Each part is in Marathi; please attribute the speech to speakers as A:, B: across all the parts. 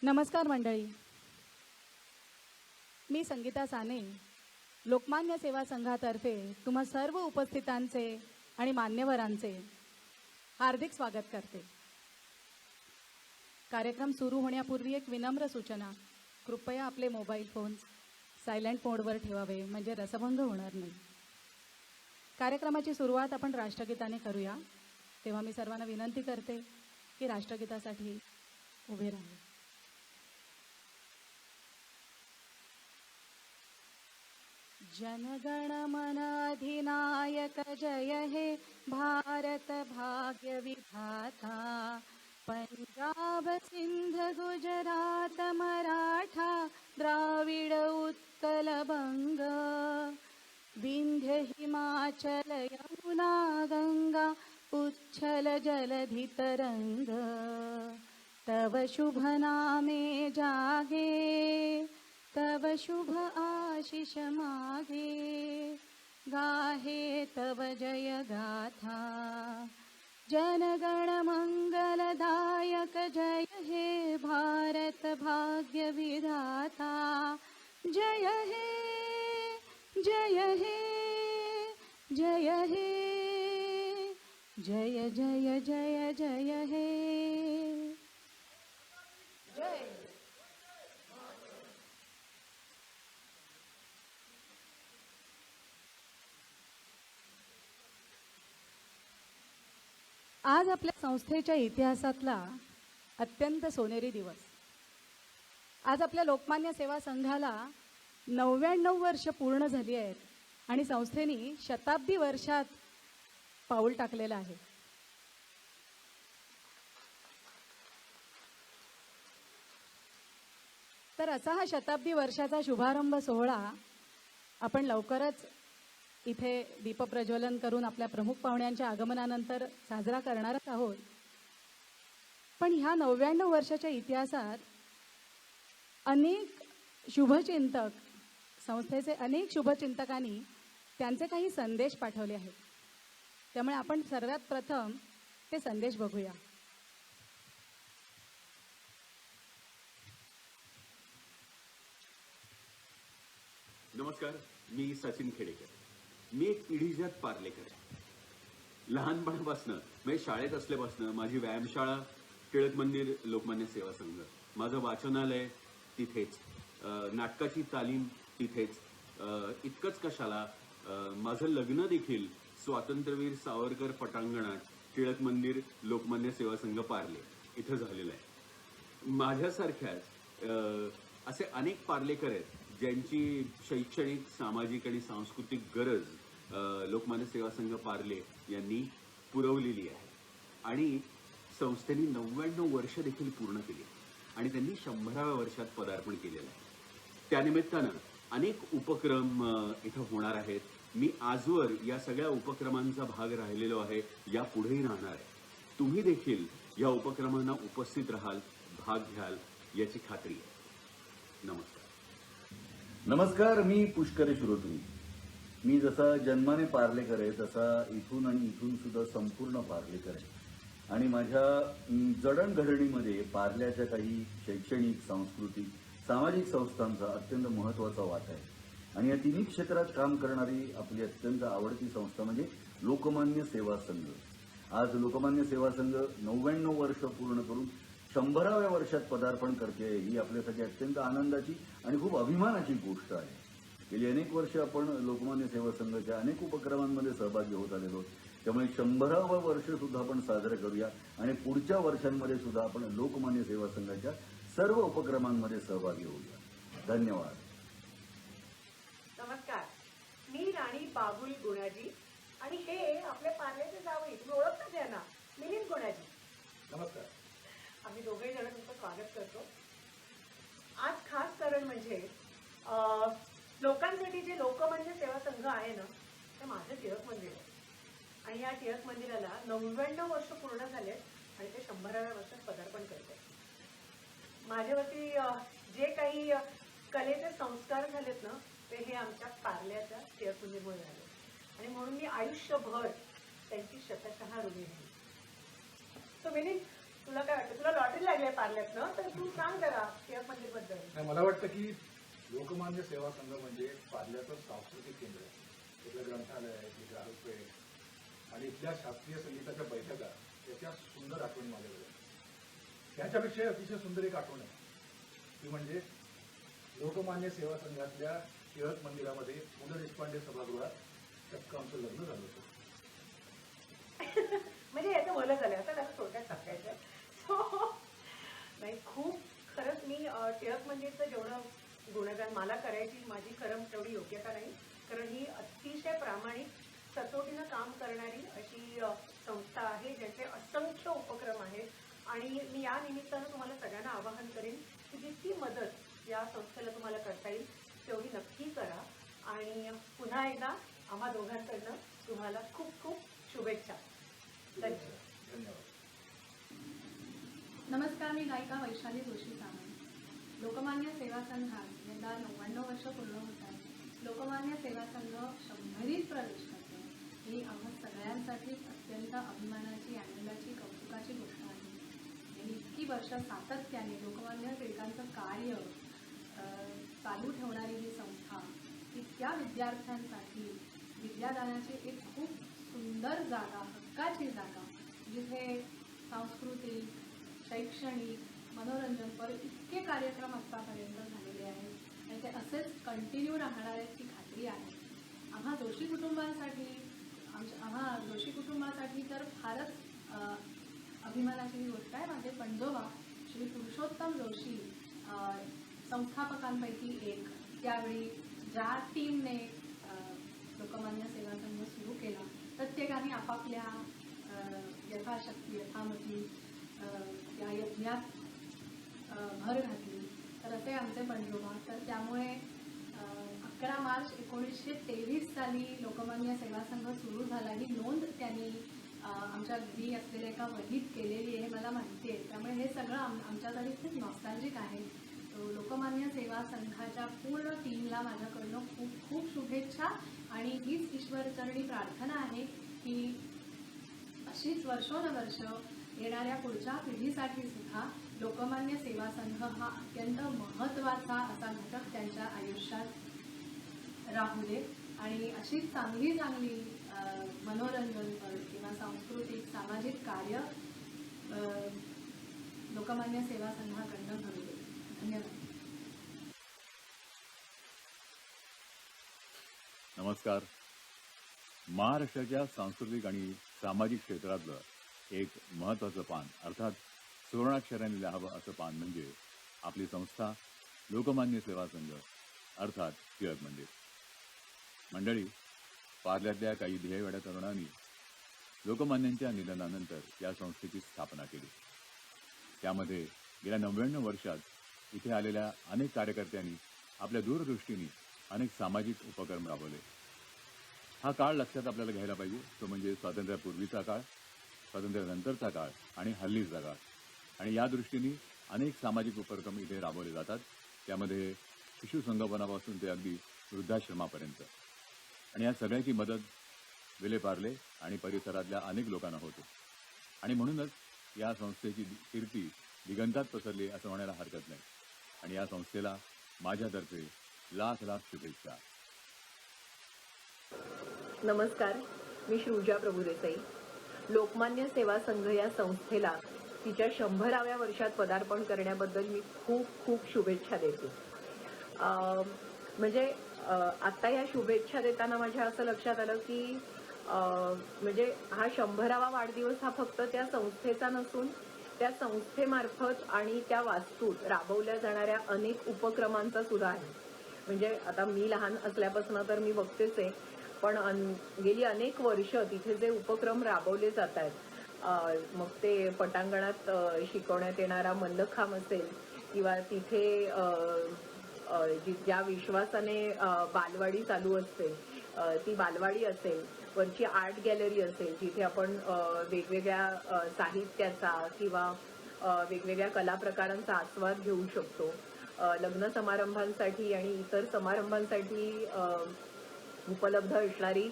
A: नमस्कार मंडळी, मी संगीता साने लोकमान्य सेवा संघातर्फे तुम्हा सर्व उपस्थितांचे आणि मान्यवरांचे हार्दिक स्वागत करते. कार्यक्रम सुरू होण्यापूर्वी एक विनम्र सूचना, कृपया आपले मोबाईल फोन्स सायलेंट मोडवर ठेवावे म्हणजे रसभंग होणार नाही. कार्यक्रमाची सुरुवात आपण राष्ट्रगीताने करूया. तेव्हा मी सर्वांना विनंती करते की राष्ट्रगीतासाठी उभे राहा. जनगण मन अधिनायक जय हे भारत भाग्य विधाता. पंजाब सिंध गुजरात मराठा द्राविड उत्कल बंग. विंध्य हिमाचल यमुना गंगा उच्छल जलधि तरंग. तव शुभ नामे जागे तव शुभ आशीष मागे. गाहे तव जय गाथा. जनगण मंगलदायक जय हे भारत भाग्य विधाता. जय हे जय हे जय हे जय जय जय जय हे जय. आज आपल्या संस्थेच्या इतिहासातला अत्यंत सोनेरी दिवस. आज आपल्या लोकमान्य सेवा संघाला 99 वर्ष पूर्ण झाली आहेत आणि संस्थेने शताब्दी वर्षात पाऊल टाकलेलं आहे. तर असा हा शताब्दी वर्षाचा शुभारंभ सोहळा आपण लवकरच इथे दीपप्रज्वलन करून आपल्या प्रमुख पाहुण्यांच्या आगमनानंतर साजरा करणारच आहोत. पण ह्या 99 वर्षाच्या इतिहासात अनेक शुभचिंतक, संस्थेचे अनेक शुभचिंतकांनी त्यांचे काही संदेश पाठवले आहेत. त्यामुळे आपण सर्वात प्रथम ते संदेश बघूया.
B: नमस्कार, मी सचिन खेडेकर. मी एक पिढीजात पार्लेकर आहे. लहानपणापासून म्हणजे शाळेत असल्यापासून माझी व्यायामशाळा टिळक मंदिर लोकमान्य सेवा संघ, माझं वाचनालय तिथेच, नाटकाची तालीम तिथेच. इतकंच कशाला, माझं लग्न देखील स्वातंत्र्यवीर सावरकर पटांगणात टिळक मंदिर लोकमान्य सेवा संघ पार्ले इथं झालेलं आहे. माझ्यासारख्याच असे अनेक पार्लेकर आहेत ज्यांची शैक्षणिक, सामाजिक आणि सांस्कृतिक गरज लोकमान्य सेवा संघ पार्ले यांनी पुरवलेली आहे. आणि संस्थेने 99 वर्ष देखील पूर्ण केली आणि त्यांनी 100व्या वर्षात पदार्पण केलेलं आहे. त्यानिमित्तानं अनेक उपक्रम इथं होणार आहेत. मी आजवर या सगळ्या उपक्रमांचा भाग राहिलेलो आहे, यापुढेही राहणार आहे. तुम्ही देखील या उपक्रमांना उपस्थित राहाल, भाग घ्याल याची खात्री आहे. नमस्कार.
C: नमस्कार, मी पुष्कर श्रोत्री. मी जसा जन्माने पार्लेकर आहे तसा इथून आणि इथून सुद्धा संपूर्ण पार्लेकर आहे. आणि माझ्या जडणघडणीमध्ये पार्ल्याच्या काही शैक्षणिक, सांस्कृतिक, सामाजिक संस्थांचा अत्यंत महत्त्वाचा वाटा आहे. आणि या तिन्ही क्षेत्रात काम करणारी आपली अत्यंत आवडती संस्था म्हणजे लोकमान्य सेवा संघ. आज लोकमान्य सेवा संघ 99 वर्ष पूर्ण करून 100व्या वर्षात पदार्पण करते. ही आपल्यासाठी अत्यंत आनंदाची आणि खूप अभिमानाची गोष्ट आहे. गेली अनेक वर्ष आपण लोकमान्य सेवा संघाच्या अनेक उपक्रमांमध्ये सहभागी होत आलेलो. त्यामुळे 100वं वर्ष सुद्धा आपण साजरं करूया आणि पुढच्या वर्षांमध्ये सुद्धा आपण लोकमान्य सेवा संघाच्या सर्व उपक्रमांमध्ये सहभागी होऊया. धन्यवाद.
D: नमस्कार, मी राणी बाबुल गुणाजी आणि हे आपल्या पार्ल्याचे जावई, तुम्ही ओळखता त्यांना, मिलिंद गुणाजी.
E: नमस्कार.
D: आम्ही दोघेही जण तुमचं स्वागत करतो. आज खास कारण म्हणजे लोकांसाठी जे लोकमान्य सेवा संघ आहे ना, ते माझं टिळक मंदिर आहे. आणि या टिळक मंदिराला 99 वर्ष पूर्ण झाले आणि ते 100व्या वर्षात पदार्पण करते. माझ्यावरती जे काही कलेचे संस्कार झालेत ना, ते हे आमच्या पार्ल्याच्या टिळक मंदिरमुळे झाले. आणि म्हणून मी आयुष्यभर त्यांची शतशः ऋणी आहे. So मिलिंद, तुला काय वाटतं? तुला लॉटरी लागली आहे पार्ल्यात ना, तर तू सांग जरा टिळक मंदिरबद्दल.
E: नाही, मला वाटतं की लोकमान्य सेवा संघ म्हणजे पार्ल्याचं सांस्कृतिक केंद्र आहे. इथलं ग्रंथालय आहे, इथली ग्राहकपेठ आणि इथल्या शास्त्रीय संगीताच्या बैठका याच्या सुंदर आठवणी माझ्याकडे आहेत. त्याच्यापेक्षा अतिशय सुंदर एक आठवण आहे ती म्हणजे लोकमान्य सेवा संघातल्या टिळक मंदिरामध्ये पु ल देशपांडे सभागृहात चक्क आमचं लग्न झालं होतं.
D: म्हणजे याचं भलं झालं असं त्याला थोडक्यात सांगायचं. नाही, खूप खरंच मी टिळक मंदिरचं जेवढं गुणगान मला करायची माझी खरं तेवढी योग्यता नाही, कारण ही अतिशय प्रामाणिक सचोटीनं काम करणारी अशी संस्था आहे, ज्याचे असंख्य उपक्रम आहेत. आणि मी या निमित्तानं तुम्हाला सगळ्यांना आवाहन करेन की जितकी मदत या संस्थेला तुम्हाला करता येईल तेवढी नक्की करा. आणि पुन्हा एकदा आम्हा दोघांकडनं तुम्हाला खूप खूप शुभेच्छा. धन्यवाद.
E: धन्यवाद.
A: नमस्कार, मी गायिका वैशाली जोशी सावंत. लोकमान्य सेवा संघात यंदा 99 वर्ष पूर्ण होत आहेत. लोकमान्य सेवा संघ 100रीत प्रवेश करतो ही आम्हा सगळ्यांसाठी अत्यंत अभिमानाची, आनंदाची, कौतुकाची गोष्ट आहे. आणि इतकी वर्ष सातत्याने लोकमान्य टिळकांचं कार्य चालू ठेवणारी ही संस्था इतक्या विद्यार्थ्यांसाठी विद्यादानाची एक खूप सुंदर जागा, हक्काची जागा, जिथे सांस्कृतिक, शैक्षणिक, मनोरंजनपर इतके कार्यक्रम आत्तापर्यंत झालेले आहेत आणि ते असेच कंटिन्यू राहणार आहेत ही खात्री आहे. आम्हा जोशी कुटुंबासाठी तर फारच अभिमानाची ही गोष्ट आहे. माझे पणजोबा श्री पुरुषोत्तम जोशी संस्थापकांपैकी एक, त्यावेळी ज्या टीमने लोकमान्य सेवा संघ सुरू केला प्रत्येकाने आपापल्या यथाशक्ती यथामती या यज्ञात भर घातली. तर असे आमचे पणजोबा. तर त्यामुळे 11 मार्च 1923 साली लोकमान्य सेवा संघ सुरू झाला ही नोंद त्यांनी आमच्या घरी असलेल्या एका वहीत केलेली आहे, मला माहिती आहे. त्यामुळे हे सगळं आमच्यासाठी खूप नॉस्टॅल्जिक आहे. लोकमान्य सेवा संघाच्या पूर्ण टीमला माझ्याकडनं खूप खूप शुभेच्छा आणि हीच ईश्वरचरणी प्रार्थना आहे की अशीच वर्षोनवर्ष येणाऱ्या पुढच्या पिढीसाठी सुद्धा लोकमान्य सेवा संघ हा अत्यंत महत्त्वाचा असा घटक त्यांच्या आयुष्यात राहू दे आणि अशीच चांगली मनोरंजनपर किंवा सांस्कृतिक सामाजिक कार्य लोकमान्य सेवा संघाकडनं घडू दे. धन्यवाद.
C: नमस्कार. महाराष्ट्राच्या सांस्कृतिक आणि सामाजिक क्षेत्रातलं एक महत्त्वाचं पान, अर्थात सुवर्णाक्षराने लिहावं असं पान म्हणजे आपली संस्था लोकमान्य सेवा संघ अर्थात टिळक मंदिर. मंडळी, पार्ल्यातल्या काही ध्येयवेड्या तरुणांनी लोकमान्यांच्या निधनानंतर या संस्थेची स्थापना केली. त्यामध्ये गेल्या 99 वर्षात इथे आलेल्या अनेक कार्यकर्त्यांनी आपल्या दूरदृष्टीने अनेक सामाजिक उपक्रम राबवले. हा काळ लक्षात आपल्याला घ्यायला पाहिजे. तो म्हणजे स्वातंत्र्यापूर्वीचा काळ, स्वातंत्र्यानंतरचा काळ आणि हल्लीचा काळ. आणि या दृष्टीने अनेक सामाजिक उपक्रम इथे राबवले जातात. त्यामध्ये शिशुसंगोपनापासून ते अगदी वृद्धाश्रमापर्यंत. आणि या सगळ्याची मदत विलेपार्ले आणि परिसरातल्या अनेक लोकांना होते. आणि म्हणूनच या संस्थेची कीर्ती दिगंतात पसरली असं म्हणायला हरकत नाही. आणि या संस्थेला माझ्यातर्फे लाख लाख शुभेच्छा.
F: नमस्कार, मी श्रुजा प्रभुदेसाई. लोकमान्य सेवा संघ या संस्थेला तिच्या 100व्या वर्षात पदार्पण करण्याबद्दल मी खूप खूप शुभेच्छा देते. म्हणजे आत्ता या शुभेच्छा देताना माझ्या असं लक्षात आलं की म्हणजे हा 100वा वाढदिवस हा फक्त त्या संस्थेचा नसून त्या संस्थेमार्फत आणि त्या वास्तूत राबवल्या जाणाऱ्या अनेक उपक्रमांचा सुद्धा आहे. म्हणजे आता मी लहान असल्यापासून तर मी बघतेच आहे, पण गेली अनेक वर्ष तिथे जे उपक्रम राबवले जात आहेत, मग ते पटांगणात शिकवण्यात येणारा मल्लखांब असेल किंवा तिथे ज्या विश्वासाने बालवाडी चालू असते ती बालवाडी असेल, वरची आर्ट गॅलरी असेल जिथे आपण वेगवेगळ्या साहित्याचा किंवा वेगवेगळ्या कला प्रकारांचा आस्वाद घेऊ शकतो. लग्न समारंभांसाठी आणि इतर समारंभांसाठी उपलब्ध असणारी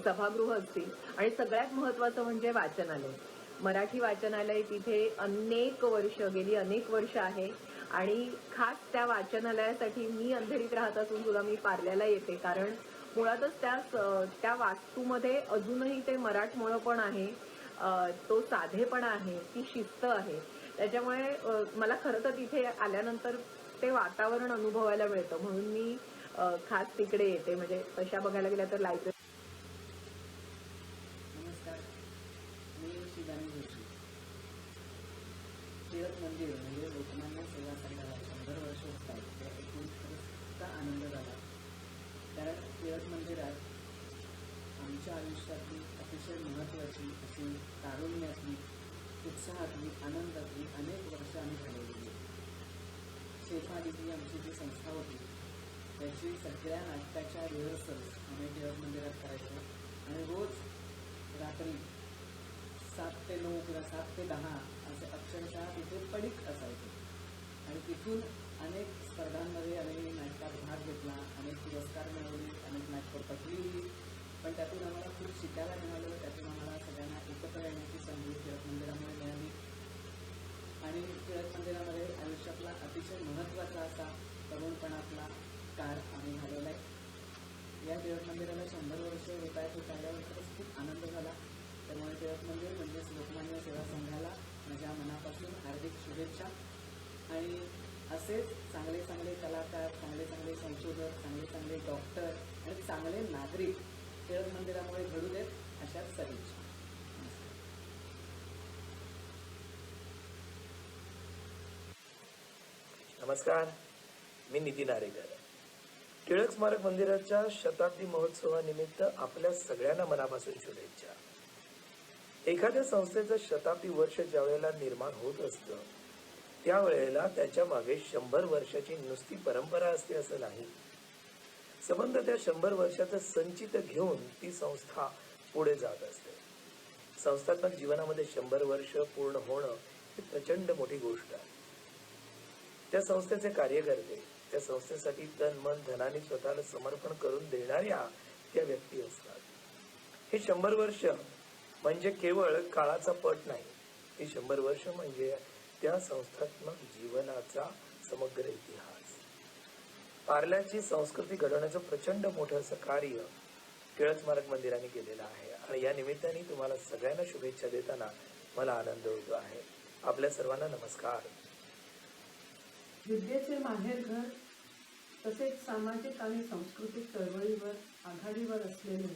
F: सभागृह असतील आणि सगळ्यात महत्त्वाचं म्हणजे वाचनालय. मराठी वाचनालय तिथे गेली अनेक वर्ष आहे आणि खास त्या वाचनालयासाठी मी अंधेरीत राहत असून सुद्धा मी पार्ल्याला येते, कारण मुळातच त्या वास्तूमध्ये अजूनही ते मराठमोळेपण आहे, तो साधेपणा आहे, ती शिस्त आहे. त्याच्यामुळे मला खरं तर तिथे आल्यानंतर ते वातावरण अनुभवायला मिळतं, म्हणून मी खास तिकडे येते. म्हणजे तशा बघायला गेल्या तर लायब्ररी.
G: नमस्कार, मी शिवानी जोशी. टिळक मंदिर म्हणजे लोकमान्य सेवा संघाला 100 वर्ष होत आहेत, त्या ऐकून खरंच आनंद झाला. कारण टिळक मंदिरात आमच्या आयुष्यातली अतिशय महत्त्वाची अशी तारुण्यातली, उत्साहातली, आनंदातली अनेक वर्ष आम्ही घालवलेली. शेफा दिदी आमची जी संस्था होती त्याची सगळ्या नाटकाच्या रिहर्सल्स आम्ही टिळक मंदिरात करायचो आणि रोज रात्री 7 ते 9 किंवा 7 ते 10 असे अक्षरशः तिथे पडीक असायचे आणि तिथून अनेक स्पर्धांमध्ये आम्ही नाटकात भाग घेतला, अनेक पुरस्कार मिळवले, अनेक नाटकं पटली. पण त्यातून आम्हाला खूप शिकायला मिळालं. त्यातून आम्हाला सगळ्यांना एकत्र येण्याची संधी टिळक मंदिरामुळे मिळाली आणि टिळक मंदिरामध्ये आयुष्यातला अतिशय महत्त्वाचा असा तरुणपणातला काळ आम्ही घालवला आहे. या टिळक मंदिराला 100 वर्ष होत आहेत हे पाहिल्यावर खरंच खूप आनंद झाला. त्यामुळे टिळक मंदिर म्हणजेच लोकमान्य सेवा संघाला माझ्या मनापासून हार्दिक शुभेच्छा. आणि असेच चांगले चांगले कलाकार, चांगले चांगले संशोधक, चांगले चांगले डॉक्टर आणि चांगले नागरिक टिळक मंदिरामुळे घडू देत, अशाच सदिच्छा.
H: नमस्कार, मी नितीन आरेकर. टिळक स्मारक मंदिराच्या शताब्दी महोत्सवानिमित्त आपल्या सगळ्यांना मनापासून शुभेच्छा. एखाद्या संस्थेचं शताब्दी वर्ष ज्या वेळेला निर्माण होत असतं त्यावेळेला त्याच्या मागे 100 वर्षाची नुसती परंपरा असते असं नाही. संबंध त्या 100 वर्षाचं संचित घेऊन ती संस्था पुढे जात असते. संस्थात्मक जीवनामध्ये 100 वर्ष पूर्ण होणं ही प्रचंड मोठी गोष्ट आहे. त्या संस्थेचे कार्यकर्ते त्या संस्थेसाठी तन मन धनाने स्वतःला समर्पण करून देणाऱ्या त्या व्यक्ती असतात. हे 100 वर्ष म्हणजे केवळ काळाचा पट नाही, हे 100 वर्ष म्हणजे त्या संस्थात्मक जीवनाचा समग्र इतिहास. पार्ल्याची संस्कृती घडवण्याचं प्रचंड मोठं असं कार्य टिळक स्मारक मंदिराने केलेलं आहे आणि या निमित्ताने तुम्हाला सगळ्यांना शुभेच्छा देताना मला आनंद होतो आहे. आपल्या सर्वांना नमस्कार.
D: विद्येचे माहेरघर तसेच सामाजिक आणि सांस्कृतिक चळवळीवर आघाडीवर असलेले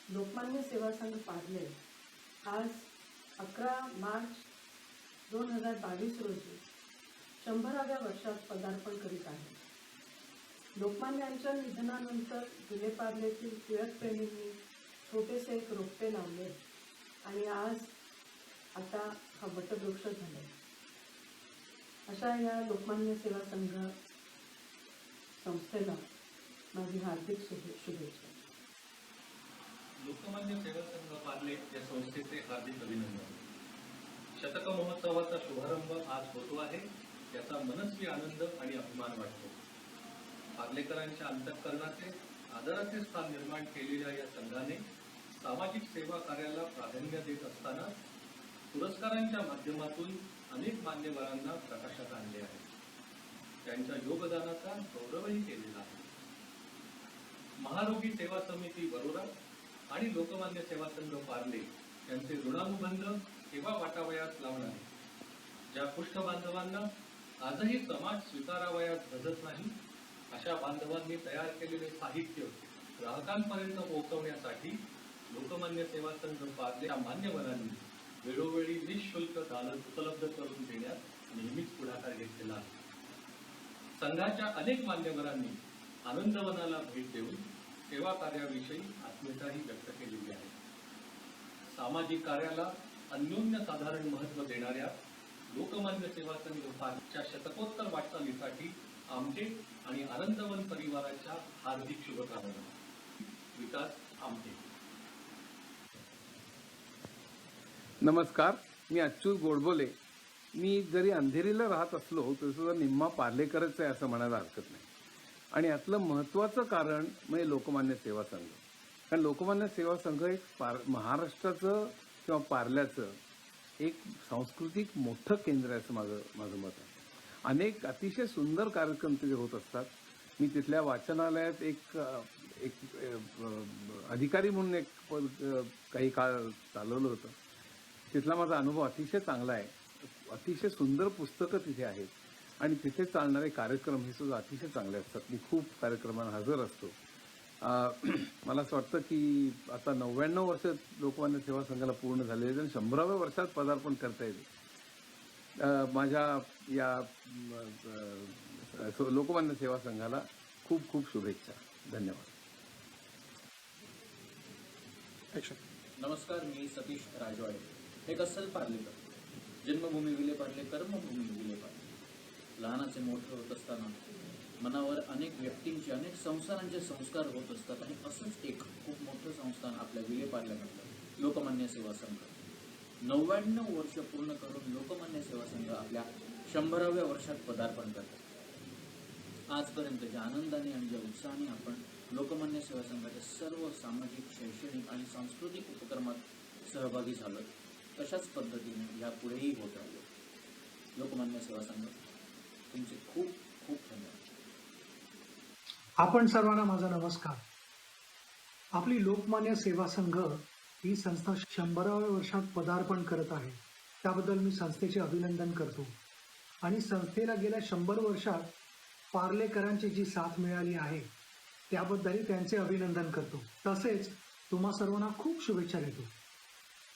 D: लोकमान्य सेवा संघ पार्ले आज 11 मार्च 2022 रोजी 100व्या वर्षात पदार्पण करीत आहे. लोकमान्यांच्या निधनानंतर विले पार्लेतील टिळक प्रेमींनी छोटेसे एक रोपटे लावले आणि आज आता हा वटवृक्ष झाले. अशा या लोकमान्य सेवा संघ संस्थेला माझी हार्दिक शुभेच्छा.
I: लोकमान्य सेवा संघ पार्ले या संस्थेचे हार्दिक अभिनंदन. शतक महोत्सवाचा शुभारंभ आज होतो आहे, याचा मनस्वी आनंद आणि अभिमान वाटतो. पार्लेकरांच्या अंतःकरणाचे आदराचे स्थान निर्माण केलेल्या या संघाने सामाजिक सेवा कार्याला प्राधान्य देत असताना पुरस्कारांच्या माध्यमातून अनेक मान्यवरांना प्रकाशात आणले आहे. त्यांच्या योगदानाचा गौरवही केलेला आहे. महारोगी सेवा समिती बरोरा आणि लोकमान्य सेवा संघ पार्ले यांचे ऋणानुबंध केव्हा वाटावयास लावणारे. ज्या कुष्ठ बांधवांना आजही समाज स्वीकारावयास धजत नाही, अशा बांधवांनी तयार केलेले साहित्य ग्राहकांपर्यंत पोहोचवण्यासाठी लोकमान्य सेवा संघ पार्ले या मान्यवरांनी वेळोवेळी निःशुल्क दालन उपलब्ध करून देण्यात नेहमीच पुढाकार घेतलेला आहे. संघाच्या अनेक मान्यवरांनी आनंदवनाला भेट देऊन सेवा कार्याविषयी आत्मीयताही व्यक्त केलेली आहे. सामाजिक कार्याला अन्योन्य साधारण महत्त्व देणाऱ्या लोकमान्य सेवा संघ पार्लेच्या शतकोत्तर वाटचालीसाठी आमचे आणि आनंदवन परिवाराच्या हार्दिक शुभकामना. विकास आमटे.
J: नमस्कार, मी अच्युत गोडबोले. मी जरी अंधेरीला राहत असलो तरी सुद्धा निम्मा पार्लेकरच आहे असं म्हणायला हरकत नाही. आणि यातलं महत्त्वाचं कारण म्हणजे लोकमान्य सेवा संघ. कारण लोकमान्य सेवा संघ एक महाराष्ट्राचं किंवा पार्ल्याचं एक सांस्कृतिक मोठं केंद्र आहे असं माझं मत आहे. अनेक अतिशय सुंदर कार्यक्रम तिथे होत असतात. मी तिथल्या वाचनालयात एक अधिकारी म्हणून एक पद काही काळ चालवलं होतं. तिथला माझा अनुभव अतिशय चांगला आहे. अतिशय सुंदर पुस्तकं तिथे आहेत आणि तिथे चालणारे कार्यक्रम हे सुद्धा अतिशय चांगले असतात. मी खूप कार्यक्रमांना हजर असतो. मला असं वाटतं की आता 99 वर्ष लोकमान्य सेवा संघाला पूर्ण झालेले आहेत आणि 100व्या वर्षात पदार्पण करता येईल. माझ्या या लोकमान्य सेवा संघाला खूप खूप शुभेच्छा. धन्यवाद.
K: नमस्कार, मी सतीश राजवाडे. एक अस्सल पार्लेकर. जन्मभूमी विले पार्ले, कर्मभूमी विले पार्ले. लहानाचे मोठे होत असताना मनावर अनेक व्यक्तींचे, अनेक संस्थानांचे संस्कार होत असतात आणि असंच एक खूप मोठं संस्थान आपल्या विले पार्ल्यामधलं लोकमान्य सेवा संघ. 99 वर्ष पूर्ण करून लोकमान्य सेवा संघ आपल्या 100व्या वर्षात पदार्पण करतात. आजपर्यंत ज्या आनंदाने आणि ज्या उत्साहाने आपण लोकमान्य सेवा संघाच्या सर्व सामाजिक, शैक्षणिक आणि सांस्कृतिक उपक्रमात सहभागी झालो, तशाच पद्धतीने यापुढेही होत राहिलो. लोकमान्य सेवा संघ तुमचे खूप खूप धन्यवाद.
L: आपण सर्वांना माझा नमस्कार. आपली लोकमान्य सेवा संघ ही संस्था 100व्या वर्षात पदार्पण करत आहे. त्याबद्दल मी संस्थेचे अभिनंदन करतो आणि संस्थेला गेल्या 100 वर्षात पार्लेकरांची जी साथ मिळाली आहे त्याबद्दलही त्यांचे अभिनंदन करतो. तसेच तुम्हा सर्वांना खूप शुभेच्छा देतो.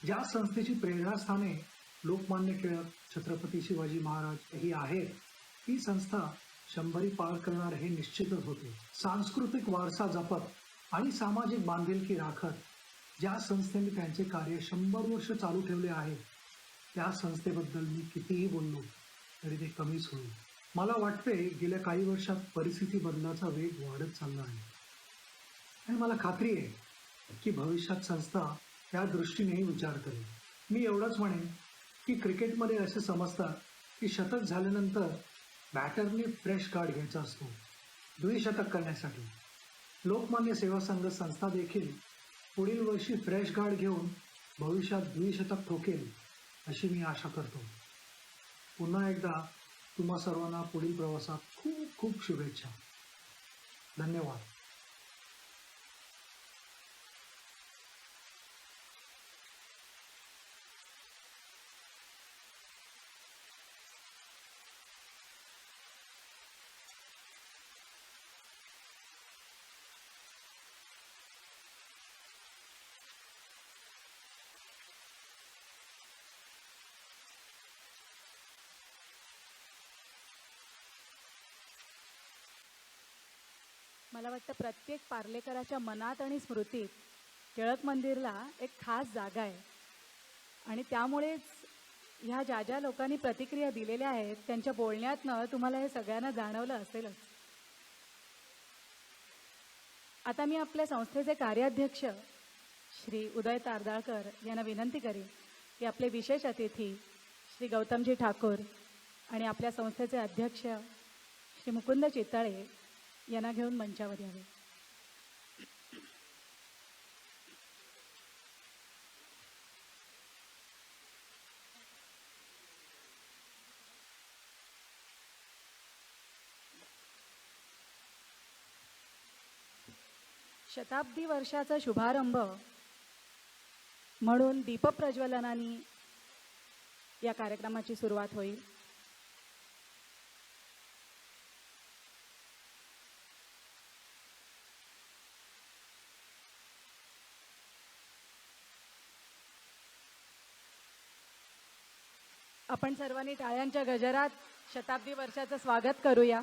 L: ज्या संस्थेची प्रेरणास्थाने लोकमान्य टिळक, छत्रपती शिवाजी महाराज ही आहेत, ही संस्था 100 पार करणार हे निश्चितच होते. सांस्कृतिक वारसा जपत आणि सामाजिक बांधिलकी राखत ज्या संस्थेने त्यांचे कार्य 100 वर्ष चालू ठेवले आहे, त्या संस्थेबद्दल मी कितीही बोललो तरी ते कमीच होईल. मला वाटते गेल्या काही वर्षात परिस्थिती बदलाचा वेग वाढत चालला आहे आणि मला खात्री आहे की भविष्यात संस्था त्या दृष्टीनेही विचार करेल. मी एवढंच म्हणेन की क्रिकेटमध्ये असे समजतात की शतक झाल्यानंतर बॅटरने फ्रेश कार्ड घ्यायचा असतो द्विशतक करण्यासाठी. लोकमान्य सेवा संघ संस्था देखील पुढील वर्षी फ्रेश गार्ड घेऊन भविष्यात द्विशतक ठोकेल अशी मी आशा करतो. पुन्हा एकदा तुम्हा सर्वांना पुढील प्रवासात खूप खूप शुभेच्छा. धन्यवाद.
A: मला वाटतं प्रत्येक पार्लेकराच्या मनात आणि स्मृतीत टिळक मंदिरला एक खास जागा आहे आणि त्यामुळेच ह्या ज्या ज्या लोकांनी प्रतिक्रिया दिलेल्या आहेत त्यांच्या बोलण्यातनं तुम्हाला हे सगळ्यांना जाणवलं असेलच. आता मी आपल्या संस्थेचे कार्याध्यक्ष श्री उदय तारदाळकर यांना विनंती करेन की आपले विशेष अतिथी श्री गौतमजी ठाकूर आणि आपल्या संस्थेचे अध्यक्ष श्री मुकुंद चितळे यांना घेऊन मंचावर यावे. शताब्दी वर्षाचा शुभारंभ म्हणून दीपप्रज्वलनाने या कार्यक्रमाची सुरुवात होईल. आपण सर्वांनी टाळ्यांच्या गजरात शताब्दी वर्षाचं स्वागत करूया.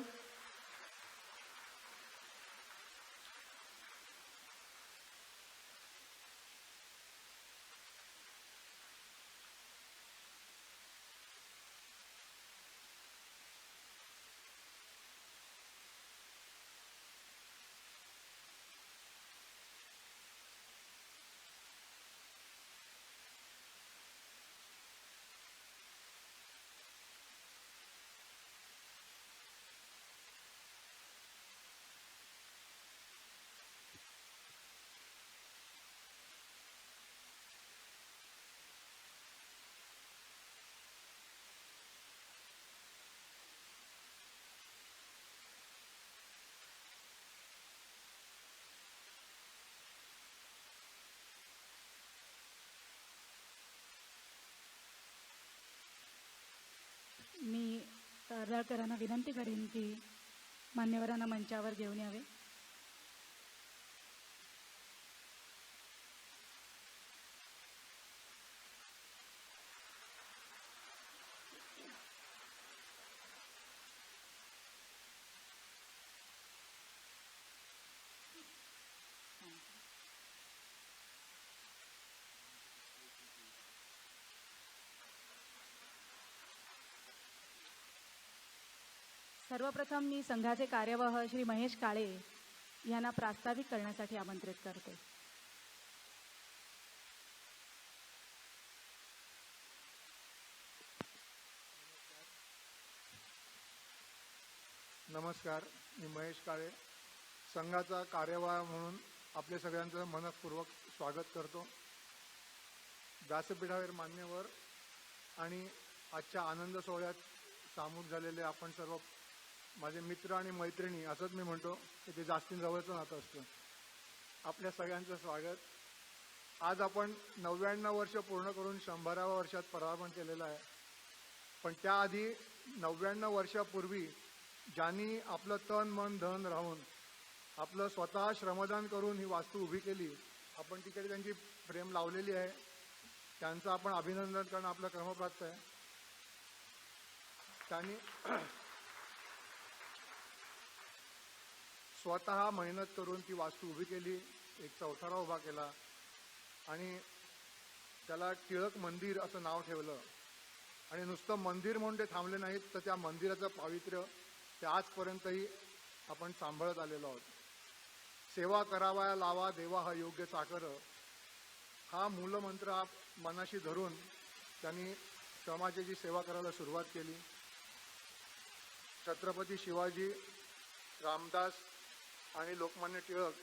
A: अर्दळकरांना विनंती करेन की मान्यवरांना मंचावर घेऊन यावे. सर्वप्रथम मी संघाचे कार्यवाह श्री महेश काळे यांना प्रास्ताविक करण्यासाठी आमंत्रित करते.
E: नमस्कार, मी महेश काळे संघाचा कार्यवाह म्हणून आपले सगळ्यांचं मनपूर्वक स्वागत करतो. व्यासपीठावर मान्यवर आणि आजच्या आनंद सोहळ्यात सामूहिक झालेले आपण सर्व माझे मित्र आणि मैत्रिणी, असंच मी म्हणतो की ते जास्ती जवळचं नातं असतं. आपल्या सगळ्यांचं स्वागत. आज आपण 99 वर्ष पूर्ण करून 100व्या वर्षात पदार्पण केलेलं आहे. पण त्याआधी 99 वर्षापूर्वी ज्यांनी आपलं तन मन धन राहून आपलं स्वतः श्रमदान करून ही वास्तू उभी केली, आपण तिकडे त्यांची फ्रेम लावलेली आहे, त्यांचं आपण अभिनंदन करणं आपलं क्रमप्राप्त आहे. त्यांनी स्वतः मेहनत करून ती वास्तू उभी केली, एक चौथारा उभा केला आणि त्याला टिळक मंदिर असं नाव ठेवलं. आणि नुसतं मंदिर म्हणून ते थांबले नाहीत, तर त्या मंदिराचं पावित्र्य ते आजपर्यंतही आपण सांभाळत आलेलो आहोत. सेवा करावया लावा देवा हा योग्य चाकर, हा मूलमंत्र मनाशी धरून त्यांनी समाजाची सेवा करायला सुरुवात केली. छत्रपती शिवाजी, रामदास आणि लोकमान्य टिळक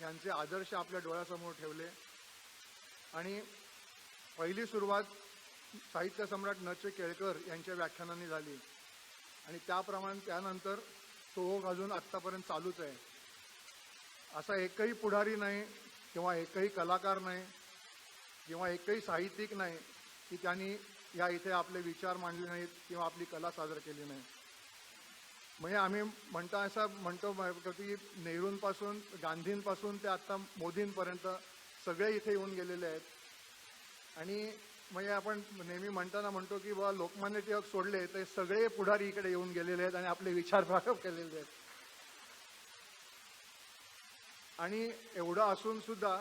E: यांचे आदर्श आपल्या डोळ्यासमोर ठेवले. आणि पहिली सुरुवात साहित्य सम्राट न. च. केळकर यांच्या व्याख्यानांनी झाली आणि त्याप्रमाणे त्यानंतर तो ओघ अजून आत्तापर्यंत चालूच आहे. असा एकही पुढारी नाही किंवा एकही कलाकार नाही किंवा एकही साहित्यिक नाही की त्यांनी या इथे आपले विचार मांडले नाहीत किंवा आपली कला सादर केली नाही. म्हणजे आम्ही म्हणतो की नेहरूंपासून गांधींपासून ते आत्ता मोदींपर्यंत सगळे इथे येऊन गेलेले आहेत. आणि म्हणजे आपण नेहमी म्हणतो की बाबा लोकमान्य टिळक सोडले तर सगळे पुढारी इकडे येऊन गेलेले आहेत आणि आपले विचार प्रकट केलेले आहेत. आणि एवढं असून सुद्धा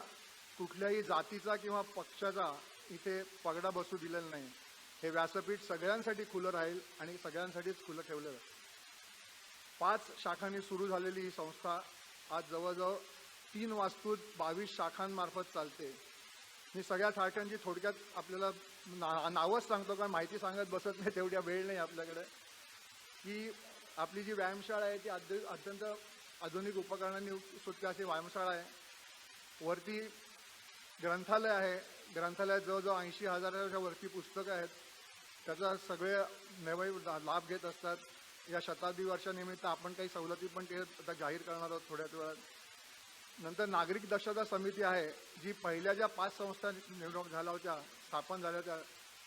E: कुठल्याही जातीचा किंवा पक्षाचा इथे पगडा बसू दिलेला नाही. हे व्यासपीठ सगळ्यांसाठी खुलं राहील आणि सगळ्यांसाठीच खुलं ठेवलं जाईल. 5 शाखांनी सुरू झालेली ही संस्था आज जवळजवळ 3 वास्तूत 22 शाखांमार्फत चालते. मी सगळ्या शाखांची थोडक्यात आपल्याला नावच सांगतो, कारण माहिती सांगत बसत नाही, तेवढ्या वेळ नाही आपल्याकडे. की आपली जी व्यायामशाळा आहे ती अत्यंत आधुनिक उपकरणांनी सुद्ध अशी व्यायामशाळा आहे. वरती ग्रंथालय आहे. ग्रंथालयात जवळजवळ 80,000च्या वरती पुस्तकं आहेत. त्याचा सगळे नवे लाभ घेत असतात. या शताब्दी वर्षानिमित्त आपण काही सवलती पण ते आता जाहीर करणार आहोत थोड्याच वेळात. नंतर नागरिक दक्षता समिती आहे, जी पहिल्या ज्या 5 संस्था निवडणूक झाल्या होत्या, स्थापन झाल्या होत्या,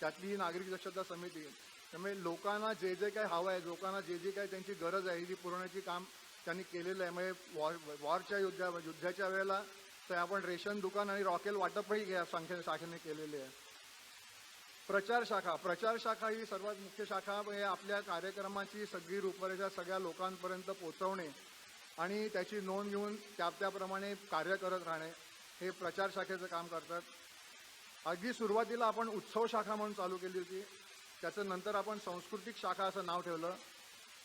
E: त्यातली ही नागरिक दक्षता समिती. त्यामुळे लोकांना जे जे काही हवं आहे, लोकांना जे जे काही त्यांची गरज आहे ती पुरवण्याची काम त्यांनी केलेलं आहे. म्हणजे वॉरच्या युद्धाच्या वेळेला तर आपण रेशन दुकान आणि रॉकेल वाटपही या शाखेने केलेले आहे. प्रचार शाखा ही सर्वात मुख्य शाखा म्हणजे आपल्या कार्यक्रमाची सगळी रूपरेषा सगळ्या लोकांपर्यंत पोहोचवणे आणि त्याची नोंद घेऊन त्याप्रमाणे कार्य करत राहणे, हे प्रचार शाखेचं काम करतात. अगदी सुरुवातीला आपण उत्सव शाखा म्हणून चालू केली होती. त्याचं नंतर आपण सांस्कृतिक शाखा असं नाव ठेवलं.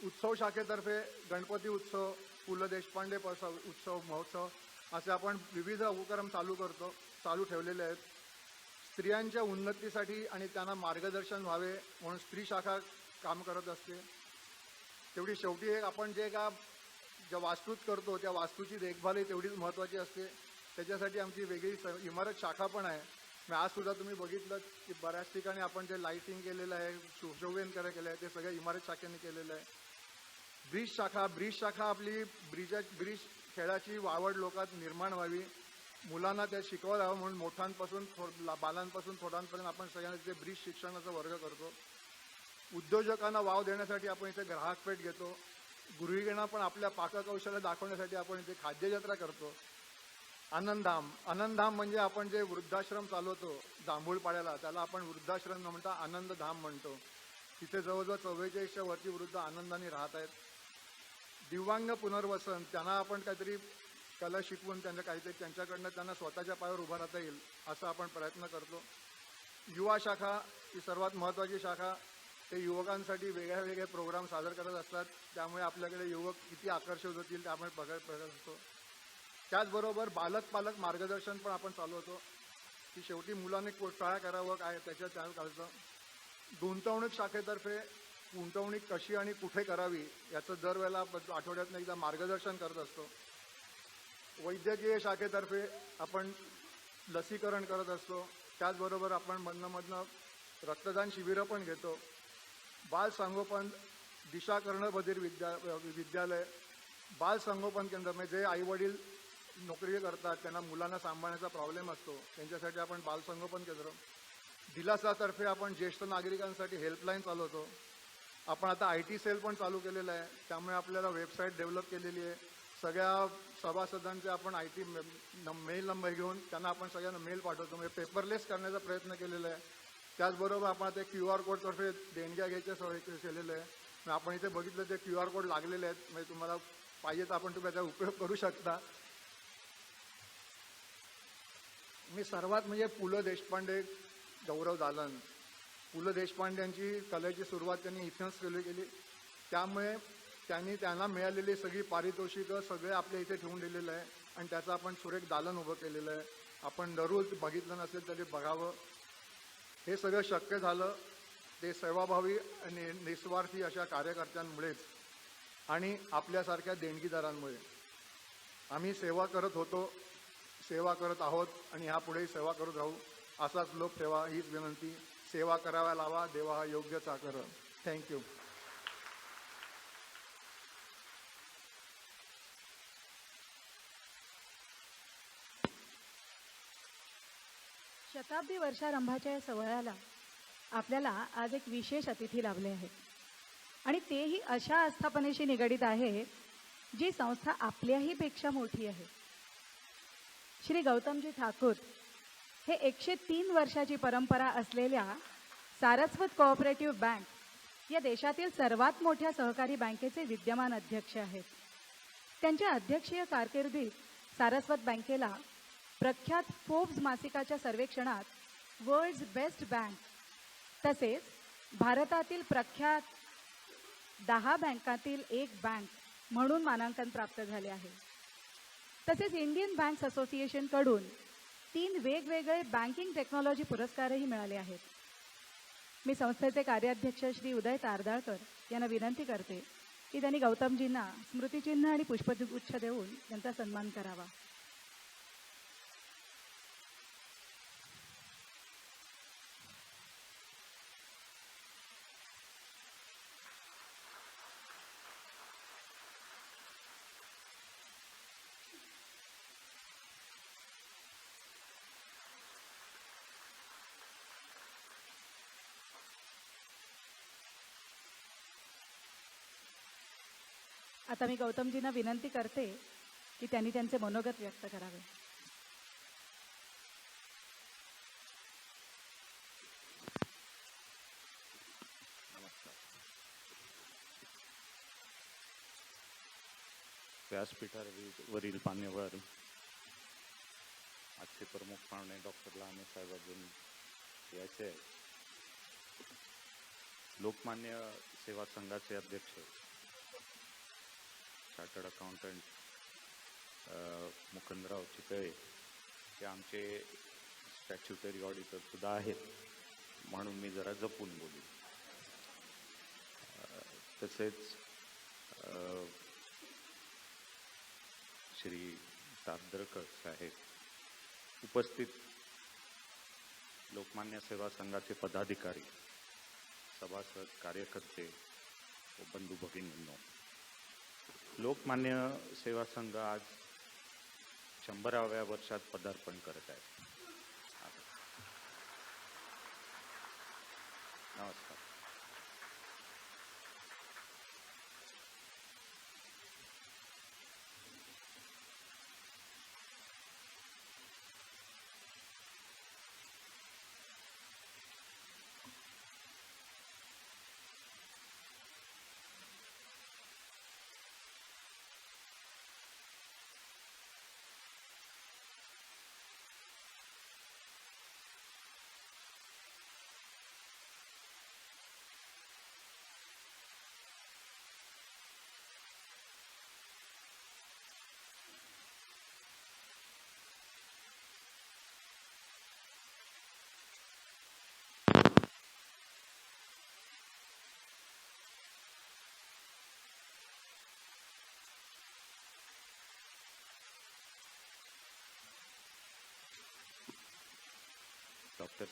E: उत्सव शाखेतर्फे गणपती उत्सव, पु ल देशपांडे उत्सव महोत्सव असे आपण विविध उपक्रम चालू ठेवलेले आहेत. स्त्रियांच्या उन्नतीसाठी आणि त्यांना मार्गदर्शन व्हावे म्हणून स्त्री शाखा काम करत असते. तेवढी शेवटी एक आपण जे का ज्या वास्तूत करतो त्या वास्तूची देखभालही तेवढीच महत्त्वाची असते. त्याच्यासाठी आमची वेगळी इमारत शाखा पण आहे. आज सुद्धा तुम्ही बघितलं की बऱ्याच ठिकाणी आपण जे लाईटिंग केलेलं आहे, सुशोभन केलं आहे, ते सगळं इमारत शाखेने केलेलं आहे. ब्रिज शाखा आपली ब्रिज खेळाची आवड लोकात निर्माण व्हावी, मुलांना त्या शिकवलं हवं म्हणून मोठ्यांपासून बालांपासून थोड्यांपर्यंत आपण सगळ्यांना ते ब्रिज शिक्षणाचा वर्ग करतो. उद्योजकांना वाव देण्यासाठी आपण इथे ग्राहक पेठ घेतो. गृहिणींना पण आपल्या पाककौशल्य दाखवण्यासाठी आपण इथे खाद्यजत्रा करतो. आनंदधाम, आनंदधाम म्हणजे आपण जे वृद्धाश्रम चालवतो जांभूळपाड्याला, त्याला आपण वृद्धाश्रम न म्हणता आनंदधाम म्हणतो. तिथे जवळजवळ 44च्या वरती वृद्ध आनंदाने राहत आहेत. दिव्यांग पुनर्वसन, त्यांना आपण काहीतरी कला शिकवून त्यांच्याकडनं त्यांना स्वतःच्या पायावर उभं राहता येईल असा आपण प्रयत्न करतो. युवा शाखा ही सर्वात महत्त्वाची शाखा. ते युवकांसाठी वेगळे वेगळे प्रोग्राम सादर करत असतात. त्यामुळे आपल्याकडे युवक किती आकर्षित होतील ते आपण बघत असतो. त्याचबरोबर बालक पालक मार्गदर्शन पण आपण चालवतो की शेवटी मुलांनी काय करावं काय त्याच्यात चालतं. गुंतवणूक शाखेतर्फे गुंतवणूक कशी आणि कुठे करावी याचं दरवेळेला आठवड्यातनं एकदा मार्गदर्शन करत असतो. वैद्यकीय शाखेतर्फे आपण लसीकरण करत असतो. त्याचबरोबर आपण मधनं रक्तदान शिबिरं पण घेतो. बाल संगोपन, दिशा कर्णबधीर विद्यालय, बाल संगोपन केंद्र म्हणजे जे आईवडील नोकरी करतात त्यांना मुलांना सांभाळण्याचा प्रॉब्लेम असतो त्यांच्यासाठी आपण बाल संगोपन केंद्र. दिलासातर्फे आपण ज्येष्ठ नागरिकांसाठी हेल्पलाईन चालवतो. आपण आता IT सेल पण चालू केलेलं आहे. त्यामुळे आपल्याला वेबसाईट डेव्हलप केलेली आहे. सगळ्या सभासदांचे आपण IT मेल नंबर घेऊन त्यांना आपण सगळ्यांना मेल पाठवतो. म्हणजे पेपरलेस करण्याचा प्रयत्न केलेला आहे. त्याचबरोबर आपण आता QR कोडतर्फे देणग्या घ्यायच्या सवय केलेलं आहे. आपण इथे बघितलं ते QR कोड लागलेले आहेत. म्हणजे तुम्हाला पाहिजे तर आपण त्याचा उपयोग करू शकता. मी सर्वात म्हणजे पु ल देशपांडे गौरव दालन, पु ल देशपांड्यांची कलेची सुरुवात त्यांनी इथेच केली. त्यामुळे त्यांना मिळालेली सगळी पारितोषिकं सगळे आपल्या इथे ठेवून दिलेलं आहे आणि त्याचं आपण सुरेख दालन उभं केलेलं आहे. आपण दररोज बघितलं नसेल तरी बघावं. हे सगळं शक्य झालं ते सेवाभावी आणि निस्वार्थी अशा कार्यकर्त्यांमुळेच आणि आपल्यासारख्या देणगीदारांमुळे. आम्ही सेवा करत होतो, सेवा करत आहोत आणि ह्यापुढेही सेवा करत राहू. असाच लोकसेवा हीच विनंती. सेवा कराव्या लावा, देवा हा योग्य चाकर. थँक्यू.
A: शताब्दी वर्षारंभाच्या या सोहळ्याला आपल्याला आज एक विशेष अतिथी लाभले आहेत आणि तेही अशा आस्थापनेशी निगडित आहे जी संस्था आपल्याही पेक्षा मोठी आहे. श्री गौतमजी ठाकूर हे 103 वर्षाची परंपरा असलेल्या सारस्वत कोऑपरेटिव्ह बँक या देशातील सर्वात मोठ्या सहकारी बँकेचे विद्यमान अध्यक्ष आहेत. त्यांच्या अध्यक्षीय कारकिर्दीत सारस्वत बँकेला प्रख्यात फोर्ब्स मासिकाच्या सर्वेक्षणात वर्ल्ड्स बेस्ट बँक तसेच भारतातील प्रख्यात 10 बँकातील एक बँक म्हणून मानांकन प्राप्त झाले आहे. तसेच इंडियन बँक्स असोसिएशनकडून 3 वेगवेगळे बँकिंग टेक्नॉलॉजी पुरस्कारही मिळाले आहेत. मी संस्थेचे कार्याध्यक्ष श्री उदय तारदाळकर यांना विनंती करते की त्यांनी गौतमजींना स्मृतिचिन्ह आणि पुष्पगुच्छ देऊन त्यांचा सन्मान करावा. आता मी गौतमजींना विनंती करते की त्यांनी त्यांचे मनोगत व्यक्त करावे.
M: व्यासपीठावरील मान्यवर आजचे प्रमुख पाहुणे डॉक्टर लहाने साहेब अजून याचे लोकमान्य सेवा संघाचे अध्यक्ष चार्टर्ड अकाउंटंट मुकुंदराव चितळे हे आमचे स्टॅच्युटरी ऑडिटर सुद्धा आहेत म्हणून मी जरा जपून बोलू. तसेच श्री तारदळकर साहेब, उपस्थित लोकमान्य सेवा संघाचे पदाधिकारी, सभासद, कार्यकर्ते व बंधू भगिनींनो, लोकमान्य सेवा संघ आज 100व्या वर्षात पदार्पण करत आहे. नमस्कार.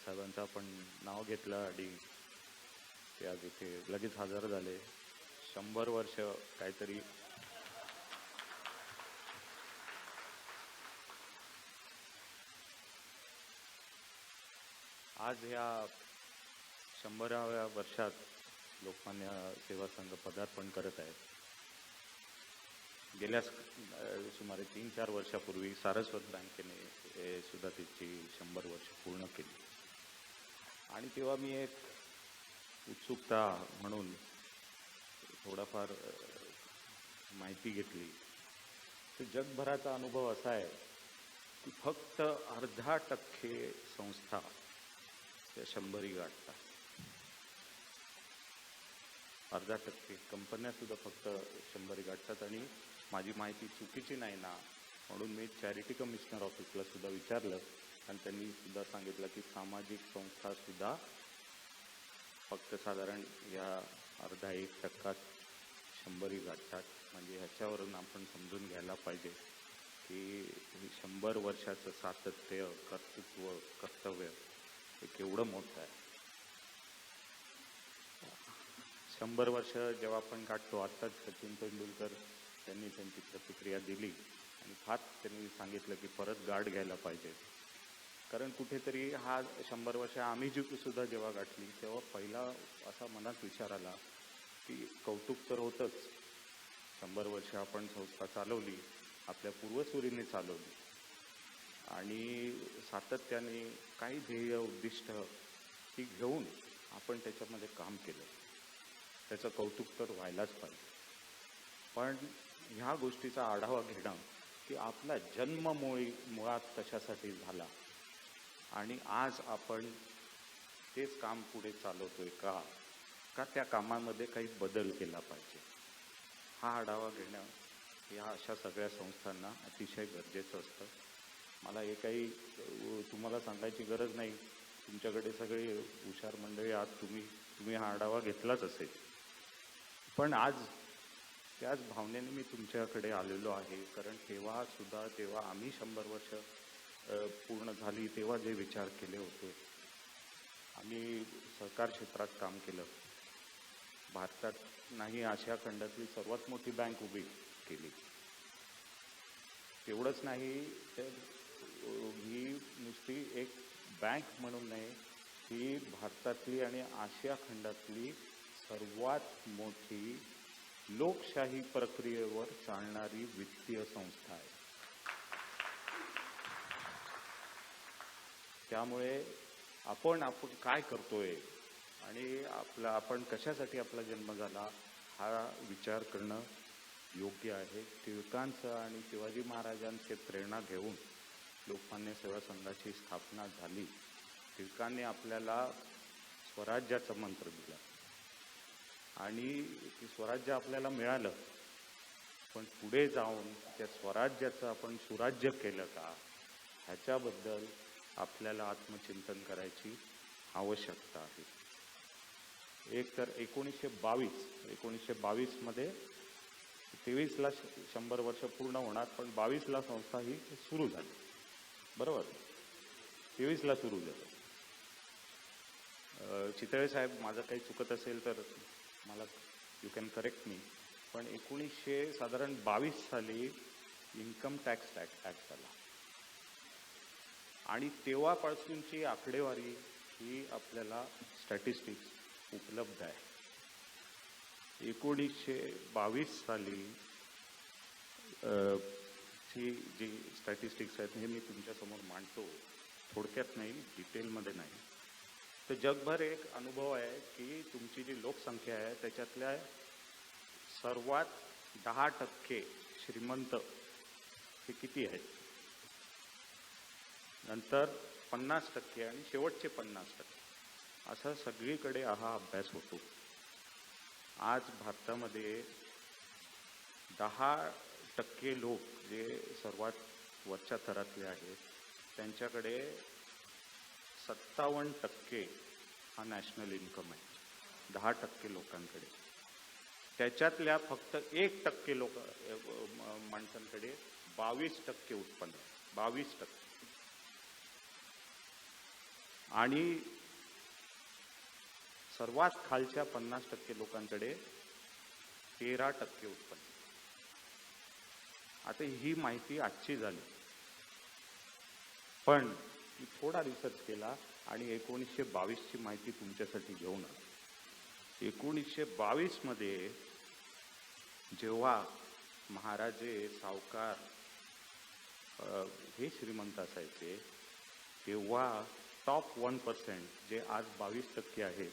M: साहेबांचं आपण नाव घेतलं आणि ते आज इथे लगेच हजर झाले. 100 वर्ष काहीतरी आज ह्या 100व्या वर्षात लोकमान्य सेवा संघ पदार्पण करत आहे. गेल्या सुमारे 3-4 वर्षापूर्वी सारस्वत बँकेने सुद्धा तिची 100 वर्ष पूर्ण केली आणि तेव्हा मी एक उत्सुकता म्हणून थोडाफार माहिती घेतली. तर जगभराचा अनुभव असा आहे की फक्त 0.5% संस्था त्या 100 गाठतात. 0.5% कंपन्या सुद्धा फक्त 100 गाठतात. आणि माझी माहिती चुकीची नाही ना म्हणून मी चॅरिटी कमिशनर ऑफिसला सुद्धा विचारलं आणि त्यांनी सुद्धा सांगितलं की सामाजिक संस्था सुद्धा फक्त साधारण या 0.5% 100 गाठतात. म्हणजे ह्याच्यावरून आपण समजून घ्यायला पाहिजे की 100 वर्षाचं सातत्य, कर्तृत्व, कर्तव्य हे केवढं मोठं आहे. 100 वर्ष जेव्हा आपण गाठतो, आत्ताच सचिन तेंडुलकर त्यांनी त्यांची प्रतिक्रिया दिली आणि फार त्यांनी सांगितलं की परत गाठ घ्यायला पाहिजे. कारण कुठेतरी हा 100 वर्ष आम्ही सुद्धा जेव्हा गाठली तेव्हा पहिला असा मनात विचार आला की कौतुक तर होतंच, 100 वर्ष आपण संस्था चालवली, आपल्या पूर्वसुरीने चालवली आणि सातत्याने काही ध्येय उद्दिष्ट ही घेऊन आपण त्याच्यामध्ये काम केलं, त्याचं कौतुक तर व्हायलाच पाहिजे. पण ह्या गोष्टीचा आढावा घेणं की आपला जन्म मुळात कशासाठी झाला आणि आज आपण तेच काम पुढे चालवतोय का त्या कामामध्ये काही बदल केला पाहिजे, हा आढावा घेणं या अशा सगळ्या संस्थांना अतिशय गरजेचं असतं. मला हे काही तुम्हाला सांगायची गरज नाही, तुमच्याकडे सगळे हुशार मंडळी आज तुम्ही हा आढावा घेतलाच असेल. पण आज त्याच भावनेने मी तुमच्याकडे आलेलो आहे. कारण तेव्हा आम्ही 100 वर्ष पूर्ण झाली तेव्हा जे विचार केले होते, आम्ही सहकार क्षेत्रात काम केलं, भारतात नाही आशिया खंडातली सर्वात मोठी बँक उभी केली. तेवढंच नाही तर ही नुसती एक बँक म्हणून नाही, ही भारतातली आणि आशिया खंडातली सर्वात मोठी लोकशाही प्रक्रियेवर चालणारी वित्तीय संस्था आहे. त्यामुळे आपण काय करतोय आणि आपण कशासाठी आपला जन्म झाला हा विचार करणं योग्य आहे. टिळकांचं आणि शिवाजी महाराजांचे प्रेरणा घेऊन लोकमान्य सेवा संघाची स्थापना झाली. टिळकांनी आपल्याला स्वराज्याचा मंत्र दिला आणि ते स्वराज्य आपल्याला मिळालं, पण पुढे जाऊन त्या स्वराज्याचं आपण सुराज्य केलं का ह्याच्याबद्दल आपल्याला आत्मचिंतन करायची आवश्यकता आहे. एक तर 1922 मध्ये 23ला 100 वर्ष पूर्ण होणार, पण 22ला संस्था ही सुरू झाली, बरोबर, 23ला सुरू झालं. चितळे साहेब माझं काही चुकत असेल तर मला यू कॅन करेक्ट मी, पण 1922 साली इन्कम टॅक्स ॲक्ट आला आणि तेव्हापासूनची आकडेवारी ही आपल्याला स्टॅटिस्टिक्स उपलब्ध आहे. 1922 साली ची जी स्टॅटिस्टिक्स आहेत हे मी तुमच्यासमोर मांडतो, थोडक्यात नाही, डिटेलमध्ये नाही. तर जगभर एक अनुभव आहे की तुमची जी लोकसंख्या आहे त्याच्यातल्या सर्वात 10% श्रीमंत हे किती आहेत, नंतर 50% आणि शेवटचे 50%, असा सगळीकडे हा अभ्यास होतो. आज भारतामध्ये 10% लोक जे सर्वात वरच्या थरातले आहेत त्यांच्याकडे 57% हा नॅशनल इन्कम आहे. 10% लोकांकडे, त्याच्यातल्या फक्त 1% लोक माणसांकडे 22% उत्पन्न आहे. 22%. आणि सर्वात खालच्या 50% लोकांकडे 13% उत्पन्न. आता ही माहिती आजची झाली, पण मी थोडा रिसर्च केला आणि 1922ची माहिती तुमच्यासाठी घेऊन आलो. 1922 मध्ये जेव्हा महाराजे सावकार हे श्रीमंत असायचे, तेव्हा टॉप 1% जे आज 22% आहेत,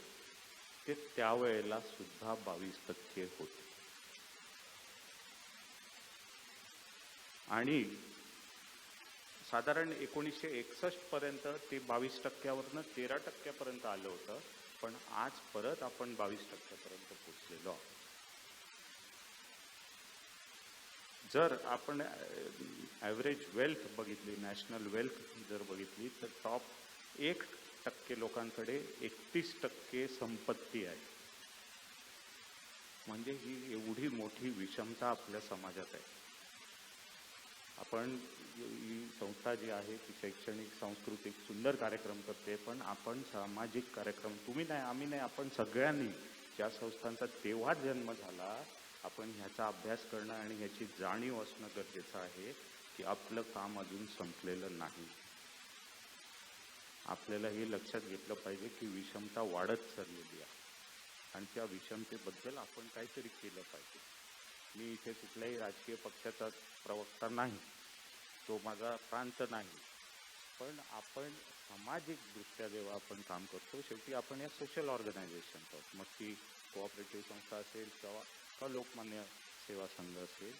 M: ते त्यावेळेला सुद्धा 22% होते. आणि साधारण 1961 पर्यंत ते 22%वरनं 13% आलं होतं, पण आज परत आपण 22% पोहोचलेलो आहोत. जर आपण ॲव्हरेज वेल्थ बघितली, नॅशनल वेल्थ जर बघितली, तर टॉप 1% लोकांकडे 31% संपत्ती आहे. म्हणजे ही एवढी मोठी विषमता आपल्या समाजात आहे. आपण ही संस्था जी आहे ती शैक्षणिक सांस्कृतिक सुंदर कार्यक्रम करते, पण आपण सामाजिक कार्यक्रम, तुम्ही नाही, आम्ही नाही, आपण सगळ्यांनी, ज्या संस्थांचा तेव्हा जन्म झाला, आपण ह्याचा अभ्यास करणं आणि ह्याची जाणीव असणं गरजेचं आहे की आपलं काम अजून संपलेलं नाही. आपल्याला हे लक्षात घेतलं पाहिजे की विषमता वाढत चाललेली आहे आणि त्या विषमतेबद्दल आपण काहीतरी केलं पाहिजे. मी इथे कुठल्याही राजकीय पक्षाचा प्रवक्ता नाही, तो माझा प्रांत नाही, पण आपण सामाजिकदृष्ट्या जेव्हा आपण काम करतो, शेवटी आपण या सोशल ऑर्गनायझेशन आहोत, मग ती कोऑपरेटिव्ह संस्था असेल किंवा लोकमान्य सेवा संघ असेल,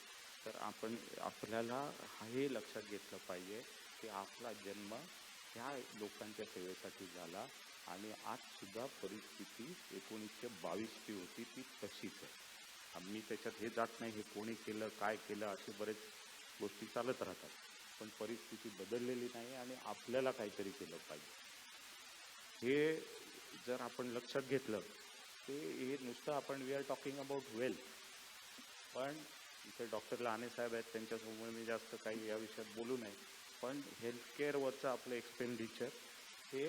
M: तर आपण आपल्याला हे लक्षात घेतलं पाहिजे की आपला जन्म ह्या लोकांच्या सेवेसाठी झाला आणि आज सुद्धा परिस्थिती 1922ची होती ती तशीच आहे. आम्ही त्याच्यात हे जात नाही, हे कोणी केलं, काय केलं, असे बरेच गोष्टी चालत राहतात, पण परिस्थिती बदललेली नाही आणि आपल्याला काहीतरी केलं पाहिजे. हे जर आपण लक्षात घेतलं, ते हे नुसतं आपण we are talking about wealth, पण इथे डॉक्टर लाने साहेब आहेत, त्यांच्यासमोर मी जास्त काही या विषयात बोलू नये, पण हेल्थकेअरवरचं आपलं एक्सपेंडिचर हे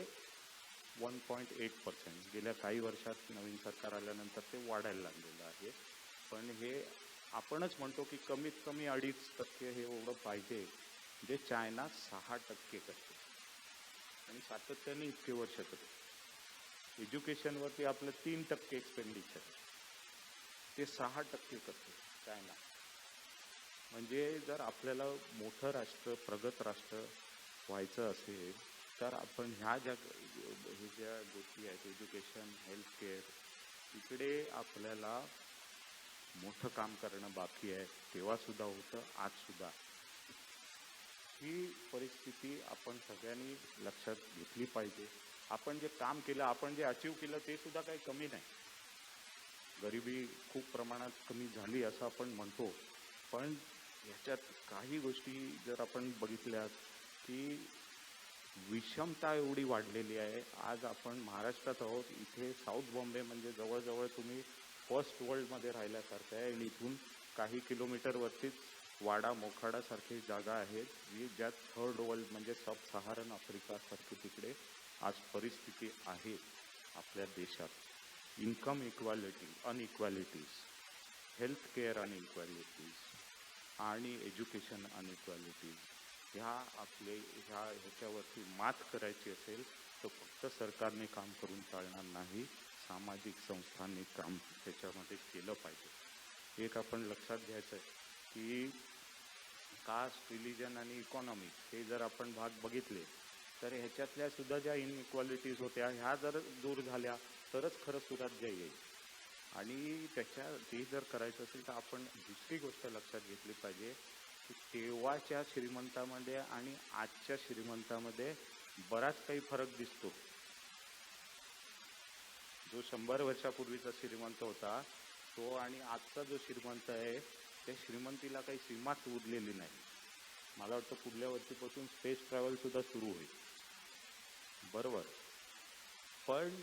M: 1.8%, गेल्या काही वर्षात नवीन सरकार आल्यानंतर ते वाढायला लागलेलं आहे. पण हे आपणच म्हणतो की कमीत कमी 2.5% हे एवढं पाहिजे, जे चायना 6% करते आणि सातत्याने इतके वर्ष करते. एज्युकेशनवरती आपलं 3% एक्सपेंडिचर, ते 6% करते चायना. म्हणजे जर आपल्याला मोठं राष्ट्र, प्रगत राष्ट्र व्हायचं असेल, तर आपण ह्या ज्या गोष्टी आहेत, एज्युकेशन, हेल्थकेअर, इकडे आपल्याला मोठं काम करणं बाकी आहे. तेव्हा सुद्धा होतं, आज सुद्धा. ही परिस्थिती आपण सगळ्यांनी लक्षात घेतली पाहिजे. आपण जे काम केलं, आपण जे अचीव केलं, ते सुद्धा काही कमी नाही. गरिबी खूप प्रमाणात कमी झाली असं आपण म्हणतो, पण ह्याच्यात काही गोष्टी जर आपण बघितल्या की विषमता एवढी वाढलेली आहे. आज आपण महाराष्ट्रात आहोत, इथे साऊथ बॉम्बे म्हणजे जवळजवळ तुम्ही फर्स्ट वर्ल्डमध्ये राहिल्यासारखं आहे आणि इथून काही किलोमीटरवरतीच वाडा मोखाडासारखी जागा आहेत, जी ज्या थर्ड वर्ल्ड म्हणजे सब सहारन आफ्रिकासारखी तिकडे आज परिस्थिती आहे आपल्या देशात. इन्कम इक्वॅलिटी, अनइक्वॅलिटीज, हेल्थकेअर अनइक्वॅलिटीज आणि एज्युकेशन अनइक्वॅलिटीज, ह्याच्यावरती मात करायची असेल तर फक्त सरकारने काम करून चालणार नाही, सामाजिक संस्थांनी काम त्याच्यामध्ये केलं पाहिजे. एक आपण लक्षात घ्यायचं आहे की कास्ट, रिलिजन आणि इकॉनॉमिक्स हे जर आपण भाग बघितले, तर ह्याच्यातल्या सुद्धा ज्या इनइक्वॅलिटीज होत्या, ह्या जर दूर झाल्या तरच खरं सुराज्य येईल. आणि ते जर करायचं असेल तर आपण दुसरी गोष्ट लक्षात घेतली पाहिजे की तेव्हाच्या श्रीमंतामध्ये आणि आजच्या श्रीमंतामध्ये बराच काही फरक दिसतो. जो 100 वर्षापूर्वीचा श्रीमंत होता तो आणि आजचा जो श्रीमंत आहे, त्या श्रीमंतीला काही सीमाच उरलेली नाही. मला वाटतं पुढल्या वर्षीपासून स्पेस ट्रॅव्हल सुद्धा सुरू होईल, बरोबर. पण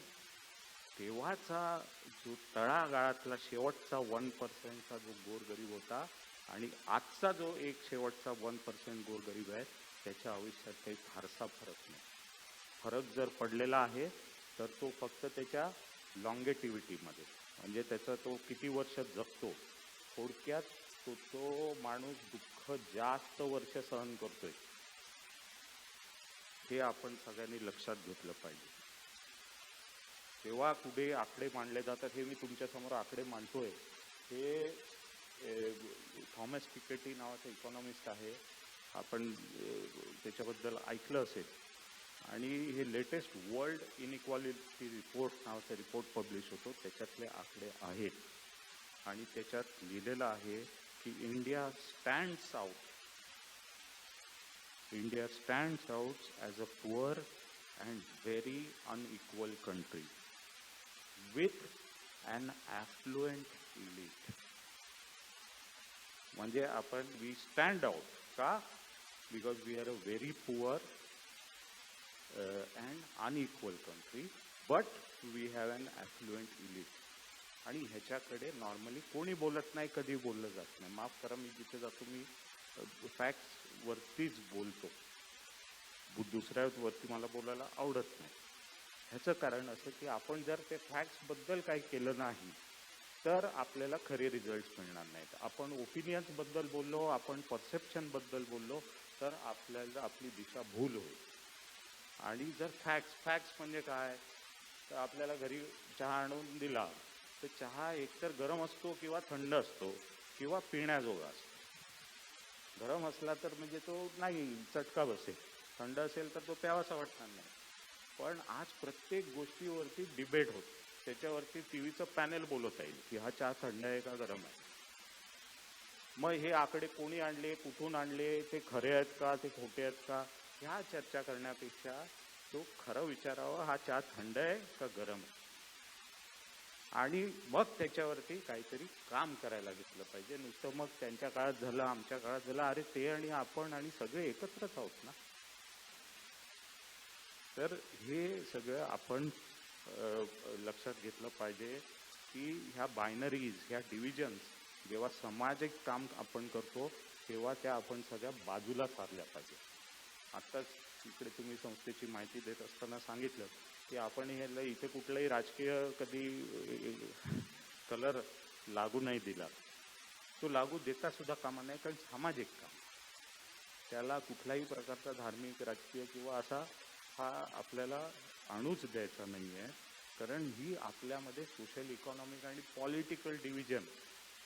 M: तेव्हाचा जो तळागाळातला शेवटचा 1%चा जो गोरगरीब होता आणि आजचा जो एक शेवटचा 1% गोरगरीब आहे, त्याच्या आयुष्यात काही फारसा फरक नाही. फरक जर पडलेला आहे तर तो फक्त त्याच्या लॉंगेटिव्हिटीमध्ये, म्हणजे त्याचा तो किती वर्ष जगतो. थोडक्यात तो माणूस दुःख जास्त वर्ष सहन करतोय, हे आपण सगळ्यांनी लक्षात घेतलं पाहिजे. तेव्हा कुठे आकडे मांडले जातात, हे मी तुमच्यासमोर आकडे मांडतोय. हे थॉमस पिकेटी नावाचा इकॉनॉमिस्ट आहे, आपण त्याच्याबद्दल ऐकलं असेल. आणि हे लेटेस्ट वर्ल्ड इनइक्वालिटी रिपोर्ट नावाचा रिपोर्ट पब्लिश होतो, त्याच्यातले आकडे आहेत. आणि त्याच्यात लिहिलेलं आहे की India stands out as a poor and very unequal country with an affluent elite. म्हणजे आपण वी स्टँड आउट का? Because we are a very poor and unequal country, but we have an affluent elite. आणि ह्याच्याकडे नॉर्मली कोणी बोलत नाही, कधी बोललं जात नाही. माफ करा, मी जिथे जातो मी फॅक्ट्सवरतीच बोलतो, दुसऱ्यावरती मला बोलायला आवडत नाही. ह्याचं कारण असं की आपण जर ते फॅक्ट्सबद्दल काही केलं नाही तर आपल्याला खरे रिझल्ट्स मिळणार नाहीत. आपण ओपिनियन्सबद्दल बोललो, आपण परसेप्शनबद्दल बोललो तर आपल्याला आपली दिशा भूल होईल. आणि जर फॅक्ट्स म्हणजे काय, तर आपल्याला घरी चहा आणून दिला तर चहा एकतर गरम असतो किंवा थंड असतो किंवा पिण्याजोगा असतो. गरम असला तर म्हणजे तो नाही चटका बसेल, थंड असेल तर तो प्यावासा वाटणार नाही. पण आज प्रत्येक गोष्टीवरती डिबेट होतो, त्याच्यावरती टीव्हीचं पॅनेल बोलत येईल की हा चहा थंड आहे का गरम आहे. मग हे आकडे कोणी आणले, कुठून आणले, ते खरे आहेत का, ते खोटे आहेत का, ह्या चर्चा करण्यापेक्षा तो खरं विचारावं, हा चहा थंड आहे का गरम आहे. आणि मग त्याच्यावरती काहीतरी काम करायला घेतलं पाहिजे. नुसतं मग त्यांच्या काळात झालं, आमच्या काळात झालं, अरे ते आणि आपण आणि सगळे एकत्रच आहोत ना. तर हे सगळं आपण लक्षात घेतलं पाहिजे की ह्या बायनरीज, ह्या डिव्हिजन्स, जेव्हा सामाजिक काम आपण करतो तेव्हा त्या आपण सगळ्या बाजूला सारल्या पाहिजे. आत्ताच इकडे तुम्ही संस्थेची माहिती देत असताना सांगितलं की आपण ह्याला इथे कुठलाही राजकीय कधी कलर लागू नाही दिला. तो लागू देता सुद्धा कामा नाही, कारण सामाजिक काम त्याला कुठल्याही प्रकारचा धार्मिक, राजकीय किंवा असा हा आपल्याला आणूच द्यायचा नाही आहे. कारण ही आपल्यामध्ये सोशल, इकॉनॉमिक आणि पॉलिटिकल डिव्हिजन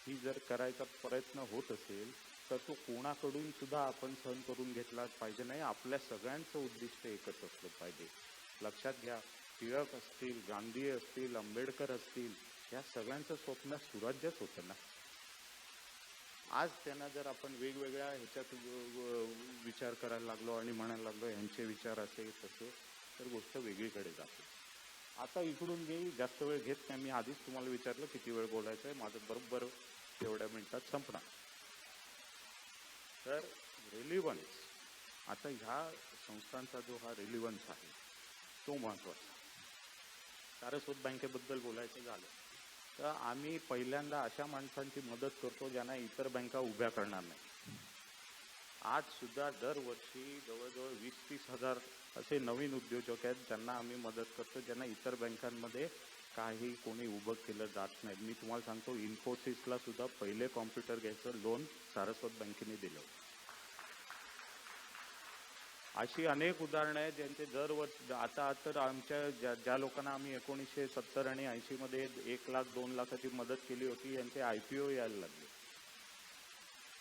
M: ही जर करायचा प्रयत्न होत असेल तर तो कोणाकडून सुद्धा आपण सहन करून घेतला पाहिजे नाही. आपल्या सगळ्यांचं उद्दिष्ट एकच असलं पाहिजे. लक्षात घ्या, टिळक असतील, गांधी असतील, आंबेडकर असतील, या सगळ्यांचं स्वप्न सुराज्यच होतं ना. आज त्यांना जर आपण वेगवेगळ्या ह्याच्यात विचार करायला लागलो आणि म्हणायला लागलो ह्यांचे विचार असे तसे, तर गोष्ट वेगळीकडे जाते. आता इकडून मी जास्त वेळ घेत नाही. मी आधीच तुम्हाला विचारलं किती वेळ बोलायचं आहे, माझं बरोबर तेवढ्या मिनिटात संपणार. तर रिलिव्हन्स, आता ह्या संस्थांचा जो हा रिलिव्हन्स आहे तो महत्त्वाचा. सारस्वत बँकेबद्दल बोलायचं झालं तर आम्ही पहिल्यांदा अशा माणसांची मदत करतो ज्यांना इतर बँका उभ्या करणार नाही. आज सुद्धा दरवर्षी जवळजवळ 20-30 हजार असे नवीन उद्योजक आहेत ज्यांना आम्ही मदत करतो, ज्यांना इतर बँकांमध्ये काही कोणी उभं केलं जात नाही. मी तुम्हाला सांगतो, इन्फोसिसला सुद्धा पहिले कॉम्प्युटर घ्यायचं लोन सारस्वत बँकेने दिलं. अशी अनेक उदाहरणं आहेत ज्यांचे दरवर्षी, आता तर आमच्या ज्या लोकांना आम्ही 1970 आणि 80 मध्ये 1 लाख 2 लाखाची मदत केली होती, यांचे IPO यायला लागले.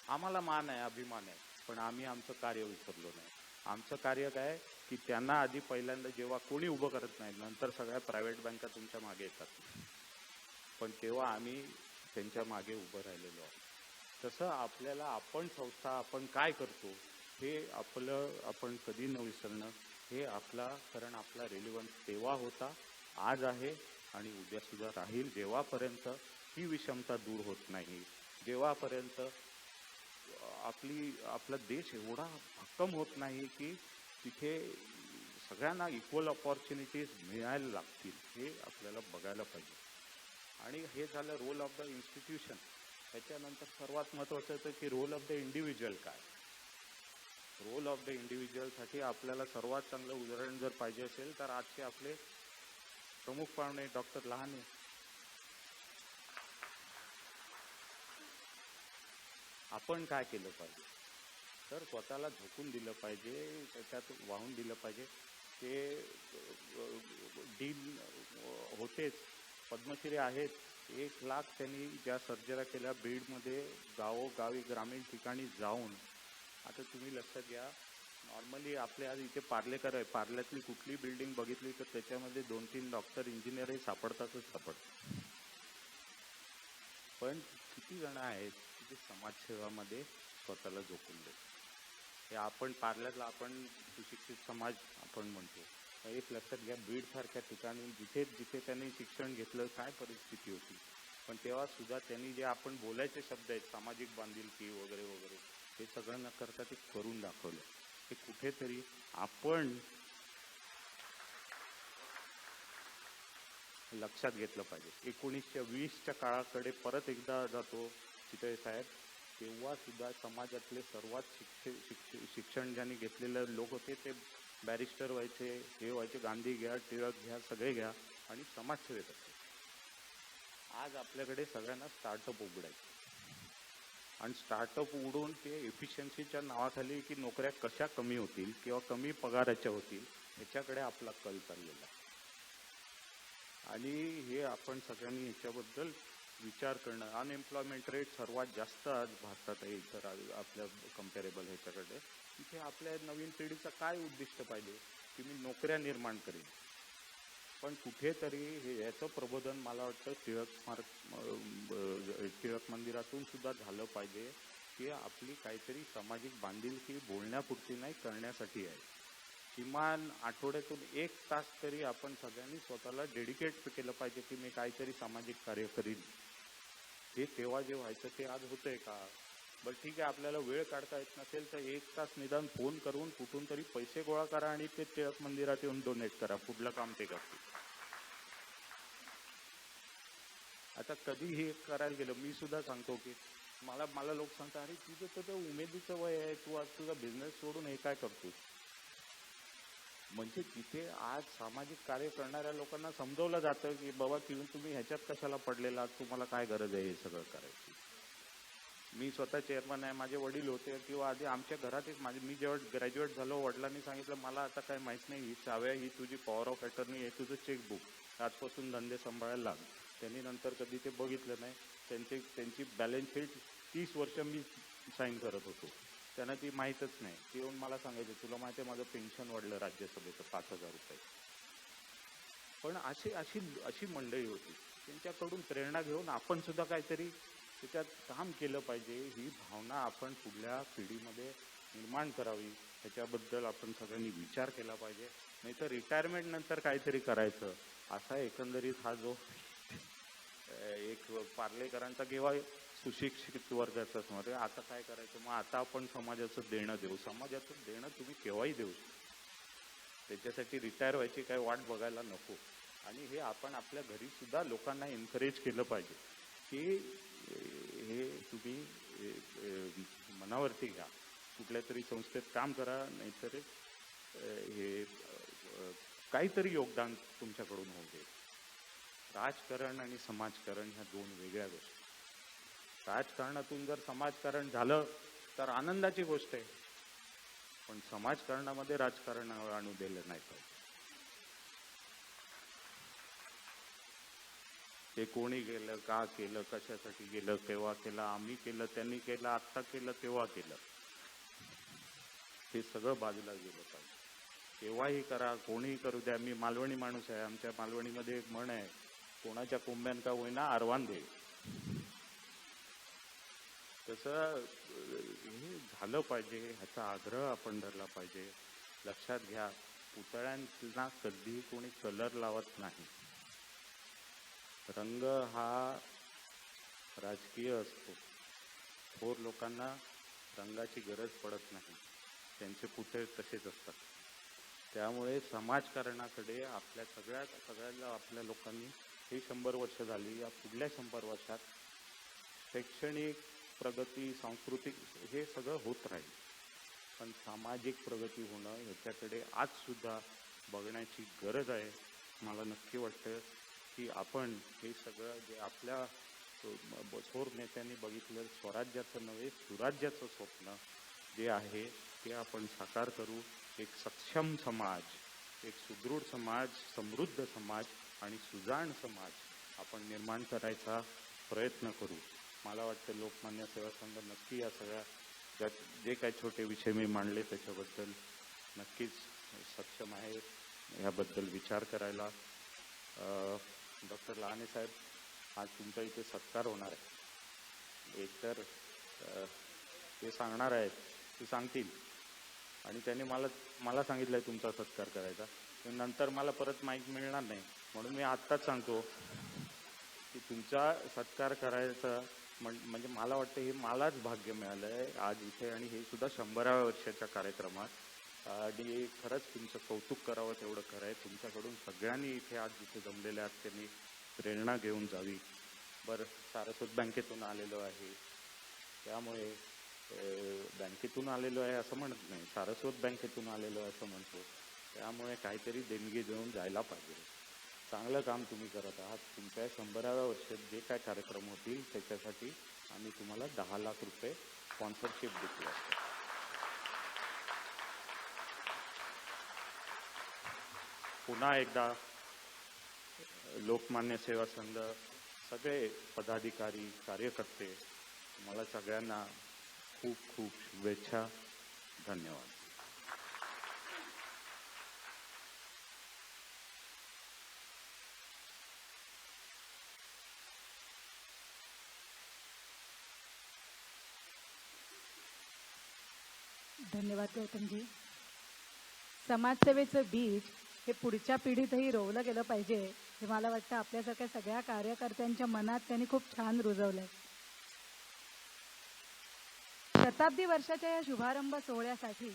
M: आम्हाला मान आहे, अभिमान आहे, पण आम्ही आमचं कार्य विसरलो नाही. आमचं कार्य काय की त्यांना आधी पहिल्यांदा जेव्हा कोणी उभं करत नाही, नंतर सगळ्या प्रायव्हेट बँका तुमच्या मागे येतात, पण तेव्हा आम्ही त्यांच्या मागे उभं राहिलेलो आहोत. तसं आपल्याला आपण संस्था, आपण काय करतो हे आपण कधी न विसरणं हे आपला, कारण आपला रिलिव्हन्स तेव्हा होता, आज आहे आणि उद्या सुद्धा राहील, जेव्हापर्यंत ही विषमता दूर होत नाही, जेव्हापर्यंत आपला देश एवढा भक्कम होत नाही की तिथे सगळ्यांना इक्वल ऑपॉर्च्युनिटीज मिळायला लागतील, हे आपल्याला बघायला पाहिजे. आणि हे झालं रोल ऑफ द इन्स्टिट्यूशन. त्याच्यानंतर सर्वात महत्त्वाचं होतं की रोल ऑफ द इंडिव्हिज्युअल काय. रोल ऑफ द इंडिव्हिज्युअलसाठी आपल्याला सर्वात चांगलं उदाहरण जर पाहिजे असेल तर आजचे आपले प्रमुख पाहुणे डॉक्टर लहाने. आपण काय केलं पाहिजे तर स्वतःला झोकून दिलं पाहिजे, त्याच्यात वाहून दिलं पाहिजे. ते डीन होतेच, पद्मश्री आहेत. 1,00,000 त्यांनी ज्या सर्जऱ्या केल्या बीडमध्ये, गावोगावी ग्रामीण ठिकाणी जाऊन. आता तुम्ही लक्षात घ्या, नॉर्मली आपल्या आज इथे पार्लेकर आहे, पार्ल्यातली कुठली बिल्डिंग बघितली तर त्याच्यामध्ये 2-3 डॉक्टर इंजिनियर हे सापडतातच सापडतात. पण किती जण आहेत की ते समाजसेवामध्ये स्वतःला झोकून देतात. हे आपण पार्ल्यातला आपण सुशिक्षित समाज आपण म्हणतो. एक लक्षात घ्या, बीड सारख्या ठिकाणी जिथे जिथे त्यांनी शिक्षण घेतलं काय परिस्थिती होती, पण तेव्हा सुद्धा त्यांनी जे आपण बोलायचे शब्द आहेत सामाजिक बांधिलकी वगैरे वगैरे हे सगळं न करता ते करून दाखवलं. हे कुठेतरी आपण लक्षात घेतलं पाहिजे. 1920च्या काळाकडे परत एकदा जातो चितळे साहेब. तेव्हा सुद्धा समाजातले सर्वात शिक्षण ज्यांनी घेतलेले लोक होते ते बॅरिस्टर व्हायचे, हे व्हायचे. गांधी घ्या, टिळक घ्या, सगळे घ्या आणि समाजसेवेत असते. आज आपल्याकडे सगळ्यांना स्टार्टअप उघडायचे आणि स्टार्टअप उघडून ते एफिशियन्सीच्या नावाखाली की नोकऱ्या कशा कमी होतील किंवा कमी पगाराच्या होतील ह्याच्याकडे आपला कल चाललेला आहे. आणि हे आपण सगळ्यांनी ह्याच्याबद्दल विचार करणं. अनएम्प्लॉयमेंट रेट सर्वात जास्त आज भारतात आहे तर आपल्या कम्पॅरेबल ह्याच्याकडे. तिथे आपल्या नवीन पिढीचं काय उद्दिष्ट पाहिजे की मी नोकऱ्या निर्माण करेन, पण कुठेतरी हे याचं प्रबोधन मला वाटतं टिळक मंदिरातून सुद्धा झालं पाहिजे की आपली काहीतरी सामाजिक बांधिलकी बोलण्यापुरती नाही करण्यासाठी आहे. किमान आठवड्यातून 1 तास तरी आपण सगळ्यांनी स्वतःला डेडिकेट केलं पाहिजे की मी काहीतरी सामाजिक कार्य करीन. हे तेव्हा जे व्हायचं ते आज होतंय का? बरं ठीक आहे, आपल्याला वेळ काढता येत नसेल तर 1 तास निदान फोन करून कुठून तरी पैसे गोळा करा आणि ते टिळक मंदिरात येऊन डोनेट करा. पुढलं काम ते करतील. आता कधी हे करायला गेलं, मी सुद्धा सांगतो की मला लोक सांगतात अरे तुझं तर ते उमेदीचं वय आहे, तू आज तुझा बिझनेस सोडून हे काय करतोस. म्हणजे तिथे आज सामाजिक कार्य करणाऱ्या लोकांना समजवलं जातं की बाबा तुम्ही ह्याच्यात कशाला पडलेला, तुम्हाला काय गरज आहे हे सगळं करायची. मी स्वतः चेअरमन आहे, माझे वडील होते किंवा आधी आमच्या घरात एक मी जेव्हा ग्रॅज्युएट झालो वडिलांनी सांगितलं मला आता काय माहीत नाही, ही चाव्या ही तुझी पॉवर ऑफ अटर्नी, हे तुझं चेकबुक, आजपासून धंदे सांभाळायला लाग. त्यांनी नंतर कधी ते बघितलं नाही. त्यांची बॅलन्स शीट 30 वर्ष मी साईन करत होतो, त्यांना ती माहीतच नाही. ती येऊन मला सांगायचं तुला माहिती आहे माझं पेन्शन वाढलं राज्यसभेचं 5,000 रुपये. पण अशी मंडळी होती, त्यांच्याकडून प्रेरणा घेऊन आपण सुद्धा काहीतरी त्याच्यात काम केलं पाहिजे. ही भावना आपण पुढल्या पिढीमध्ये निर्माण करावी, ह्याच्याबद्दल आपण सगळ्यांनी विचार केला पाहिजे. नाही तर रिटायरमेंट नंतर काहीतरी करायचं असा एकंदरीत हा जो एक पार्लेकरांचा किंवा सुशिक्षित वर्गाचा समज आहे. आता काय करायचं, मग आता आपण समाजाचं देणं देऊ. समाजाचं देणं तुम्ही केव्हाही देऊ शकता, त्याच्यासाठी रिटायर व्हायची काही वाट बघायला नको. आणि हे आपण आपल्या घरी सुद्धा लोकांना एनकरेज केलं पाहिजे की हे तुम्ही मनावरती घ्या, कुठल्या तरी संस्थेत काम करा, नाहीतर हे काहीतरी योगदान तुमच्याकडून होऊ दे. राजकारण आणि समाजकारण ह्या 2 वेगळ्या गोष्टी. राजकारणातून जर समाजकारण झालं तर आनंदाची गोष्ट आहे, पण समाजकारणामध्ये राजकारण आणू दिलं नाही पाहिजे. ते कोणी केलं, का केलं, कशासाठी केलं, केव्हा केलं, आम्ही केलं, त्यांनी केलं, आत्ता केलं, तेव्हा केलं, हे सगळं बाजूला गेलं पाहिजे. केव्हाही करा, कोणीही करू द्या. मी मालवणी माणूस आहे, आमच्या मालवणीमध्ये एक म्हण आहे, कोणाच्या कुंभ्यान का होईना आरवान दे. तसं हे झालं पाहिजे, ह्याचा आग्रह आपण धरला पाहिजे. लक्षात घ्या, पुतळ्यांना कधी कोणी कलर लावत नाही. रंग हा राजकीय असतो. थोर लोकांना रंगाची गरज पडत नाही, त्यांचे पुतळे तसेच असतात. त्यामुळे समाजकारणाकडे आपल्या सगळ्याला आपल्या लोकांनी ही 100 वर्ष झाली, या पुढल्या 100 वर्षात शैक्षणिक प्रगती, सांस्कृतिक हे सगळं होत राहील. पण सामाजिक प्रगती होणं ह्याच्याकडे आजसुद्धा बघण्याची गरज आहे. मला नक्की वाटतं की आपण हे सगळं जे आपल्या थोर नेत्यांनी बघितलं स्वराज्याचं नव्हे सुराज्याचं स्वप्न जे आहे ते आपण साकार करू. एक सक्षम समाज, एक सुदृढ समाज, समृद्ध समाज आणि सुजाण समाज आपण निर्माण करायचा प्रयत्न करू. मला वाटतं लोकमान्य सेवा संघ नक्की या सगळ्या जे काही छोटे विषय मी मांडले त्याच्याबद्दल नक्कीच सक्षम आहे ह्याबद्दल विचार करायला. डॉक्टर लहाने साहेब, आज तुमच्या इथे सत्कार होणार आहे. एकतर ते सांगणार आहेत, ते सांगतील आणि त्यांनी मला सांगितलं आहे तुमचा सत्कार करायचा. नंतर मला परत माहीत मिळणार नाही, म्हणून मी आत्ताच सांगतो की तुमचा सत्कार करायचा म्हणजे मला वाटतं हे मलाच भाग्य मिळालं आहे आज इथे, आणि हे सुद्धा 100व्या वर्षाच्या कार्यक्रमात. आणि खरंच तुमचं कौतुक करावं तेवढं कराय. तुमच्याकडून सगळ्यांनी इथे आज जिथे जमलेले आहात त्यांनी प्रेरणा घेऊन जावी. बरं, सारस्वत बँकेतून आलेलो आहे, त्यामुळे बँकेतून आलेलो आहे असं म्हणत नाही, सारस्वत बँकेतून आलेलो आहे असं म्हणतो. त्यामुळे काहीतरी देणगी देऊन जायला पाहिजे. चांगलं काम तुम्ही करत आहात. तुमच्या 100व्या वर्षात जे काय कार्यक्रम होतील त्याच्यासाठी आम्ही तुम्हाला 10 लाख रुपये स्पॉन्सरशिप देतो. पुन्हा एकदा लोकमान्य सेवा संघ, सगळे पदाधिकारी, कार्यकर्ते, मला सगळ्यांना खूप खूप शुभेच्छा. धन्यवाद.
A: धन्यवाद गौतमजी. समाजसेवेचं बीज हे पुढच्या पिढीतही रोवलं गेलं पाहिजे हे मला वाटतं आपल्यासारख्या सगळ्या कार्यकर्त्यांच्या मनात त्यांनी खूप छान रुजवलंय. शताब्दी वर्षाच्या या शुभारंभ सोहळ्यासाठी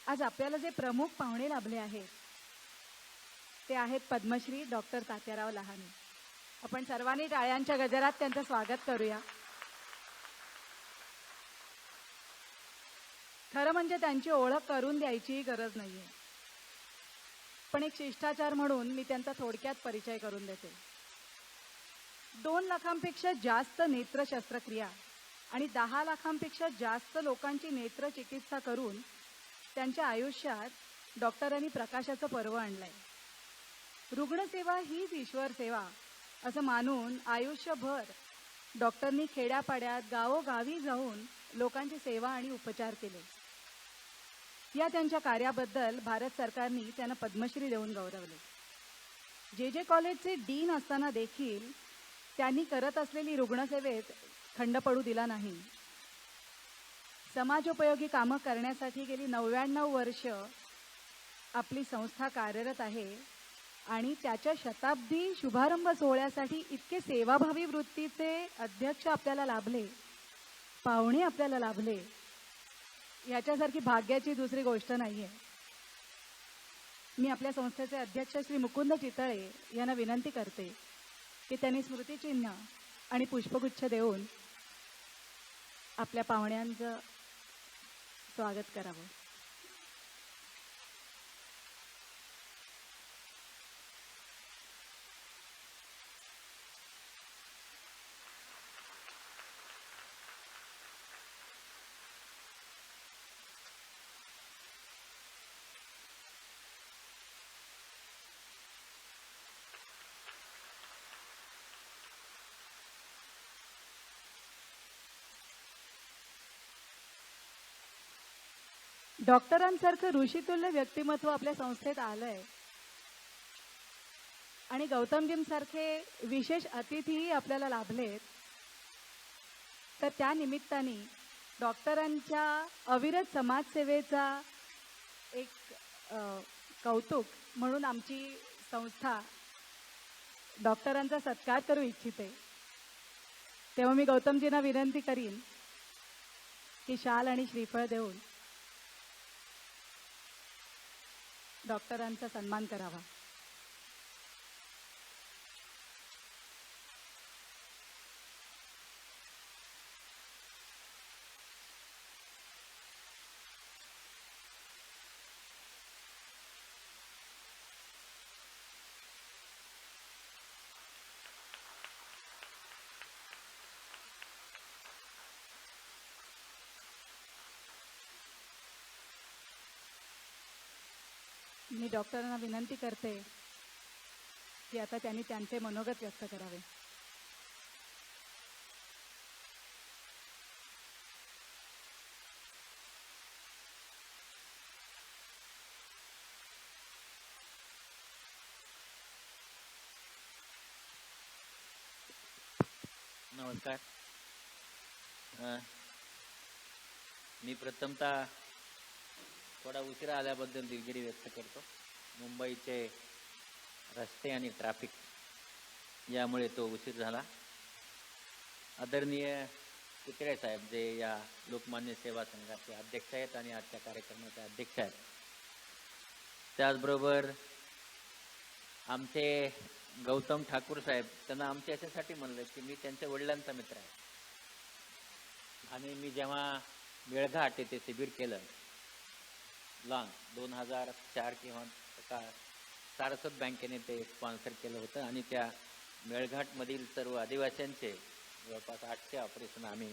A: आज आपल्याला जे प्रमुख पाहुणे लाभले आहेत ते आहेत पद्मश्री डॉक्टर तात्याराव लहाने. आपण सर्वांनी टाळ्यांच्या गजरात त्यांचं स्वागत करूया. खरं म्हणजे त्यांची ओळख करून द्यायची गरज नाहीये, पण एक शिष्टाचार म्हणून मी त्यांचा थोडक्यात परिचय करून देते. 2 लाखांपेक्षा जास्त नेत्र शस्त्रक्रिया आणि 10 लाखांपेक्षा जास्त लोकांची नेत्र चिकित्सा करून त्यांच्या आयुष्यात डॉक्टरांनी प्रकाशाचं पर्व आणलंय. रुग्णसेवा हीच ईश्वर सेवा असं मानून आयुष्यभर डॉक्टरनी खेड्यापाड्यात गावोगावी जाऊन लोकांची सेवा आणि उपचार केले. या त्यांच्या कार्याबद्दल भारत सरकारने त्यांना पद्मश्री देऊन गौरवले. जे कॉलेजचे डीन असताना देखील त्यांनी करत असलेली रुग्णसेवेत खंड पडू दिला नाही. समाजोपयोगी कामं करण्यासाठी गेली 99 वर्ष आपली संस्था कार्यरत आहे आणि त्याच्या शताब्दी शुभारंभ सोहळ्यासाठी इतके सेवाभावी वृत्तीचे अध्यक्ष आपल्याला लाभले, पाहुणे आपल्याला लाभले, याच्यासारखी भाग्याची दुसरी गोष्ट नाहीये. मी आपल्या संस्थेचे अध्यक्ष श्री मुकुंद चितळे यांना विनंती करते की त्यांनी स्मृतिचिन्ह आणि पुष्पगुच्छ देऊन आपल्या पाहुण्यांचं स्वागत करावं. डॉक्टरांसारखं ऋषितुल्य व्यक्तिमत्व आपल्या संस्थेत आलंय आणि गौतमजींसारखे विशेष अतिथीही आपल्याला लाभलेत. तर त्या निमित्ताने डॉक्टरांच्या अविरत समाजसेवेचा एक कौतुक म्हणून आमची संस्था डॉक्टरांचा सत्कार करू इच्छिते. तेव्हा मी गौतमजींना विनंती करीन की शाल आणि श्रीफळ देऊन डॉक्टरांचा सन्मान करावा. मी डॉक्टरांना विनंती करते की आता त्यांनी त्यांचे मनोगत व्यक्त करावे.
N: नमस्कार. मी प्रथमतः थोडा उशिरा आल्याबद्दल दिलगिरी व्यक्त करतो. मुंबईचे रस्ते आणि ट्रॅफिक यामुळे तो उशीर झाला. आदरणीय कुत्रे साहेब जे या लोकमान्य सेवा संघाचे अध्यक्ष आहेत आणि आजच्या कार्यक्रमाचे अध्यक्ष आहेत, त्याचबरोबर आमचे गौतम ठाकूर साहेब, त्यांना आमच्या याच्यासाठी म्हणलं की मी त्यांच्या वडिलांचा मित्र आहे आणि मी जेव्हा मेळघाट येथे शिबिर केलं लॉंग 2004 किंवा सारस्वत बँकेने ते स्पॉन्सर केलं होतं आणि त्या मेळघाटमधील सर्व आदिवासींचे जवळपास 800 ऑपरेशन आम्ही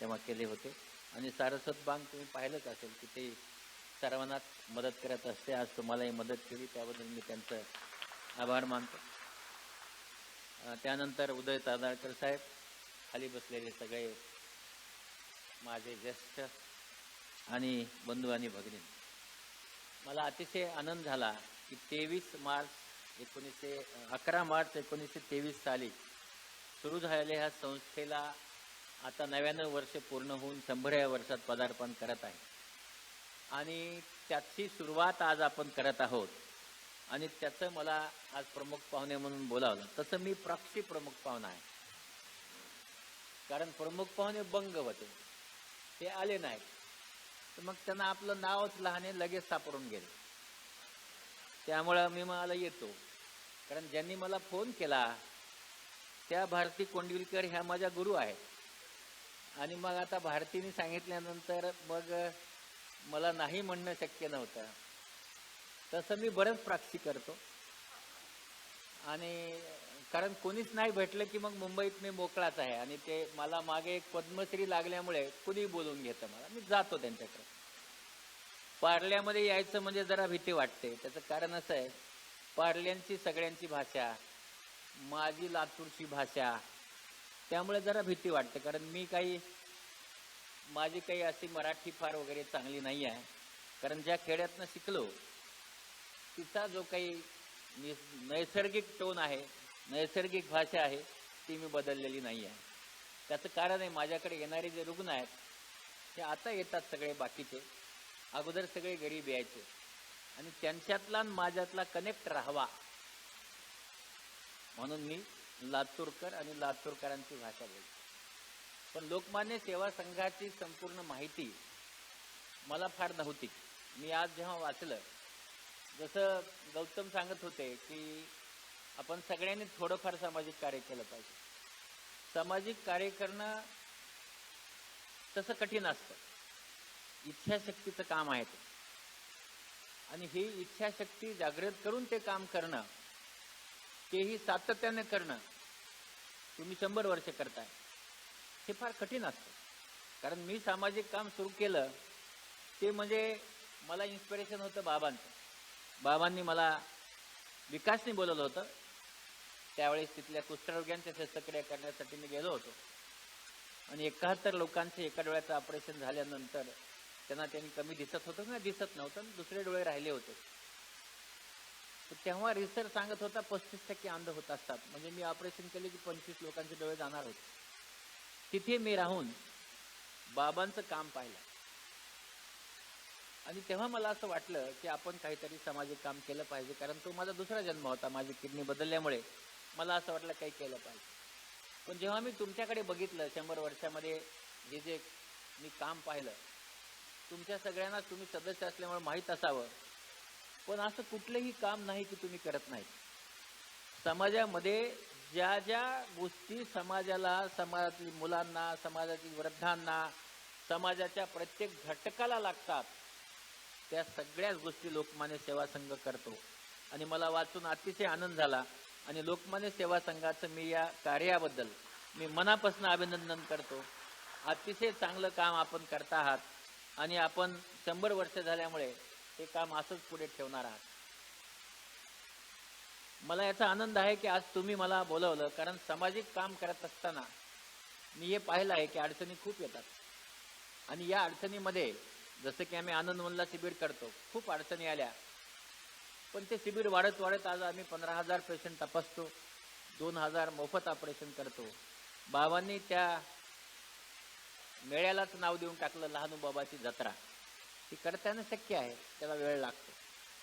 N: तेव्हा केले होते. आणि सारस्वत बँक तुम्ही पाहिलंच असेल की ते सर्वांनाच मदत करत असते. आज तुम्हालाही मदत केली त्याबद्दल मी त्यांचं आभार मानतो. त्यानंतर उदय तांदळकर साहेब, खाली बसलेले सगळे माझे ज्येष्ठ आणि बंधू आणि भगिनी, मला अतिशय आनंद झाला की 11 मार्च 1923 साली सुरू झालेल्या ह्या संस्थेला आता 99 वर्ष पूर्ण होऊन 100व्या वर्षात पदार्पण करत आहे आणि त्याची सुरुवात आज आपण करत आहोत. आणि त्याचं मला आज प्रमुख पाहुणे म्हणून बोलावलं. तसं मी प्रॉक्सी प्रमुख पाहुणा आहे, कारण प्रमुख पाहुणे बंग होते, ते आले नाहीत, तर मग त्यांना आपलं नावच लहाने लगेच सापडून गेले. त्यामुळं मी मला येतो, कारण ज्यांनी मला फोन केला त्या भारती कोंडिवलकर ह्या माझ्या गुरु आहेत आणि मग आता भारतीने सांगितल्यानंतर मग मला नाही म्हणणं शक्य नव्हतं. तसं मी बरंच प्रॉक्सी करतो आणि कारण कोणीच नाही भेटलं की मग मुंबईत मी मोकळाच आहे आणि ते मला मागे एक पद्मश्री लागल्यामुळे कुणी बोलवून घेतं मला, मी जातो त्यांच्याकडे. पार्ल्यामध्ये यायचं म्हणजे जरा भीती वाटते. त्याचं कारण असं आहे, पार्ल्यांची सगळ्यांची भाषा, माझी लातूरची भाषा, त्यामुळे जरा भीती वाटते. कारण माझी काही अशी मराठी फार वगैरे चांगली नाही आहे, कारण ज्या खेड्यातनं शिकलो तिचा जो काही नैसर्गिक टोन आहे, नैसर्गिक भाषा आहे, ती मी बदललेली नाही आहे. त्याचं कारण आहे, माझ्याकडे येणारे जे रुग्ण आहेत ते आता येतात सगळे बाकीचे, अगोदर सगळे गरीब यायचे आणि त्यांच्यातला माझ्यातला कनेक्ट राहावा म्हणून मी लातूरकर आणि लातूरकरांची भाषा बोलतो. पण लोकमान्य सेवा संघाची संपूर्ण माहिती मला फार नव्हती. मी आज जेव्हा वाचलं, जसं गौतम सांगत होते की आपण सगळ्यांनी थोडंफार सामाजिक कार्य केलं पाहिजे. सामाजिक कार्य करणं तसं कठीण असतं, इच्छाशक्तीचं काम आहे ते, आणि ही इच्छाशक्ती जागृत करून ते काम करणं, तेही सातत्याने करणं, तुम्ही 100 वर्ष करताय, हे फार कठीण असतं. कारण मी सामाजिक काम सुरू केलं ते म्हणजे मला इन्स्पिरेशन होतं बाबांचं. बाबांनी मला विकासनी बोलवलं होतं, त्यावेळेस तिथल्या कुष्ठरोग्यांच्या शस्त्रक्रिया करण्यासाठी मी गेलो होतो आणि 71 लोकांचे एका डोळ्याचं ऑपरेशन झाल्यानंतर त्यांनी कमी दिसत होतं ना, दिसत नव्हतं, दुसरे डोळे राहिले होते. तर तेव्हा रिसर्च सांगत होता 35% अंध होत असतात. म्हणजे मी ऑपरेशन केले की 25 लोकांचे डोळे जाणार होते. तिथे मी राहून बाबांचं काम पाहिलं आणि तेव्हा मला असं वाटलं की आपण काहीतरी सामाजिक काम केलं पाहिजे. कारण तो माझा दुसरा जन्म होता, माझी किडनी बदलल्यामुळे मला असं वाटलं काही केलं पाहिजे. पण जेव्हा मी तुमच्याकडे बघितलं 100 वर्षामध्ये हे जे मी काम पाहिलं, तुमच्या सगळ्यांना, तुम्ही सदस्य असल्यामुळे माहीत असावं पण असं कुठलंही काम नाही की तुम्ही करत नाही. समाजामध्ये ज्या ज्या गोष्टी समाजाला, समाजातील मुलांना, समाजातील वृद्धांना, समाजाच्या प्रत्येक घटकाला लागतात, त्या सगळ्याच गोष्टी लोकमान्य सेवा संघ करतो. आणि मला वाचून अतिशय आनंद झाला. आणि लोकमान्य सेवा संघाचं मी या कार्याबद्दल मी मनापासून अभिनंदन करतो. अतिशय चांगलं काम आपण करत आहात आणि आपण 100 वर्ष झाल्यामुळे हे काम असंच पुढे ठेवणार आहात. मला याचा आनंद आहे की आज तुम्ही मला बोलवलं, कारण सामाजिक काम करत असताना मी हे पाहिलं आहे की अडचणी खूप येतात. आणि या अडचणीमध्ये जसं की आम्ही आनंदवनला शिबिर करतो, खूप अडचणी आल्या, पण ते शिबिर वाढत वाढत आज आम्ही 15,000 पेशंट तपासतो, 2,000 मोफत ऑपरेशन करतो. बाबांनी त्या मेळ्यालाच नाव देऊन टाकलं लहानूबाबाची जत्रा. ती करताना शक्य आहे, त्याला वेळ लागतो.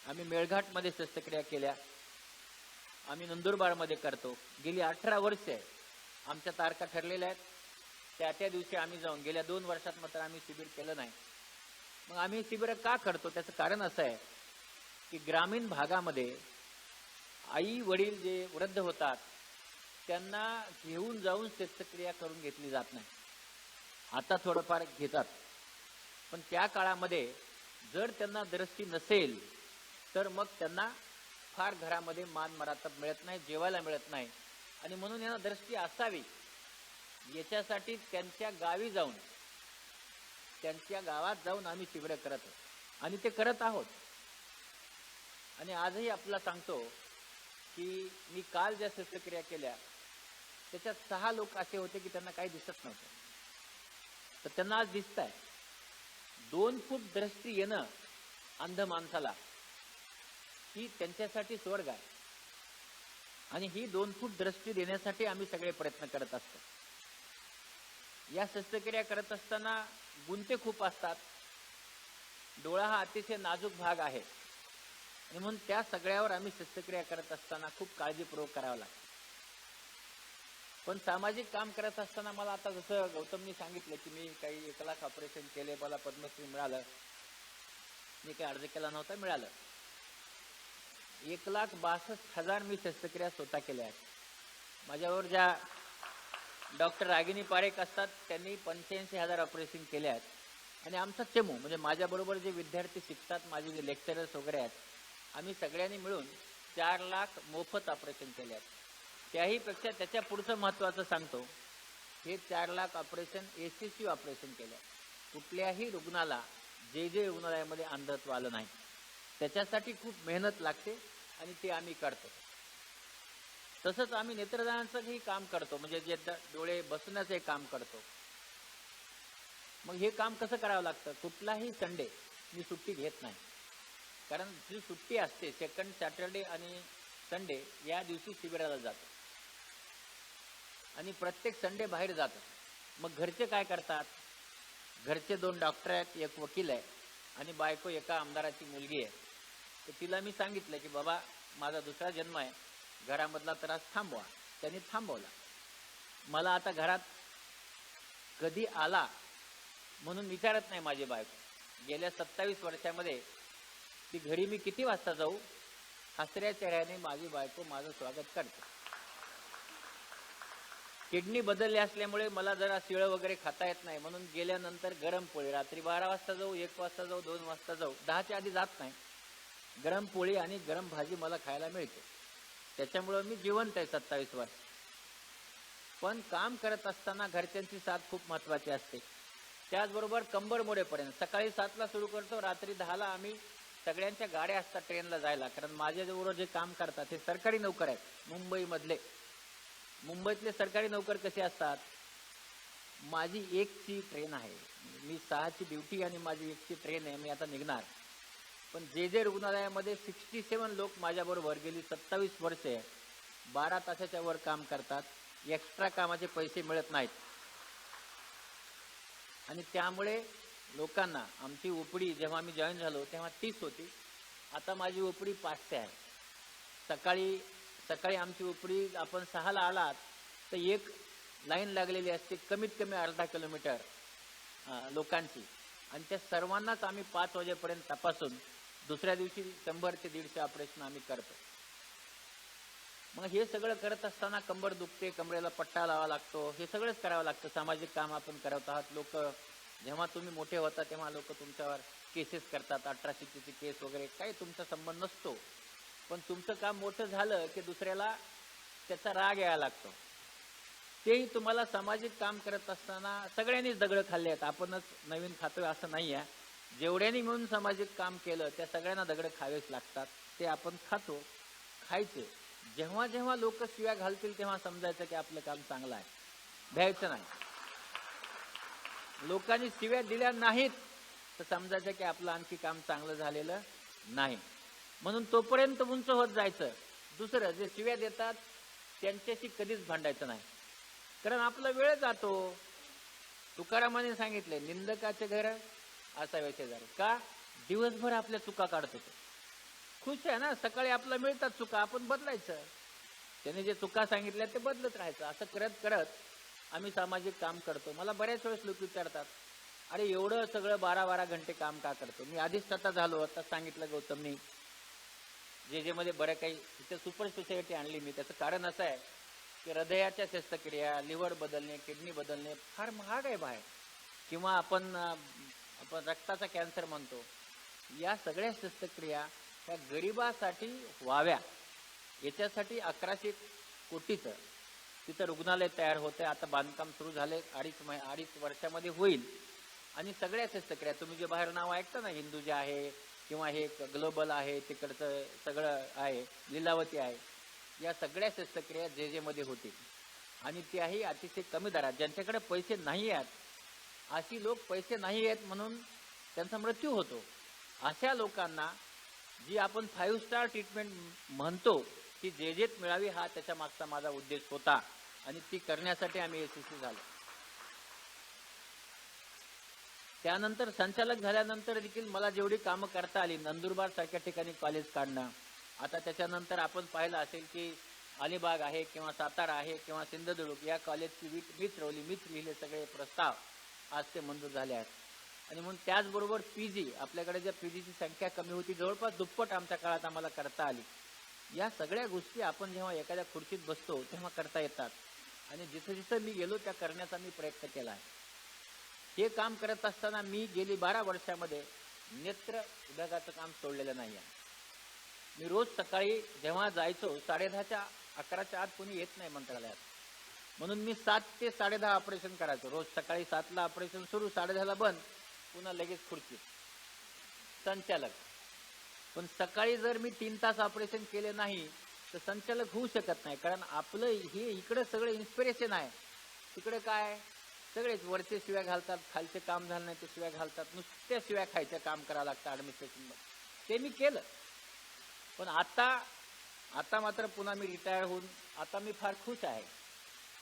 N: आम्ही मेळघाटमध्ये शस्त्रक्रिया केल्या, आम्ही नंदुरबारमध्ये करतो. गेली 18 वर्षे आमच्या तारखा ठरलेल्या आहेत. त्या दिवशी आम्ही जाऊन गेल्या 2 वर्षात मात्र आम्ही शिबिर केलं नाही. मग आम्ही शिबिर का करतो त्याचं कारण असं आहे की ग्रामीण भागामध्ये आई वडील जे वृद्ध होतात त्यांना घेऊन जाऊन शस्त्रक्रिया करून घेतली जात नाही. आता थोडंफार घेतात, पण त्या काळामध्ये जर त्यांना दृष्टी नसेल तर मग त्यांना फार घरामध्ये मान मरातब मिळत नाही, जेवायला मिळत नाही. आणि म्हणून यांना दृष्टी असावी याच्यासाठी त्यांच्या गावी जाऊन, त्यांच्या गावात जाऊन आम्ही शिबिरं करत आहोत आणि ते करत आहोत. आणि आजही आपल्याला सांगतो की मी काल ज्या शस्त्रक्रिया केल्या त्याच्यात 6 लोक असे होते की त्यांना काही दिसत नव्हतं, तर त्यांना आज दिसत आहे. 2 फूट दृष्टी येणं अंध माणसाला ही त्यांच्यासाठी स्वर्ग आहे. आणि ही 2 फूट दृष्टी देण्यासाठी आम्ही सगळे प्रयत्न करत असतो. या शस्त्रक्रिया करत असताना गुंते खूप असतात. डोळा हा अतिशय नाजूक भाग आहे आणि म्हणून त्या सगळ्यावर आम्ही शस्त्रक्रिया करत असताना खूप काळजीपूर्वक करावं लागतं. पण सामाजिक काम करत असताना मला आता जसं गौतमनी सांगितलं की मी काही 1 लाख ऑपरेशन केले, मला पद्मश्री मिळालं. मी काही अर्ज केला नव्हता, मिळालं. 1,62,000 मी शस्त्रक्रिया स्वतः केल्या आहेत. माझ्यावर ज्या डॉक्टर रागिनी पारेख असतात त्यांनी 85,000 ऑपरेशन केले आहेत. आणि आमचा चमू म्हणजे माझ्याबरोबर जे विद्यार्थी शिकतात, माझे जे लेक्चरर्स वगैरे आहेत, आम्ही सगळ्यांनी मिळून 4 लाख मोफत ऑपरेशन केले आहेत. त्याहीपेक्षा त्याच्या पुढचं महत्त्वाचं सांगतो, हे 4 लाख ऑपरेशन यशस्वी ऑपरेशन केले. कुठल्याही रुग्णाला जे रुग्णालयामध्ये अंधत्व आलं नाही. त्याच्यासाठी खूप मेहनत लागते आणि ते आम्ही करतो. तसंच आम्ही नेत्रदानाचंही काम करतो, म्हणजे जे डोळे बसवण्याचं काम करतो. मग हे काम कसं करावं लागतं? कुठलाही संडे मी सुट्टी घेत नाही, कारण जी सुट्टी असते सेकंड सॅटर्डे आणि संडे या दिवशी शिबिराला जातो आणि प्रत्येक संडे बाहेर जातो. मग घरचे काय करतात? घरचे 2 डॉक्टर आहेत, 1 वकील आहे आणि बायको एका आमदाराची मुलगी आहे. तर तिला मी सांगितलं की बाबा माझा दुसरा जन्म आहे, घरामधला त्रास थांबवा. त्यांनी थांबवला. मला आता घरात कधी आला म्हणून विचारत नाही माझी बायको. गेल्या 27 वर्षामध्ये ती घरी मी किती वाजता जाऊ, हसऱ्या चेहऱ्याने माझी बायको माझं स्वागत करते. किडनी बदलली असल्यामुळे मला जरा शिळं वगैरे खाता येत नाही, म्हणून गेल्यानंतर गरम पोळी, रात्री 12 वाजता जाऊ, 1 वाजता जाऊ, 2 वाजता जाऊ, 10च्या आधी जात नाही. गरम पोळी आणि गरम भाजी मला खायला मिळते. त्याच्यामुळं मी जिवंत आहे 27 वर्ष. पण काम करत असताना घरच्यांची साथ खूप महत्त्वाची असते. त्याचबरोबर कंबर मोडेपर्यंत सकाळी 7ला सुरू करतो, रात्री 10ला आम्ही सगळ्यांच्या गाड्या असतात ट्रेनला जायला, कारण माझ्याबरोबर जे काम करतात हे सरकारी नोकर आहेत. मुंबईतले सरकारी नोकर कसे असतात? माझी 1ची ट्रेन आहे, मी 6ची ड्युटी आणि माझी 1ची ट्रेन आहे, मी आता निघणार. पण जे रुग्णालयामध्ये 67 लोक माझ्याबरोबर गेली 27 वर्षे 12 तासाच्या वर काम करतात. एक्स्ट्रा कामाचे पैसे मिळत नाहीत. आणि त्यामुळे लोकांना आमची ओपडी जेव्हा मी जॉईन झालो तेव्हा 30 होती, आता माझी ओपडी 500 आहे. सकाळी आमची ओपडी आपण 6ला आलात तर एक लाईन लागलेली असते कमीत कमी अर्धा किलोमीटर लोकांची, आणि त्या सर्वांनाच आम्ही 5 वाजेपर्यंत तपासून दुसऱ्या दिवशी 100 ते 150 ऑपरेशन आम्ही करतो. मग हे सगळं करत असताना कंबर दुखते, कमरेला पट्टा लावा लागतो, हे सगळंच करावं लागतं. सामाजिक काम आपण करत आहात. लोक जेव्हा तुम्ही मोठे होता तेव्हा लोक तुमच्यावर केसेस करतात, 1800ची केस वगैरे, काही तुमचा संबंध नसतो. पण तुमचं काम मोठं झालं की दुसऱ्याला त्याचा राग यायला लागतो. तेही तुम्हाला सामाजिक काम करत असताना सगळ्यांनीच दगडं खाल्ले आहेत, आपणच नवीन खातोय असं नाही आहे. जेवढ्यांनी मिळून सामाजिक काम केलं त्या सगळ्यांना दगडं खावेच लागतात. ते आपण खातो, खायचे. जेव्हा जेव्हा लोक शिव्या घालतील तेव्हा समजायचं की आपलं काम चांगलं आहे, भ्यायचं नाही. लोकांनी शिव्या दिल्या नाहीत तर समजायचं की आपलं आणखी काम चांगलं झालेलं नाही. म्हणून तोपर्यंत उंच होत जायचं. दुसरं, जे शिव्या देतात त्यांच्याशी कधीच भांडायचं नाही, कारण आपला वेळ जातो. तुकारामाने सांगितले, निंदकाचे घर असावे शेजारी. का? दिवसभर आपल्या चुका काढतो तो. खुश आहे ना, सकाळी आपल्याला मिळतात चुका, आपण बदलायचं. त्याने जे चुका सांगितल्या ते बदलत राहायचं. असं करत करत आम्ही सामाजिक काम करतो. मला बऱ्याच वेळेस लोक विचारतात, अरे एवढं सगळं 12-12 घंटे काम का करतो? मी आधीच स्वतः झालो, आता सांगितलं गौतमनी. जे मध्ये बरं काही तिथे सुपर स्पेशालिटी आणली मी. त्याचं कारण असं आहे की हृदयाच्या शस्त्रक्रिया, लिव्हर बदलणे, किडनी बदलणे फार महाग आहे बाहेर. किंवा आपण रक्ताचा कॅन्सर म्हणतो. या सगळ्या शस्त्रक्रिया ह्या गरिबासाठी व्हाव्या याच्यासाठी 1100 कोटीचं तिथं रुग्णालय तयार होतं. आता बांधकाम सुरू झाले, 2.5 वर्षामध्ये होईल. आणि सगळ्या शस्त्रक्रिया तुम्ही जे बाहेर नाव ऐकता ना, हिंदुजा आहे किंवा हे ग्लोबल आहे, तिकडचं सगळं आहे, लीलावती आहे, या सगळ्या शस्त्रक्रिया जे मध्ये होतील. आणि त्याही अतिशय कमी दरात. ज्यांच्याकडे पैसे नाही आहेत, अशी लोक पैसे नाही आहेत म्हणून त्यांचा मृत्यू होतो, अशा लोकांना जी आपण 5 स्टार ट्रीटमेंट म्हणतो ती जेजेत मिळावी, हा त्याच्या मागचा माझा उद्देश होता. आणि ती करण्यासाठी आम्ही यशस्वी झालो. त्यानंतर संचालक झाल्यानंतर देखील मला जेवढी कामं करता आली, नंदुरबार सारख्या ठिकाणी कॉलेज काढणं, आता त्याच्यानंतर आपण पाहिलं असेल की अलिबाग आहे किंवा सातारा आहे किंवा सिंधुदुर्ग, या कॉलेजची मीच रवली, मीच लिहिले सगळे प्रस्ताव, आज ते मंजूर झाले आहेत. आणि म्हणून त्याचबरोबर PG, आपल्याकडे ज्या PGची संख्या कमी होती, जवळपास दुप्पट आमच्या काळात आम्हाला करता आली. या सगळ्या गोष्टी आपण जेव्हा एखाद्या खुर्चीत बसतो तेव्हा करता येतात. आणि जिथं जिथं मी गेलो त्या करण्याचा मी प्रयत्न केला आहे. हे काम करत असताना मी गेली 12 वर्षामध्ये नेत्र विभागाचं काम सोडलेलं नाही आहे. मी रोज सकाळी जेव्हा जायचो 10:30 11च्या आत कोणी येत नाही मंत्रालयात, म्हणून मी 7 ते 10:30 ऑपरेशन करायचो. रोज सकाळी 7ला ऑपरेशन सुरू, 10:30ला बंद, पुन्हा लगेच खुर्ची संचालक. पण सकाळी जर मी 3 तास ऑपरेशन केले नाही तर संचालक होऊ शकत नाही, कारण आपलं हे इकडे सगळं इन्स्पिरेशन आहे. तिकडे काय सगळेच वरचे शिव्या घालतात, खालचे काम झालं नाही ते शिव्या घालतात, नुसत्या शिव्या खायचं काम करावं लागतं ॲडमिनिस्ट्रेशनमध्ये. ते मी केलं. पण आता मात्र पुन्हा मी रिटायर होऊन आता मी फार खुश आहे,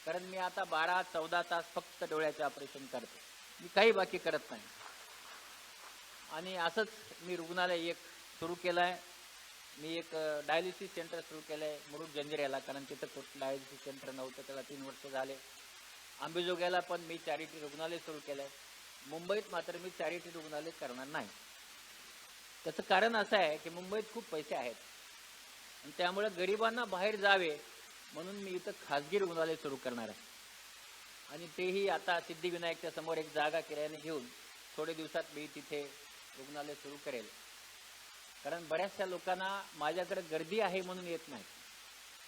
N: कारण मी आता 12-14 तास फक्त डोळ्याचे ऑपरेशन करतो, मी काही बाकी करत नाही. आणि असंच मी रुग्णालय एक सुरू केलं आहे. मी एक डायलिसिस सेंटर सुरू केलं आहे मुरुड जंजिऱ्याला, कारण तिथं कुठलं डायलिसिस सेंटर नव्हतं, त्याला 3 वर्ष झाले. आंबेजोगाईला पण मी चॅरिटी रुग्णालय सुरू केलं आहे. मुंबईत मात्र मी चॅरिटी रुग्णालय करणार नाही. त्याचं कारण असं आहे की मुंबईत खूप पैसे आहेत आणि त्यामुळे गरिबांना बाहेर जावे म्हणून मी इथं खाजगी रुग्णालय सुरू करणार आहे. आणि तेही आता सिद्धिविनायकच्या समोर एक जागा किरायाने घेऊन थोडे दिवसात मी तिथे रुग्णालय सुरू करेल. कारण बऱ्याचशा लोकांना माझ्याकडे गर्दी आहे म्हणून येत नाही,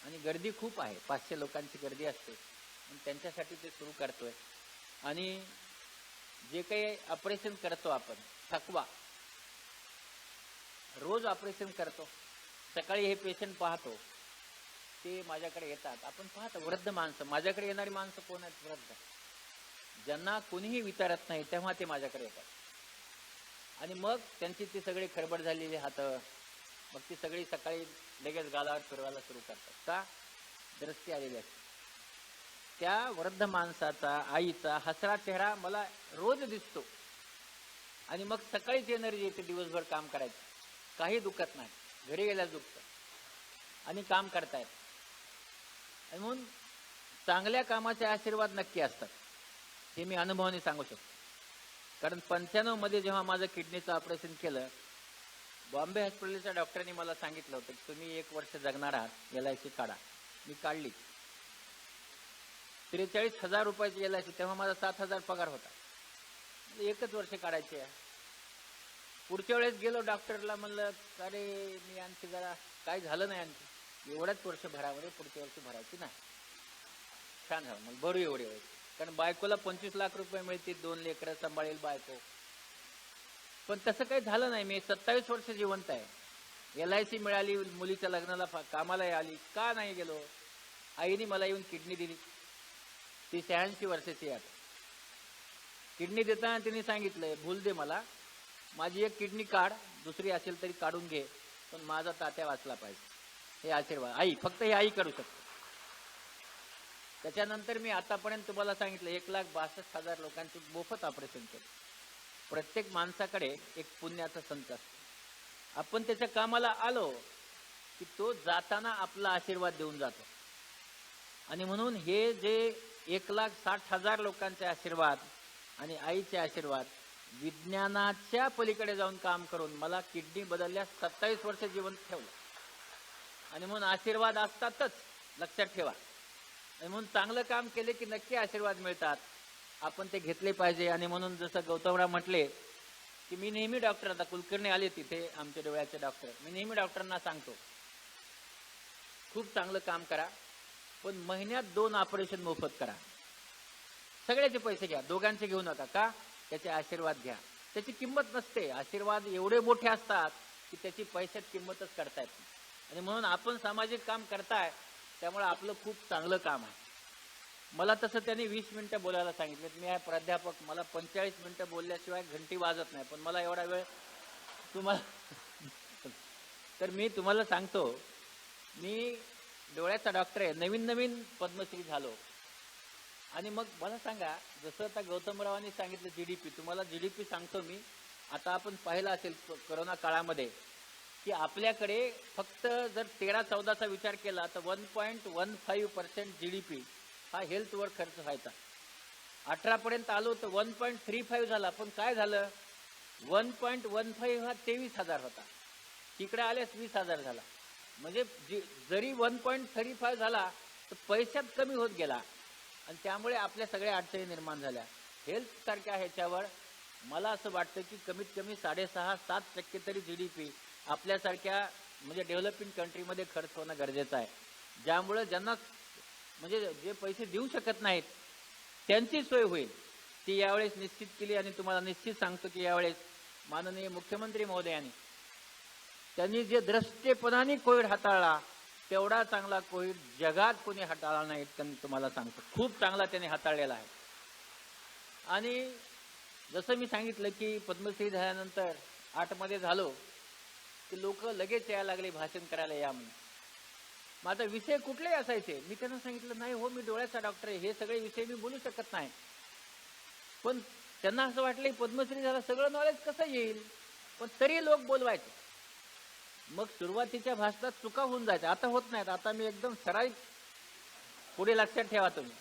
N: आणि गर्दी खूप आहे, 500 लोकांची गर्दी असते, आणि त्यांच्यासाठी ते सुरू करतोय. आणि जे काही ऑपरेशन करतो आपण, थकवा, रोज ऑपरेशन करतो, सकाळी हे पेशंट पाहतो, ते माझ्याकडे येतात. आपण पाहतो वृद्ध माणसं, माझ्याकडे येणारी माणसं कोण आहेत? वृद्ध, ज्यांना कोणीही विचारत नाही तेव्हा ते माझ्याकडे येतात. आणि मग त्यांची ती सगळी खडबड झालेली हातं, मग ती सगळी सकाळी लगेच गालावर फिरवायला सुरू करतात. का? दृष्टी आलेली असते. त्या वृद्ध माणसाचा, आईचा हसरा चेहरा मला रोज दिसतो, आणि मग सकाळीच एनर्जी येते दिवसभर काम करायचं. काही दुखत नाही, घरी गेल्यास दुखतं, आणि काम करतायत. आणि म्हणून चांगल्या कामाचे आशीर्वाद नक्की असतात, हे मी अनुभवाने सांगू शकतो. कारण 95 मध्ये जेव्हा माझं किडनीचं ऑपरेशन केलं बॉम्बे हॉस्पिटलच्या डॉक्टरांनी मला सांगितलं होतं की तुम्ही 1 वर्ष जगणार आहात, LIC काढा. मी काढली. 43,000 रुपयाची LIC, तेव्हा माझा 7,000 पगार होता. 1च वर्ष काढायची आहे. पुढच्या वेळेस गेलो डॉक्टरला, म्हणलं अरे मी आणखी जरा काय झालं नाही, आणखी एवढ्याच वर्ष भरामध्ये पुढच्या वर्षी भरायची नाही. छान झालं, मग भरू एवढे वेळेस. कारण बायकोला 25 लाख रुपये मिळतील, 2 लेकरं सांभाळेल बायको. पण तसं काही झालं नाही. मी 27 वर्ष जिवंत आहे. LIC मिळाली, मुलीच्या लग्नाला कामाला आली, का नाही गेलो. आईने मला येऊन किडनी दिली. ती 86 वर्षाची आहे. किडनी देताना तिने सांगितलंय, भूल दे मला, माझी एक किडनी काढ, दुसरी असेल तरी काढून घे, पण माझा तात्या वाचला पाहिजे. हे आशीर्वाद आई, फक्त हे आई करू शकते. त्याच्यानंतर मी आतापर्यंत तुम्हाला सांगितलं 1,62,000 लोकांचे मोफत ऑपरेशन केलं. प्रत्येक माणसाकडे एक पुण्याचा संच असतो. आपण त्याच्या कामाला आलो की तो जाताना आपला आशीर्वाद देऊन जातो. आणि म्हणून हे जे 1,60,000 लोकांचे आशीर्वाद आणि आईचे आशीर्वाद, विज्ञानाच्या पलीकडे जाऊन काम करून मला किडनी बदलल्यास 27 वर्ष जिवंत ठेवलं. आणि म्हणून आशीर्वाद असतातच, लक्षात ठेवा. आणि म्हणून चांगलं काम केले की नक्की आशीर्वाद मिळतात. आपण ते घेतले पाहिजे. आणि म्हणून जसं गौतमराव म्हटले की मी नेहमी डॉक्टर, आता कुलकर्णी आले तिथे आमच्या डोळ्याचे डॉक्टर, मी नेहमी डॉक्टरांना सांगतो खूप चांगलं काम करा, पण महिन्यात 2 ऑपरेशन मोफत करा. सगळ्याचे पैसे घ्या, दोघांचे घेऊ नका. का? त्याचे आशीर्वाद घ्या. त्याची किंमत नसते. आशीर्वाद एवढे मोठे असतात की त्याची पैशात किंमतच करता येत नाही. आणि म्हणून आपण सामाजिक काम करताय, त्यामुळे आपलं खूप चांगलं काम आहे. मला तसं त्यांनी 20 मिनिटं बोलायला सांगितलं. मी आहे प्राध्यापक, मला 45 मिनिटं बोलल्याशिवाय घंटी वाजत नाही. पण मला एवढा वेळ तुम्हाला तर मी तुम्हाला सांगतो, मी डोळ्याचा डॉक्टर आहे, नवीन पद्मश्री झालो. आणि मग मला सांगा, जसं आता गौतमरावांनी सांगितलं GDP, तुम्हाला GDP सांगतो मी. आता आपण पाहिलं असेल कोरोना काळामध्ये की आपल्याकडे फक्त जर 13-14चा विचार केला तर 1.15% GDP हा हेल्थवर खर्च व्हायचा. 18 पर्यंत आलो तर 1.35 झाला. पण काय झालं, 1.15 हा 23,000 होता, तिकडे आल्यास 20,000 झाला. म्हणजे जरी 1.35 झाला तर पैशात कमी होत गेला. आणि त्यामुळे आपल्या सगळ्या अडचणी निर्माण झाल्या. हेल्थ सारख्या ह्याच्यावर मला असं वाटतं की कमीत कमी 6.5-7% तरी GDP आपल्यासारख्या म्हणजे डेव्हलपिंग कंट्रीमध्ये खर्च होणं गरजेचं आहे. ज्यामुळे ज्यांना म्हणजे जे पैसे देऊ शकत नाहीत त्यांची सोय होईल, ती यावेळेस निश्चित केली. आणि तुम्हाला निश्चित सांगतो की यावेळेस माननीय मुख्यमंत्री महोदयांनी त्यांनी जे द्रष्टेपणाने कोविड हाताळला, तेवढा चांगला कोविड जगात कोणी हाताळला नाही. त्यांनी तुम्हाला सांगतो खूप चांगला त्यांनी हाताळलेला आहे. आणि जसं मी सांगितलं की पद्मश्री झाल्यानंतर 8 मध्ये झालो की लोक लगेच यायला लागले भाषण करायला या म्हणून. माझा विषय कुठलेही असायचे, मी त्यांना सांगितलं नाही हो, मी डोळ्याचा डॉक्टर आहे, हे सगळे विषय मी बोलू शकत नाही. पण त्यांना असं वाटलं पद्मश्री झाला सगळं नॉलेज कसं येईल, पण तरी लोक बोलवायचे. मग सुरुवातीच्या भाषणात चुका होऊन जायच्या, आता होत नाहीत. आता मी एकदम सराई, पुढे लक्षात ठेवा तुम्ही.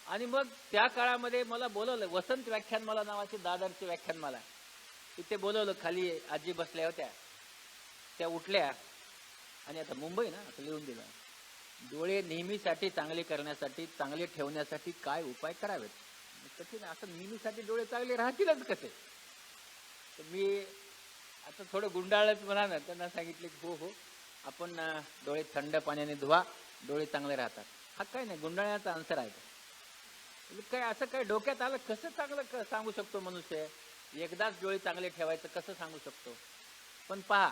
N: आणि मग त्या काळामध्ये मला बोलवलं, वसंत व्याख्यानमाला नावाची दादरची व्याख्यानमाला, तिथे बोलवलं. खाली आजी बसल्या होत्या, त्या उठल्या आणि आता मुंबई ना, आता लिहून दिलं, डोळे नेहमीसाठी चांगले करण्यासाठी, चांगले ठेवण्यासाठी काय उपाय करावेत. कठीण, असं नेहमीसाठी डोळे चांगले राहतीलच कसे. तर मी आता थोडं गुंडाळच म्हणा ना, त्यांना सांगितले की हो आपण डोळे थंड पाण्याने धुवा, डोळे चांगले राहतात. हा काय नाही, गुंडाळण्याचा आन्सर आहे. काय असं काय डोक्यात आलं, कसं चांगलं सांगू शकतो मनुष्य, एकदाच डोळे चांगले ठेवायचं कसं सांगू शकतो. पण पहा,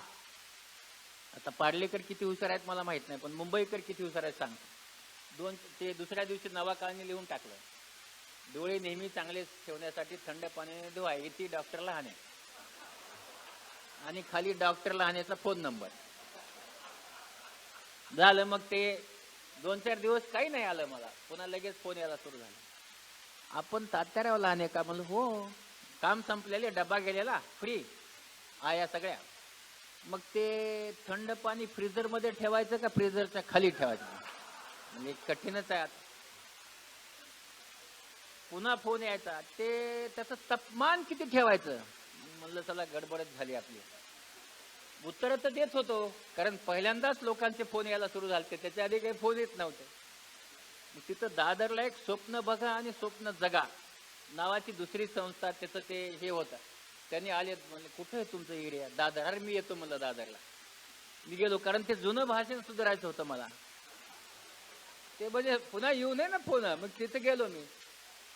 N: आता पार्लेकर किती हुशार आहेत मला माहित नाही, पण मुंबईकर किती हुशार आहेत सांगतो. ते दुसऱ्या दिवशी नवाकाळने लिहून टाकलं, डोळे नेहमी चांगले ठेवण्यासाठी थंड पाण्याने धुवा, इथे डॉक्टर लहाने, आणि खाली डॉक्टर लहानेचा फोन नंबर. झालं. मग ते 2-4 दिवस काही नाही आलं मला, पुन्हा लगेच फोन यायला सुरू झाला, आपण तात्याराव लहाने का? म्हणलं हो. काम संपलेले, डबा गेलेला फ्री आया सगळ्या. मग ते थंड पाणी फ्रीजर मध्ये ठेवायचं का फ्रीजरच्या खाली ठेवायचं, म्हणजे कठीणच आहे. पुन्हा फोन यायचा, ते त्याचं तापमान किती ठेवायचं. म्हणलं चला गडबडच झाली आपली. उत्तरं तर देत होतो, कारण पहिल्यांदाच लोकांचे फोन यायला सुरू झाले, त्याच्या आधी काही फोन येत नव्हते. मग तिथं दादरला एक स्वप्न बघा आणि स्वप्न जगा नावाची दुसरी संस्था, त्याचं ते हे होतं. त्यांनी आले, म्हणले कुठं आहे तुमचं एरिया? दादर. अरे मी येतो म्हणलं दादरला. मी गेलो, कारण ते जुनं भाषण सुधारायचं होतं मला. ते म्हणजे पुन्हा येऊ नये ना फोन. मग तिथं गेलो मी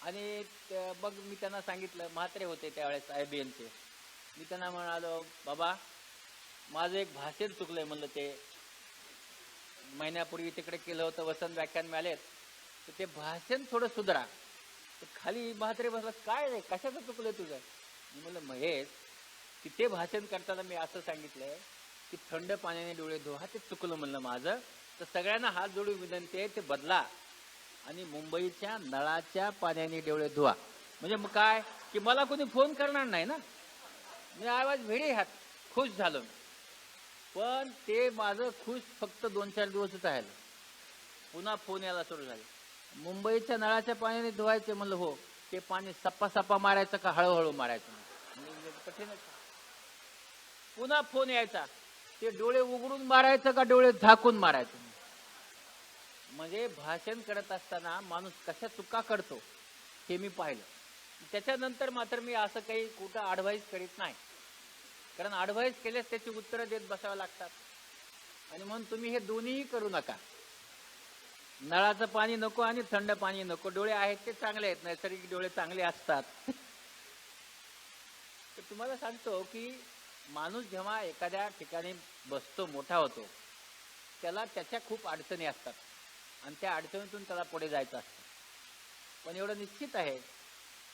N: आणि मग मी त्यांना सांगितलं, म्हात्रे होते त्यावेळेस IBMचे. मी त्यांना म्हणालो, बाबा माझं एक भाषण चुकलंय म्हणलं, ते महिन्यापूर्वी तिकडे केलं होतं, वसंत व्याख्यान मिळालेत, तर ते भाषण थोडं सुधारा. तर खाली म्हात्रे बसला, काय रे कशाचं चुकलंय तुझं? मी म्हणलं, महेश की ते भाषण करताना मी असं सांगितलंय की थंड पाण्याने डोळे धुवा, ते चुकलं म्हणलं माझं. तर सगळ्यांना हात जोडून विनंती आहे, ते बदला आणि मुंबईच्या नळाच्या पाण्याने डोळे धुवा. म्हणजे मग काय की मला कोणी फोन करणार नाही ना. मी आवाज भेडे हात खुश झालो. पण ते माझं खुश फक्त 2-4 दिवसच राहिलं. पुन्हा फोन यायला सुरू झाले, मुंबईच्या नळाच्या पाण्याने धुवायचे. म्हणलं हो. ते पाणी सप्पा मारायचं का हळूहळू मारायचं? कठीणच. पुन्हा फोन यायचा, ते डोळे उघडून मारायचं का डोळे झाकून मारायचं? म्हणजे भाषण करत असताना माणूस कशा चुका करतो हे मी पाहिलं. त्याच्यानंतर मात्र मी असं काही कुठं ॲडव्हाइस करीत नाही, कारण ॲडव्हाइस केल्यास त्याची उत्तरं देत बसावं लागतात. आणि म्हणून तुम्ही हे दोन्हीही करू नका. नळाचं पाणी नको आणि थंड पाणी नको. डोळे आहेत ते चांगले आहेत, नैसर्गिक डोळे चांगले असतात. तर तुम्हाला सांगतो की माणूस जेव्हा एखाद्या ठिकाणी बसतो, मोठा होतो, त्याला त्याच्या खूप अडचणी असतात आणि त्या अडचणीतून त्याला पुढे जायचं असतं. पण एवढं निश्चित आहे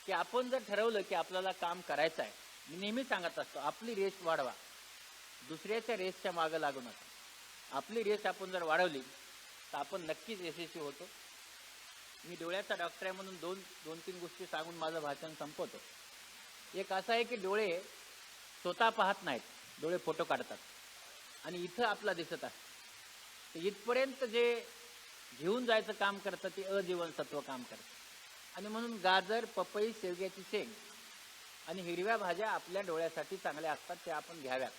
N: की आपण जर ठरवलं की आपल्याला काम करायचं आहे, मी नेहमी सांगत असतो, आपली रेस वाढवा, दुसऱ्याच्या रेसच्या मागं लागू नका. आपली रेस आपण जर वाढवली तर आपण नक्कीच यशस्वी होतो. मी डोळ्याचा डॉक्टर आहे म्हणून 2-3 गोष्टी सांगून माझं भाषण संपवतो. एक असं आहे की डोळे स्वतः पाहत नाहीत, डोळे फोटो काढतात आणि इथं आपला दिसत आहे. तर इथपर्यंत जे घेऊन जायचं काम करतं ते अजीवनसत्व काम करतं. आणि म्हणून गाजर, पपई, शेवग्याची शेंग आणि हिरव्या भाज्या आपल्या डोळ्यासाठी चांगल्या असतात, त्या आपण घ्याव्यात.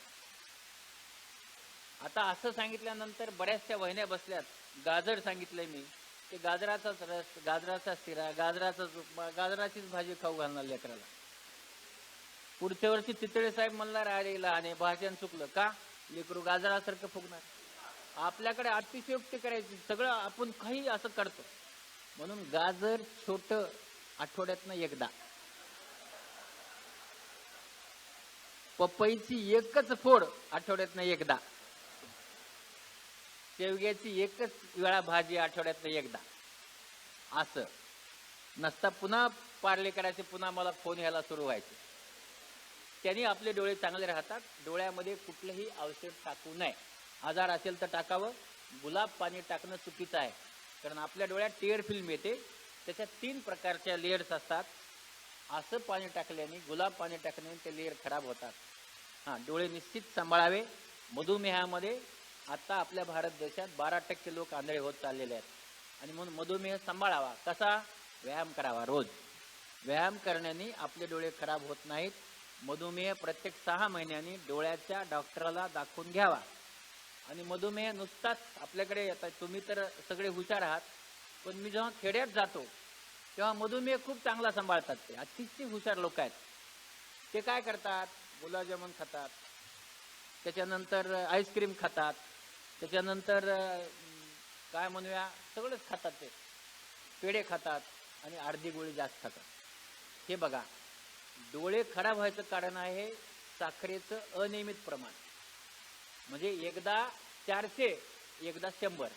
N: आता असं सांगितल्यानंतर बऱ्याचशा वहिन्या बसल्यात. गाजर सांगितलंय मी, ते गाजराचाच रस, गाजराचा शिरा, गाजराचाच उपमा, गाजराचीच भाजी खाऊ घालणार लेकराला. पुढच्या वर्षी चितळे साहेब म्हणणार, अरे लहाने भाषण चुकलं का, लेकरू गाजरासारखं फुगणार. आपल्याकडे अतिशयोक्ती करायची, सगळं आपण काही असं करतो. म्हणून गाजर छोटं आठवड्यातनं एकदा, पपईची एकच फोड आठवड्यातनं एकदा, शेवग्याची एकच वेळा भाजी आठवड्यातनं एकदा. असं नसता पुन्हा पार्ले करायचे, पुन्हा मला फोन यायला सुरू व्हायचे. त्यांनी आपले डोळे चांगले राहतात. डोळ्यामध्ये कुठलंही औषध टाकू नये. आजार असेल तर टाकावं. गुलाब पाणी टाकणं चुकीचं आहे, कारण आपल्या डोळ्यात टिअर फिल्म येते, त्याच्यात 3 प्रकारच्या लेयर्स असतात. असं पाणी टाकल्याने, गुलाब पाणी टाकल्याने ते लेयर खराब होतात. हां, डोळे निश्चित सांभाळावे. मधुमेहामध्ये आता आपल्या भारत देशात 12% लोक आंधळे होत चाललेले आहेत. आणि म्हणून मधुमेह सांभाळावा. कसा? व्यायाम करावा रोज. व्यायाम करण्याने आपले डोळे खराब होत नाहीत. मधुमेह प्रत्येक 6 महिन्यांनी डोळ्याच्या डॉक्टरला दाखवून घ्यावा. आणि मधुमेह नुसताच आपल्याकडे, आता तुम्ही तर सगळे हुशार आहात, पण मी जेव्हा खेड्यात जातो तेव्हा मधुमेह खूप चांगला सांभाळतात. ते अतिशय हुशार लोक आहेत. ते काय करतात? गुलाबजामुन खातात, त्याच्यानंतर आईस्क्रीम खातात, त्याच्यानंतर काय म्हणूया सगळंच खातात. ते पेढे खातात आणि अर्धी गोळी जास्त खातात. हे बघा, डोळे खराब व्हायचं कारण आहे साखरेचं अनियमित प्रमाण. म्हणजे एकदा 400, एकदा 100.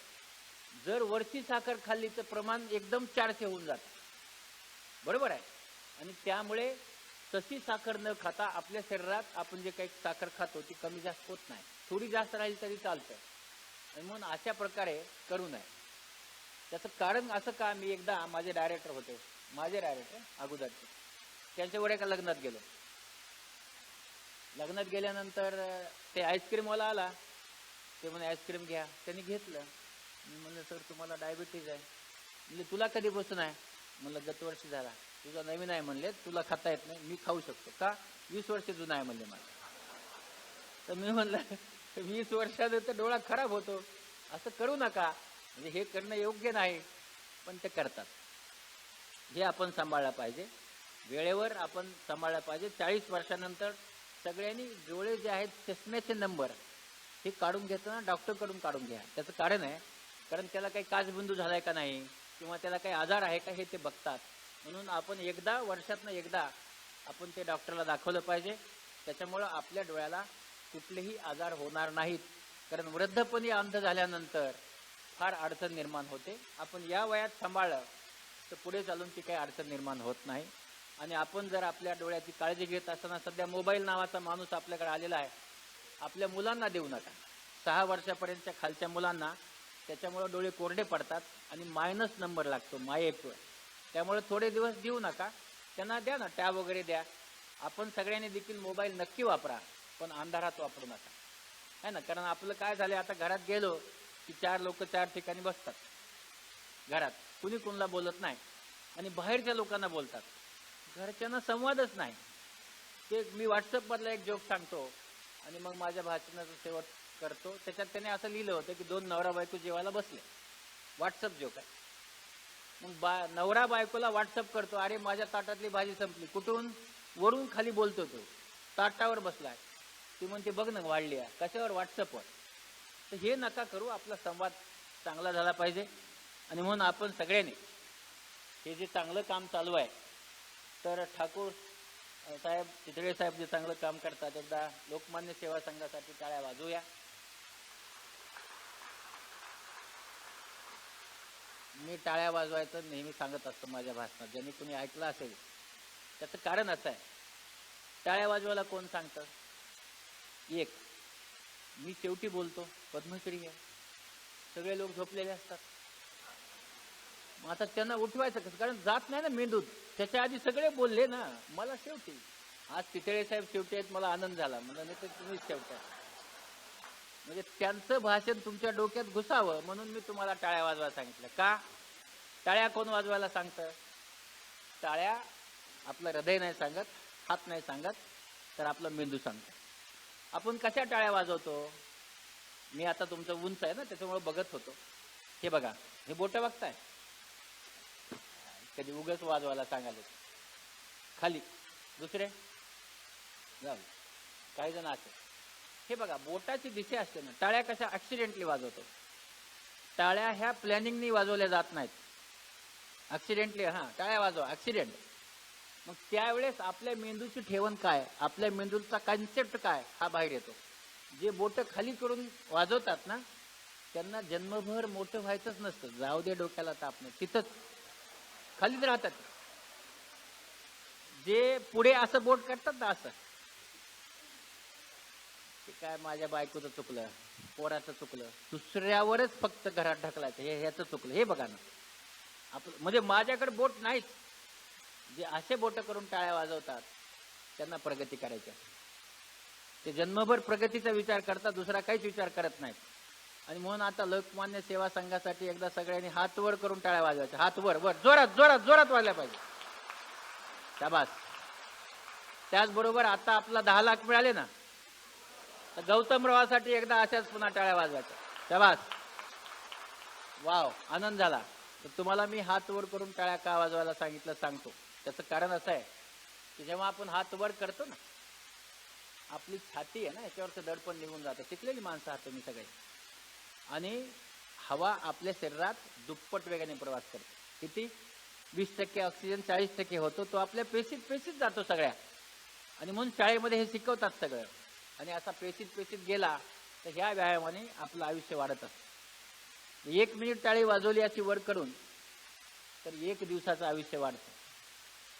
N: जर वरची साखर खाल्ली तर प्रमाण एकदम 400 होऊन जातं. बरोबर आहे. आणि त्यामुळे तशी साखर न खाता आपल्या शरीरात आपण जे काही साखर खातो ती कमी जास्त होत नाही. थोडी जास्त राहिली तरी चालतं. आणि म्हणून अशा प्रकारे करू नये. त्याचं कारण असं का, मी एकदा माझे डायरेक्टर होते, माझे डायरेक्टर अगोदरचे, त्यांच्यावर एका लग्नात गेलो. लग्नात गेल्यानंतर ते आईस्क्रीमवाला आला. ते म्हणे आईस्क्रीम घ्या. त्यांनी घेतलं. मी म्हणलं सर तुम्हाला डायबिटीज आहे. म्हणजे तुला कधीपासून आहे? म्हणलं गत वर्षी झाला. तुझा नवीन आहे म्हणले, तुला खाता येत नाही. मी खाऊ शकतो का? 20 वर्ष जुना आहे म्हणले मला. तर मी म्हणलं 20 वर्षात तर डोळा खराब होतो, असं करू नका. म्हणजे हे करणं योग्य नाही, पण ते करतात. हे आपण सांभाळलं पाहिजे, वेळेवर आपण सांभाळलं पाहिजे. 40 वर्षानंतर सगळ्यांनी डोळे जे आहेत चष्म्याचे नंबर हे काढून घेताना डॉक्टरकडून काढून घ्या. त्याचं कारण आहे, कारण त्याला काही काचबिंदू झालाय का नाही किंवा त्याला काही आजार आहे का हे ते बघतात. म्हणून आपण वर्षातनं एकदा आपण ते डॉक्टरला दाखवलं पाहिजे. त्याच्यामुळं आपल्या डोळ्याला कुठलेही आजार होणार नाहीत. कारण वृद्धपणी अंध झाल्यानंतर फार अडचण निर्माण होते. आपण या वयात सांभाळलं तर पुढे चालून ती काही अडचण निर्माण होत नाही. आणि आपण जर आपल्या डोळ्याची काळजी घेत असताना, सध्या मोबाईल नावाचा माणूस आपल्याकडे आलेला आहे, आपल्या मुलांना देऊ नका. 6 वर्षापर्यंतच्या खालच्या मुलांना त्याच्यामुळं डोळे कोरडे पडतात आणि मायनस नंबर लागतो, मायेप. त्यामुळे थोडे दिवस देऊ नका, त्यांना द्या ना, टॅब वगैरे द्या. आपण सगळ्यांनी देखील मोबाईल नक्की वापरा, पण अंधारात वापरू नका, है ना. कारण आपलं काय झालं, आता घरात गेलो की 4 लोक 4 ठिकाणी बसतात घरात, कुणी कुणाला बोलत नाही आणि बाहेरच्या लोकांना बोलतात, घरच्यांना संवादच नाही. ते मी व्हॉट्सअपमधला एक जोक सांगतो आणि मग माझ्या भाषणाचं शेवट करतो. त्याच्यात त्याने असं लिहिलं होतं की 2 नवरा बायको जेवायला बसले, व्हॉट्सअप जोक आहे. मग नवरा बायकोला व्हॉट्सअप करतो, अरे माझ्या ताटातली भाजी संपली. कुठून? वरून खाली बोलतो तो, ताटावर बसलाय. ती म्हणते बघ ना वाढली आहे. कशावर? व्हॉट्सअपवर. तर हे नका करू. आपला संवाद चांगला झाला पाहिजे. आणि म्हणून आपण सगळ्यांनी हे जे चांगलं काम चालू आहे, तर ठाकूर साहेब, चितळे साहेब जे चांगलं काम करतात, एकदा लोकमान्य सेवा संघासाठी टाळ्या वाजवूया. मी टाळ्या वाजवायचं नेहमी सांगत असतो माझ्या भाषणात. ज्यांनी कुणी ऐकलं असेल त्याचं कारण असं आहे, टाळ्या वाजवायला कोण सांगतं? एक, मी शेवटी बोलतो, पद्मश्री आहे, सगळे लोक झोपलेले असतात. मग आता त्यांना उठवायचं कसं? कारण जात नाही ना मेंदूत. त्याच्या आधी सगळे बोलले ना, मला शेवटी. आज चितळे साहेब शेवटी आहेत, मला आनंद झाला. मला नाही तर तुम्हीच शेवटी. म्हणजे त्यांचं भाषण तुमच्या डोक्यात घुसावं म्हणून मी तुम्हाला टाळ्या वाजवायला सांगितलं. का? टाळ्या कोण वाजवायला सांगतं? टाळ्या आपलं हृदय नाही सांगत, हात नाही सांगत, तर आपला मेंदू सांगतो. आपण कशा टाळ्या वाजवतो? मी आता तुमचं उंच आहे ना, त्याच्यामुळे बघत होतो. हे बघा, हे बोटं बघताय, कधी उगच वाजवायला सांगायला. खाली दुसरे जाऊ, काही जण असे. हे बघा, बोटाची दिशा असते ना. टाळ्या कशा ऍक्सिडेंटली वाजवतो? टाळ्या ह्या प्लॅनिंगनी वाजवल्या जात नाहीत. ऍक्सिडेंटली टाळ्या वाजवा, ऍक्सिडेंट. मग त्यावेळेस आपल्या मेंदूची ठेवण काय, आपल्या मेंदूचा कन्सेप्ट काय, हा बाहेर येतो. जे बोटं खाली करून वाजवतात ना, त्यांना जन्मभर मोठं व्हायचंच नसतं. जाऊ दे डोक्याला ताप नाही, तिथंच खालीच राहतात. जे पुढे असं बोट करतात ना, असं, ते काय माझ्या बायकोचं चुकलं, पोराचं चुकलं, दुसऱ्यावरच फक्त घरात ढकलायचं, हे ह्याचं चुकलं. हे बघा ना, आपलं म्हणजे माझ्याकडे बोट नाहीच. जे असे बोट करून टाळ्या वाजवतात त्यांना प्रगती करायची. ते जन्मभर प्रगतीचा विचार करतात, दुसरा काहीच विचार करत नाहीत. आणि म्हणून आता लोकमान्य सेवा संघासाठी एकदा सगळ्यांनी हात वर करून टाळ्या वाजवायच्या. हात वर वर, जोरात जोरात जोरात वाजल्या पाहिजे. शाबास. त्याचबरोबर आता आपला 10 लाख मिळाले ना, तर गौतमरावासाठी एकदा अशाच पुन्हा टाळ्या वाजवायच्या. शाबास. वाव, आनंद झाला. तर तुम्हाला मी हात वर करून टाळ्या का वाजवायला सांगितलं सांगतो. त्याचं कारण असं आहे की जेव्हा आपण हात वर करतो ना, आपली छाती आहे ना, याच्यावरचं दडपण निघून जातं. शिकलेली माणसं आहात तुम्ही सगळे. आणि हवा आपल्या शरीरात दुप्पट वेगाने प्रवास करते. किती? 20% ऑक्सिजन 40% होतो. तो आपल्या पेशीत जातो सगळ्या. आणि म्हणून शाळेमध्ये हे शिकवतात सगळं. आणि असा पेशीत गेला तर ह्या व्यायामाने आपलं आयुष्य वाढत असतं. 1 मिनिट टाळी वाजवली अशी वर करून तर 1 दिवसाचं आयुष्य वाढतं.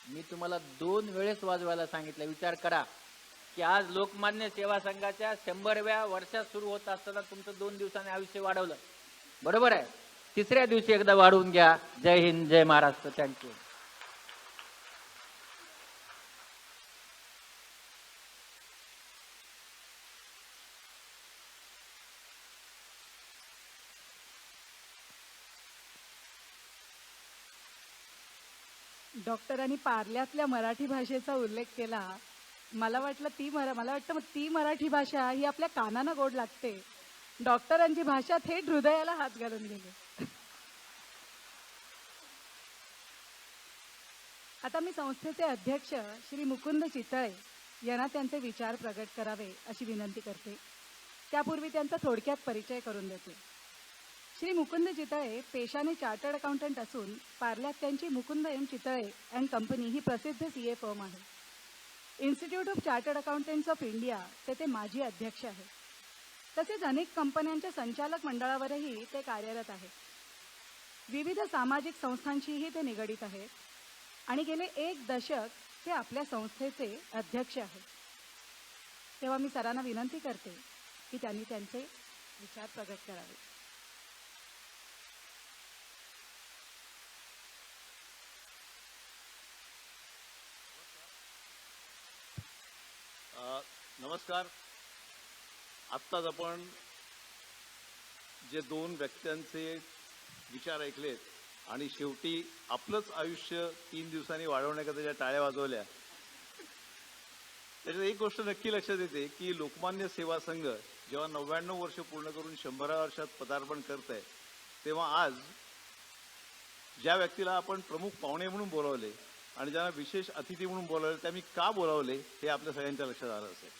N: मी तुम्हाला 2 वेळेस वाजवायला सांगितलं. विचार करा की आज लोकमान्य सेवा संघाच्या 100व्या वर्षात सुरू होत असताना तुमचं 2 दिवसाने आयुष्य वाढवलं. बरोबर आहे. 3ऱ्या दिवशी एकदा वाढवून घ्या. जय हिंद, जय महाराष्ट्र. थँक्यू.
A: डॉक्टरांनी पार्ल्यातल्या मराठी भाषेचा उल्लेख केला मला वाटतं ती मराठी भाषा ही आपल्या कानानं गोड लागते. डॉक्टरांची भाषा थेट हृदयाला हात घालून गेले. आता मी संस्थेचे अध्यक्ष श्री मुकुंद चितळे यांना त्यांचे विचार प्रगट करावे अशी विनंती करते. त्यापूर्वी त्यांचा थोडक्यात परिचय करून देते. श्री मुकुंद चितळे पेशाने चार्टर्ड अकाउंटंट असून पार्ल्यात त्यांची Mukund M Chitale and company ही प्रसिद्ध CA फर्म आहे. Institute of chartered accountants of India ते माजी अध्यक्ष आहेत. तसेच अनेक कंपन्यांच्या संचालक मंडळावरही ते कार्यरत आहेत. विविध सामाजिक संस्थांशीही ते निगडित आहेत आणि गेले 1 दशक ते आपल्या संस्थेचे अध्यक्ष आहेत. तेव्हा मी सरांना विनंती करते की त्यांनी त्यांचे विचार प्रगट करावे.
O: नमस्कार. आत्ताच आपण जे 2 व्यक्त्यांचे विचार ऐकलेत आणि शेवटी आपलंच आयुष्य 3 दिवसांनी वाढवण्याकरता ज्या टाळ्या वाजवल्या, त्याच्यात एक गोष्ट नक्की लक्षात येते की लोकमान्य सेवा संघ जेव्हा 99 वर्ष पूर्ण करून 100व्या वर्षात पदार्पण करत आहे, तेव्हा आज ज्या व्यक्तीला आपण प्रमुख पाहुणे म्हणून बोलावले आणि ज्यांना विशेष अतिथी म्हणून बोलावले, त्या मी का बोलावले हे आपल्या सगळ्यांच्या लक्षात आलं असेल.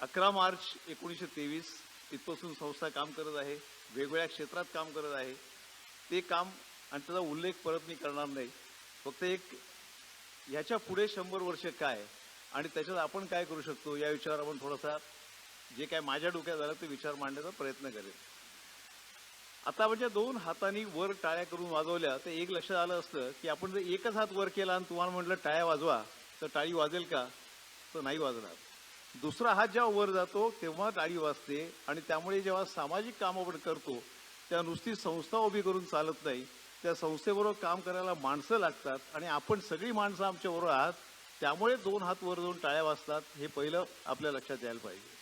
O: 11 मार्च 1923 इथपासून संस्था काम करत आहे, वेगवेगळ्या क्षेत्रात काम करत आहे. ते काम आणि त्याचा उल्लेख परत मी करणार नाही. फक्त एक ह्याच्या पुढे 100 वर्ष काय आणि त्याच्यात आपण काय करू शकतो या विचारावर आपण थोडासा जे काय माझ्या डोक्यात झालं ते विचार मांडण्याचा प्रयत्न करेन. आता आपण ज्या 2 हातांनी वर टाळ्या करून वाजवल्या, तर एक लक्षात आलं असतं की आपण जर एकच हात वर केला आणि तुम्हाला म्हटलं टाळ्या वाजवा, तर टाळी वाजेल का? तर नाही वाजणार. दुसरा हात जेव्हा वर जातो तेव्हा टाळी वाजते. आणि त्यामुळे जेव्हा सामाजिक काम आपण करतो तेव्हा नुसती संस्था उभी करून चालत नाही, त्या संस्थेबरोबर काम करायला माणसं लागतात आणि आपण सगळी माणसं आमच्याबरोबर आहात. त्यामुळे 2 हात वर जाऊन टाळ्या वाजतात, हे पहिलं आपल्या लक्षात यायला पाहिजे.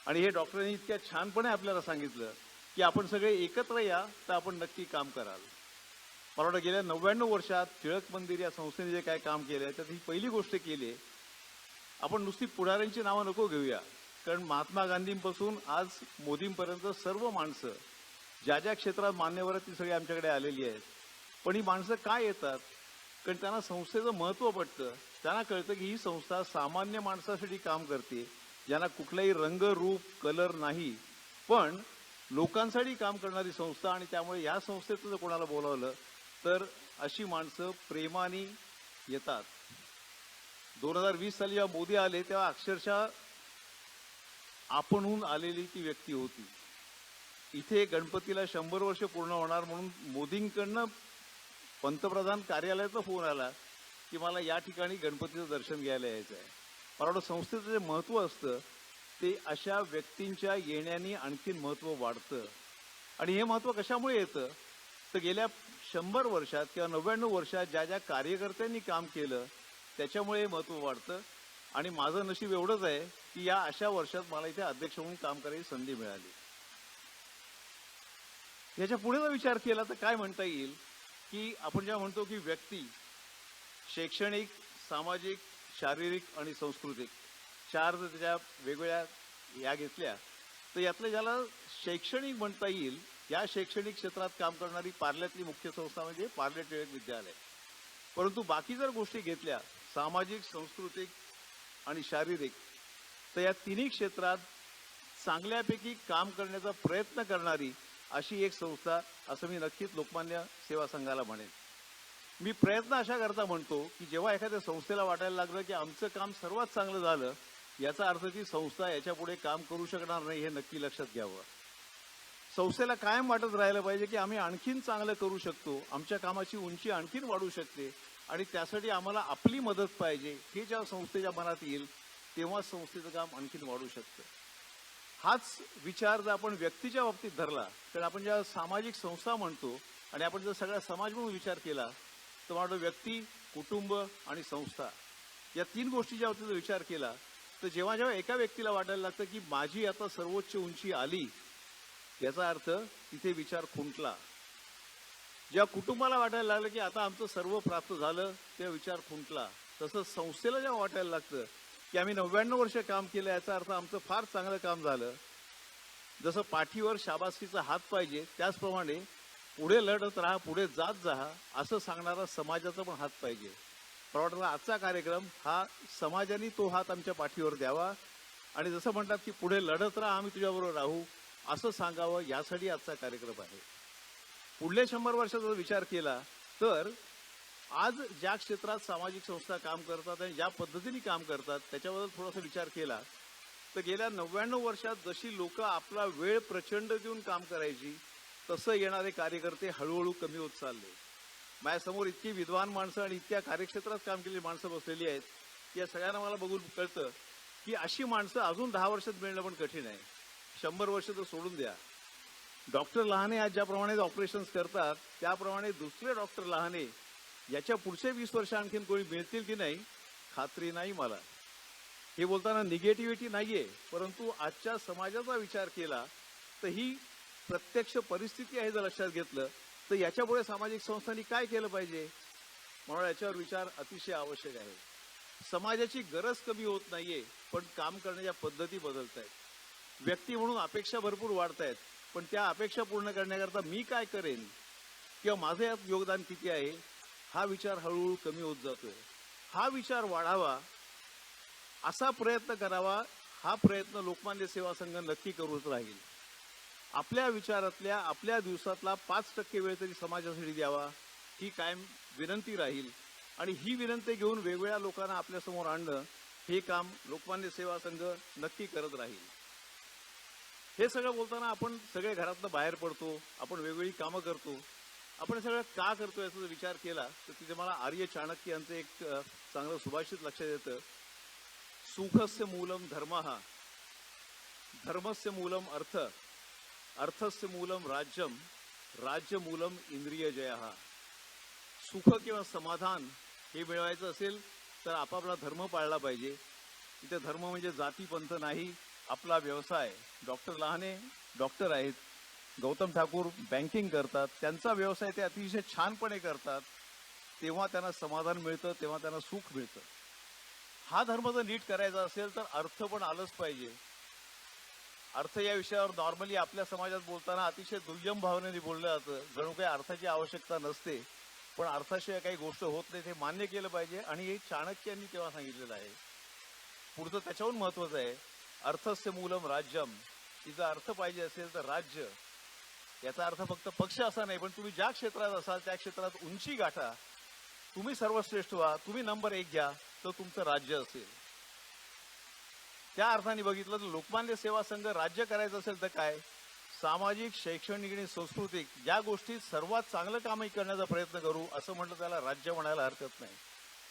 O: आणि हे डॉक्टरांनी इतक्या छानपणे आपल्याला सांगितलं की आपण सगळे एकत्र या तर आपण नक्की काम कराल. मला वाटतं गेल्या 99 वर्षात टिळक मंदिर या संस्थेने जे काय काम केलं त्यात ही पहिली गोष्ट केली. आपण नुसती पुढाऱ्यांची नावं नको घेऊया, कारण महात्मा गांधींपासून आज मोदींपर्यंत सर्व माणसं ज्या ज्या क्षेत्रात मान्यवर आहेत ती सगळी आमच्याकडे आलेली आहेत. पण ही माणसं काय येतात? कारण त्यांना संस्थेचं महत्त्व पटतं. त्यांना कळतं की ही संस्था सामान्य माणसासाठी काम करते, ज्यांना कुठलाही रंग रूप कलर नाही, पण लोकांसाठी काम करणारी संस्था. आणि त्यामुळे या संस्थेचं जर कोणाला बोलावलं तर अशी माणसं प्रेमाने येतात. 2020 साली जेव्हा मोदी आले तेव्हा अक्षरशः आपणहून आलेली ती व्यक्ती होती. इथे गणपतीला 100 वर्ष पूर्ण होणार म्हणून मोदींकडनं पंतप्रधान कार्यालयाचा फोन आला की मला या ठिकाणी गणपतीचं दर्शन घ्यायला यायचं आहे. मला वाटतं संस्थेचं जे महत्त्व असतं ते अशा व्यक्तींच्या येण्याने आणखीन महत्त्व वाढतं. आणि हे महत्त्व कशामुळे येतं तर गेल्या 100 वर्षात किंवा 99 वर्षात ज्या ज्या कार्यकर्त्यांनी काम केलं त्याच्यामुळे महत्त्व वाढतं. आणि माझं नशीब एवढंच आहे की या अशा वर्षात मला इथे अध्यक्ष म्हणून काम करायची संधी मिळाली. याच्या पुढेचा विचार केला तर काय म्हणता येईल की आपण जेव्हा म्हणतो की व्यक्ती शैक्षणिक, सामाजिक, शारीरिक आणि सांस्कृतिक 4 जर त्याच्या वेगवेगळ्या या घेतल्या तर यातलं ज्याला शैक्षणिक म्हणता येईल, या शैक्षणिक क्षेत्रात काम करणारी पार्ल्यातली मुख्य संस्था म्हणजे पार्ले टिळक विद्यालय. परंतु बाकी जर गोष्टी घेतल्या सामाजिक, सांस्कृतिक आणि शारीरिक, तर या तिन्ही क्षेत्रात चांगल्यापैकी काम करण्याचा प्रयत्न करणारी अशी एक संस्था असं मी नक्कीच लोकमान्य सेवा संघाला म्हणेन. मी प्रयत्न अशा करता म्हणतो की जेव्हा एखाद्या संस्थेला वाटायला लागलं की आमचं काम सर्वात चांगलं झालं, याचा अर्थ ती संस्था याच्यापुढे काम करू शकणार नाही हे नक्की लक्षात घ्यावं. संस्थेला कायम वाटत राहिलं पाहिजे की आम्ही आणखीन चांगलं करू शकतो, आमच्या कामाची उंची आणखीन वाढू शकते आणि त्यासाठी आम्हाला आपली मदत पाहिजे. हे जेव्हा संस्थेच्या मनात येईल तेव्हा संस्थेचं काम आणखीन वाढू शकतं. हाच विचार जर आपण व्यक्तीच्या बाबतीत धरला तर आपण जेव्हा सामाजिक संस्था म्हणतो आणि आपण जर सगळा समाज म्हणून विचार केला तर मला व्यक्ती, कुटुंब आणि संस्था या 3 गोष्टीच्या बाबतीत विचार केला तर जेव्हा जेव्हा एका व्यक्तीला वाटायला लागतं की माझी आता सर्वोच्च उंची आली, याचा अर्थ तिथे विचार खुंटला. ज्या कुटुंबाला वाटायला लागलं की आता आमचं सर्व प्राप्त झालं, ते विचार खुंटला. तसंच संस्थेला जेव्हा वाटायला लागतं की आम्ही 99 वर्ष काम केलं, याचा अर्थ आमचं फार चांगलं काम झालं. जसं पाठीवर शाबासकीचा हात पाहिजे, त्याचप्रमाणे पुढे लढत राहा, पुढे जात जा, असं सांगणारा समाजाचा पण हात पाहिजे. मला वाटतं आजचा कार्यक्रम हा समाजाने तो हात आमच्या पाठीवर द्यावा आणि जसं म्हणतात की पुढे लढत राहा, आम्ही तुझ्याबरोबर राहू, असं सांगावं, यासाठी आजचा कार्यक्रम आहे. पुढल्या 100 वर्षाचा विचार केला तर आज ज्या क्षेत्रात सामाजिक संस्था काम करतात आणि ज्या पद्धतीने काम करतात त्याच्याबद्दल थोडासा विचार केला तर गेल्या 99 वर्षात जशी लोक आपला वेळ प्रचंड देऊन काम करायची, तसं येणारे कार्यकर्ते हळूहळू कमी होत चालले. माझ्यासमोर इतकी विद्वान माणसं आणि इतक्या कार्यक्षेत्रात काम केलेली माणसं बसलेली आहेत की या सगळ्यांना मला बघून कळतं की अशी माणसं अजून 10 वर्षात मिळणं पण कठीण आहे. 100 वर्ष तर सोडून द्या. डॉक्टर लहाने आज ज्याप्रमाणे ऑपरेशन्स करतात त्याप्रमाणे दुसरे डॉक्टर लहाने याच्या पुढचे 20 वर्ष आणखीन कोणी मिळतील की नाही खात्री नाही मला. हे बोलताना निगेटिव्हिटी नाहीये, परंतु आजच्या समाजाचा विचार केला तर ही प्रत्यक्ष परिस्थिती आहे. जर लक्षात घेतलं तर याच्यापुढे सामाजिक संस्थांनी काय केलं पाहिजे, म्हणून याच्यावर विचार अतिशय आवश्यक आहे. समाजाची गरज कमी होत नाहीये, पण काम करण्याच्या पद्धती बदलत आहेत. व्यक्ती म्हणून अपेक्षा भरपूर वाढत आहेत, पण त्या अपेक्षा पूर्ण करण्याकरता मी काय करेन किंवा माझं यात योगदान किती आहे, हा विचार हळूहळू कमी होत जातोय. हा विचार वाढावा असा प्रयत्न करावा. हा प्रयत्न लोकमान्य सेवा संघ नक्की करत राहील. आपल्या विचारातल्या आपल्या दिवसातला 5% वेळ तरी समाजासाठी द्यावा, ही कायम विनंती राहील. आणि ही विनंती घेऊन वेगवेगळ्या लोकांना आपल्यासमोर आणणं, हे काम लोकमान्य सेवा संघ नक्की करत राहील. हे सगळं बोलताना आपण सगळे घरातनं बाहेर पडतो, आपण वेगवेगळी कामं करतो. आपण हे सगळं का करतो याचा जर विचार केला तर तिथे मला आर्य चाणक्य यांचं एक चांगलं सुभाषित लक्षात येतं. सुखस्य मूलम धर्मः, धर्मस्य मूलम अर्थ, अर्थस्य मूलम राज्यम, राज्य मूलम इंद्रिय जयः. सुख किंवा समाधान हे मिळवायचं असेल तर आपापला धर्म पाळला पाहिजे. इथे धर्म म्हणजे जाती पंथ नाही, आपला व्यवसाय. डॉक्टर लहाने डॉक्टर आहेत, गौतम ठाकूर बँकिंग करतात, त्यांचा व्यवसाय ते अतिशय छानपणे करतात. तेव्हा त्यांना समाधान मिळतं, तेव्हा त्यांना सुख मिळतं. हा धर्म जर नीट करायचा असेल तर अर्थ पण आलंच पाहिजे. अर्थ या विषयावर नॉर्मली आपल्या समाजात बोलताना अतिशय दुय्यम भावनेने बोललं जातं, जणू काही अर्थाची आवश्यकता नसते. पण अर्थाशिवाय काही गोष्ट होत नाही, हे मान्य केलं पाहिजे. आणि हे चाणक्य यांनी तेव्हा सांगितलेलं आहे. पुढचं त्याच्याहून महत्वाचं आहे, अर्थस्य मूलम राज्यम. तिचा अर्थ पाहिजे असेल तर राज्य. याचा अर्थ फक्त पक्ष असा नाही, पण तुम्ही ज्या क्षेत्रात असाल त्या क्षेत्रात उंची गाठा, तुम्ही सर्वश्रेष्ठ व्हा, तुम्ही नंबर 1 घ्या, तर तुमचं राज्य असेल. त्या अर्थाने बघितलं तर लोकमान्य सेवा संघ राज्य करायचं असेल तर काय, सामाजिक, शैक्षणिक आणि सांस्कृतिक ज्या गोष्टीत सर्वात चांगलं कामही करण्याचा प्रयत्न करू, असं म्हटलं त्याला राज्य म्हणायला हरकत नाही.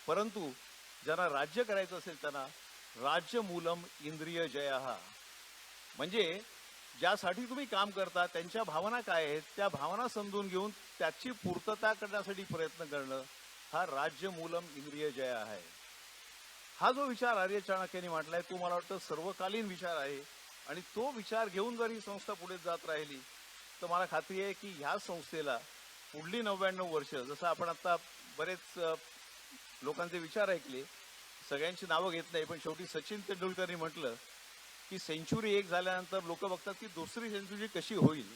O: परंतु ज्यांना राज्य करायचं असेल त्यांना राज्य मूलम इंद्रिय जयः, म्हणजे ज्यासाठी तुम्ही काम करता त्यांच्या भावना काय आहेत त्या भावना समजून घेऊन त्याची पूर्तता करण्यासाठी प्रयत्न करणं, हा राज्य मूलम इंद्रिय जय आहे. हा जो विचार आर्य चाणक्यांनी म्हटलाय तो मला वाटतं सर्वकालीन विचार आहे. आणि तो विचार घेऊन जर ही संस्था पुढे जात राहिली तर मला खात्री आहे की ह्या संस्थेला पुढली 99 वर्ष, जसं आपण आता बरेच लोकांचे विचार ऐकले, सगळ्यांची नावं घेत नाही, पण शेवटी सचिन तेंडुलकरनी म्हटलं की सेंचुरी 1 झाल्यानंतर लोक बघतात की दुसरी सेंचुरी कशी होईल.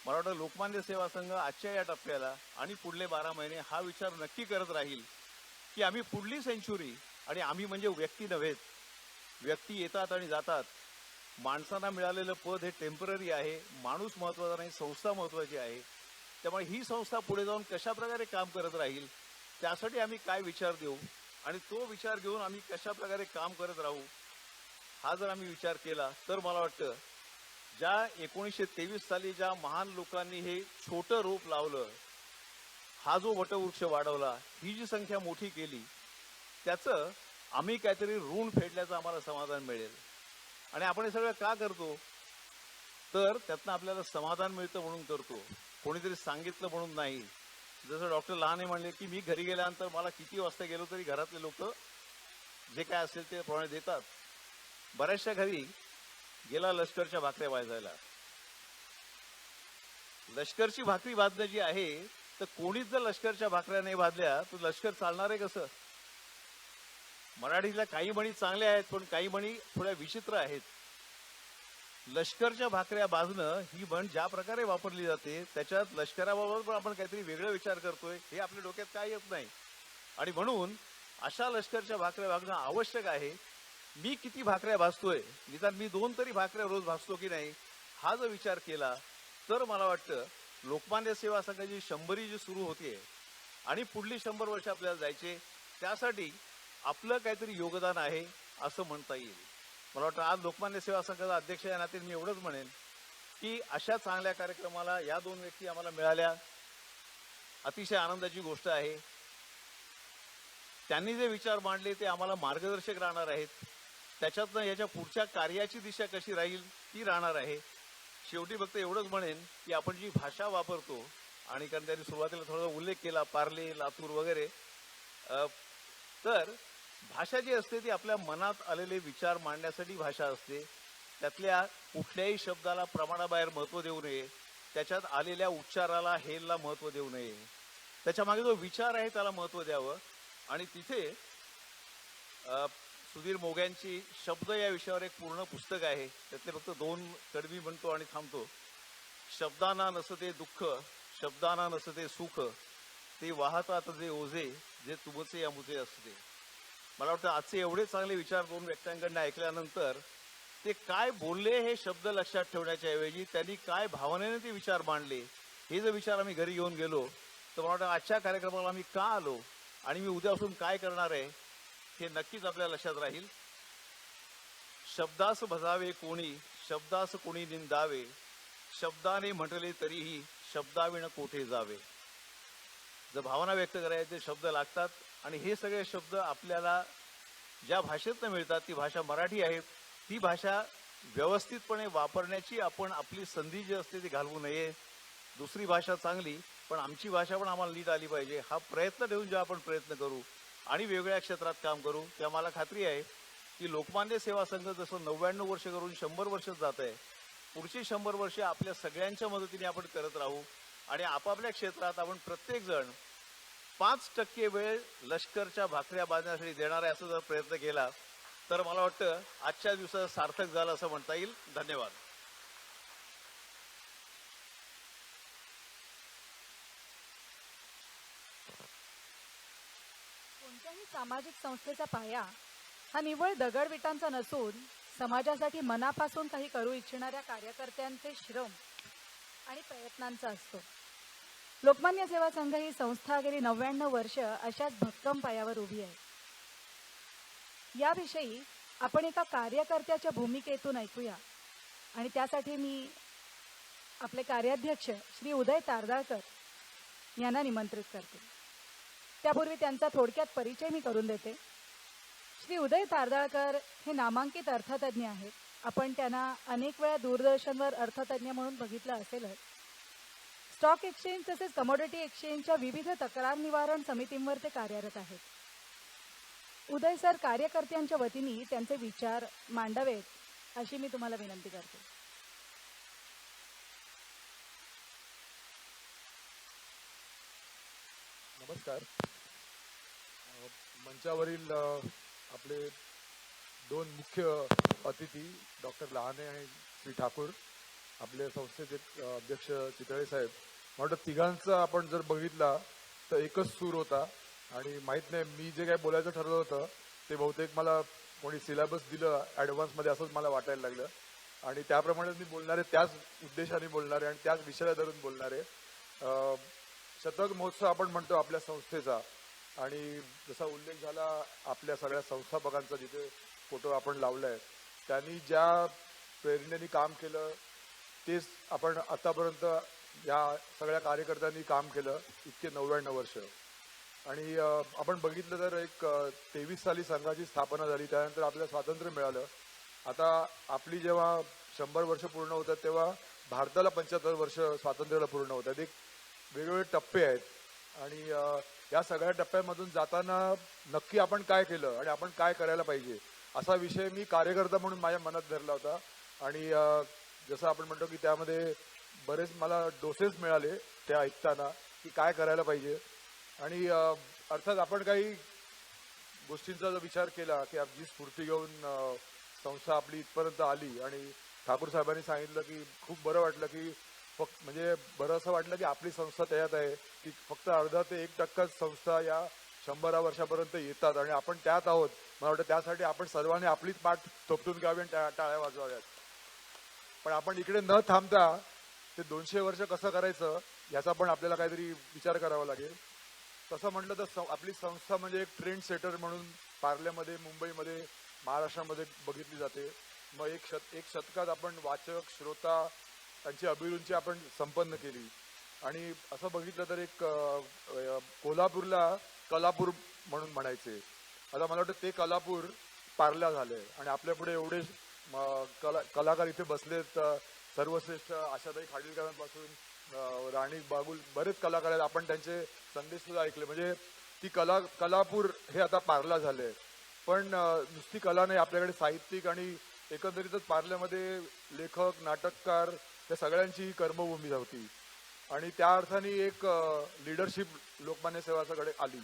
O: मला वाटतं लोकमान्य सेवा संघ आजच्या या टप्प्याला आणि पुढले 12 महिने हा विचार नक्की करत राहील की आम्ही पुढली सेंचुरी, आणि आम्ही म्हणजे व्यक्ती नव्हेत, व्यक्ती येतात आणि जातात, माणसांना मिळालेलं पद हे टेम्पररी आहे, माणूस महत्वाचा नाही, संस्था महत्वाची आहे. त्यामुळे ही संस्था पुढे जाऊन कशा प्रकारे काम करत राहील त्यासाठी आम्ही काय विचार देऊ आणि तो विचार घेऊन आम्ही कशा प्रकारे काम करत राहू, हा जर आम्ही विचार केला तर मला वाटतं ज्या 1923 साली ज्या महान लोकांनी हे छोटं रोप लावलं, हा जो वटवृक्ष वाढवला, ही जी संख्या मोठी केली, त्याचं आम्ही काहीतरी ऋण फेडल्याचं आम्हाला समाधान मिळेल. आणि आपण हे सगळं का करतो तर त्यातनं आपल्याला समाधान मिळतं म्हणून करतो, कोणीतरी सांगितलं म्हणून नाही. जसं डॉक्टर लहाने म्हणले की मी घरी गेल्यानंतर मला किती वाजता गेलो तरी घरातले लोक जे काय असेल ते प्रमाणे देतात. बऱ्याचशा घरी गेला लष्करच्या भाकऱ्या वाजायला. लष्करची भाकरी वाजणं जी आहे तर कोणीच जर लष्करच्या भाकऱ्या नाही भाजल्या तर लष्कर चालणार आहे कसं? मराठीतल्या काही म्हणी चांगल्या आहेत, पण काही म्हणी थोड्या विचित्र आहेत. लष्करच्या भाकऱ्या भाजणं ही म्हण ज्या प्रकारे वापरली जाते त्याच्यात लष्कराबरोबर पण आपण काहीतरी वेगळा विचार करतोय हे आपल्या डोक्यात काय येत नाही. आणि म्हणून अशा लष्करच्या भाकऱ्या भाजणं आवश्यक आहे. मी किती भाकऱ्या भाजतोय, निदान मी 2 तरी भाकऱ्या रोज भाजतो की नाही, हा जर विचार केला तर मला वाटतं लोकमान्य सेवा संघाची 100री जी सुरू होतीये आणि पुढली 100 वर्ष आपल्याला जायचे, त्यासाठी आपलं काहीतरी योगदान आहे असं म्हणता येईल. मला वाटतं आज लोकमान्य सेवा संघाचा अध्यक्ष या नात्याने मी एवढंच म्हणेन की अशा चांगल्या कार्यक्रमाला या 2 व्यक्ती आम्हाला मिळाल्या, अतिशय आनंदाची गोष्ट आहे. त्यांनी जे विचार मांडले ते आम्हाला मार्गदर्शक राहणार आहेत. त्याच्यातनं याच्या पुढच्या कार्याची दिशा कशी राहील ती राहणार आहे. शेवटी फक्त एवढंच म्हणेन की आपण जी भाषा वापरतो, आणि कारण त्यांनी सुरुवातीला थोडा उल्लेख केला पार्ले, लातूर वगैरे, तर भाषा जी असते ती आपल्या मनात आलेले विचार मांडण्यासाठी भाषा असते. त्यातल्या कुठल्याही शब्दाला प्रमाणाबाहेर महत्त्व देऊ नये, त्याच्यात आलेल्या उच्चाराला हेलला महत्त्व देऊ नये, त्याच्यामागे जो विचार आहे त्याला महत्त्व द्यावं. आणि तिथे सुधीर मोग्यांची शब्द या विषयावर एक पूर्ण पुस्तक आहे. त्यातले फक्त 2 कडवी म्हणतो आणि थांबतो. शब्दांना नसते दुःख, शब्दांना नसते सुख, ते वाहतात जे ओझे, जे तुमचे अमुचे असते. मला वाटतं आजचे एवढे चांगले विचार 2 व्यक्तींकडून ऐकल्यानंतर ते काय बोलले हे शब्द लक्षात ठेवण्याच्या ऐवजी त्यांनी काय भावनेने ते विचार मांडले हे जर विचार आम्ही घरी घेऊन गेलो तर मला वाटतं आजच्या कार्यक्रमाला आम्ही का आलो आणि मी उद्यापासून काय करणार आहे हे नक्कीच आपल्या लक्षात राहील. शब्दास भजावे कोणी, शब्दास कोणी निंदावे, शब्दाने म्हटले तरीही शब्दाविण कोठे जावे. जर भावना व्यक्त करायचे शब्द लागतात आणि हे सगळे शब्द आपल्याला ज्या भाषेतनं मिळतात ती भाषा मराठी आहे. ती भाषा व्यवस्थितपणे वापरण्याची आपण आपली संधी जी असते ती घालवू नये. दुसरी भाषा चांगली, पण आमची भाषा पण आम्हाला नीट आली पाहिजे हा प्रयत्न ठेवून जेव्हा आपण प्रयत्न करू आणि वेगवेगळ्या क्षेत्रात काम करू तेव्हा मला खात्री आहे की लोकमान्य सेवा संघ जसं 99 वर्ष करून 100 वर्ष जात आहे, पुढची 100 वर्ष आपल्या सगळ्यांच्या मदतीने आपण करत राहू आणि आपापल्या क्षेत्रात आपण प्रत्येकजण 5% वेळ लष्करच्या भाकऱ्या बांधण्यासाठी देणार आहे असं जर प्रयत्न केला तर मला वाटतं आजच्या दिवसात सार्थक झालं असं म्हणता येईल. धन्यवाद.
A: कोणत्याही सामाजिक संस्थेचा पाया हा निव्वळ दगडविटांचा नसून समाजासाठी मनापासून काही करू इच्छिणाऱ्या कार्यकर्त्यांचे श्रम आणि प्रयत्नांचा असतो. लोकमान्य सेवा संघ ही संस्था गेली 99 वर्ष अशाच भक्कम पायावर उभी आहे. याविषयी आपण एका कार्यकर्त्याच्या भूमिकेतून ऐकूया आणि त्यासाठी मी आपले कार्याध्यक्ष श्री उदय तारदाळकर यांना निमंत्रित करते. त्यापूर्वी त्यांचा थोडक्यात परिचय मी करून देते. श्री उदय तारदाळकर हे नामांकित अर्थतज्ञ आहेत. आपण त्यांना अनेक वेळा दूरदर्शनवर अर्थतज्ञ म्हणून बघितलं असेलच. स्टॉक एक्सचेंज तसेच कमोडिटी एक्सचेंजच्या विविध तक्रार निवारण समितींवर ते कार्यरत आहेत. उदय सर कार्यकर्त्यांच्या वतीने त्यांचे विचार मांडावेत अशी मी तुम्हाला विनंती करते.
E: नमस्कार. मंचावरील आपले 2 मुख्य अतिथी डॉक्टर लहाने आणि श्री ठाकूर, आपल्या संस्थेचे अध्यक्ष चितळे साहेब, मला वाटतं तिघांचा आपण जर बघितला तर एकच सूर होता आणि माहीत नाही मी जे काही बोलायचं ठरवलं होतं ते बहुतेक मला कोणी सिलेबस दिलं ॲडव्हान्समध्ये असंच मला वाटायला लागलं आणि त्याप्रमाणे मी बोलणारे, त्याच उद्देशाने बोलणारे आणि त्याच विषयाला धरून बोलणारे. शतक महोत्सव आपण म्हणतो आपल्या संस्थेचा आणि जसा उल्लेख झाला आपल्या सगळ्या संस्थापकांचा जिथे फोटो आपण लावला आहे त्यांनी ज्या प्रेरणेने काम केलं तेच आपण आतापर्यंत या सगळ्या कार्यकर्त्यांनी काम केलं इतके 99 वर्ष. आणि आपण बघितलं तर एक 23 साली संघाची स्थापना झाली, त्यानंतर आपल्याला स्वातंत्र्य मिळालं. आता आपली जेव्हा 100 वर्ष पूर्ण होतात तेव्हा भारताला 75 वर्ष स्वातंत्र्याला पूर्ण होतात. एक वेगवेगळे टप्पे आहेत आणि या सगळ्या टप्प्यामधून जाताना नक्की आपण काय केलं आणि आपण काय करायला पाहिजे असा विषय मी कार्यकर्ता म्हणून माझ्या मनात धरला होता. आणि जसं आपण म्हणतो की त्यामध्ये बरेच मला डोसेस मिळाले ते ऐकताना की काय करायला पाहिजे. आणि अर्थात आपण काही गोष्टींचा जर विचार केला की जी स्फूर्ती घेऊन संस्था आपली इथपर्यंत आली आणि ठाकूर साहेबांनी सांगितलं की खूप बरं वाटलं की फक्त म्हणजे बरं असं वाटलं की आपली संस्था त्याच्यात आहे की फक्त अर्धा ते 1% संस्था या 100 वर्षापर्यंत येतात आणि आपण त्यात आहोत. मला वाटतं त्यासाठी आपण सर्वांनी आपलीच पाठ थोपटून घ्यावी आणि टाळ्या वाजवाव्यात. पण आपण इकडे न थांबता ते 200 वर्ष कसं करायचं याचा पण आपल्याला काहीतरी विचार करावा लागेल. तसं म्हटलं तर आपली संस्था म्हणजे एक ट्रेंड सेटर म्हणून पार्ल्यामध्ये, मुंबईमध्ये, महाराष्ट्रामध्ये बघितली जाते. मग एक शतकात आपण वाचक, श्रोता त्यांची अभिरुची आपण संपन्न केली. आणि असं बघितलं तर एक कोल्हापूरला कलापूर म्हणून म्हणायचे. आता मला वाटतं ते कलापूर पार्ल्या झालंय आणि आपल्या पुढे एवढे कलाकार इथे बसलेत. सर्वश्रेष्ठ आशाताई खाडीलकरांपासून राणी बागुल बरेच कलाकार आहेत. आपण त्यांचे संदेश सुद्धा ऐकले. म्हणजे ती कलापूर हे आता पार्ला झालंय. पण नुसती कला नाही, आपल्याकडे साहित्यिक आणि एकंदरीतच पार्ल्यामध्ये लेखक, नाटककार या सगळ्यांची कर्मभूमी होती. आणि त्या अर्थाने एक लिडरशिप लोकमान्य सेवाकडे आली.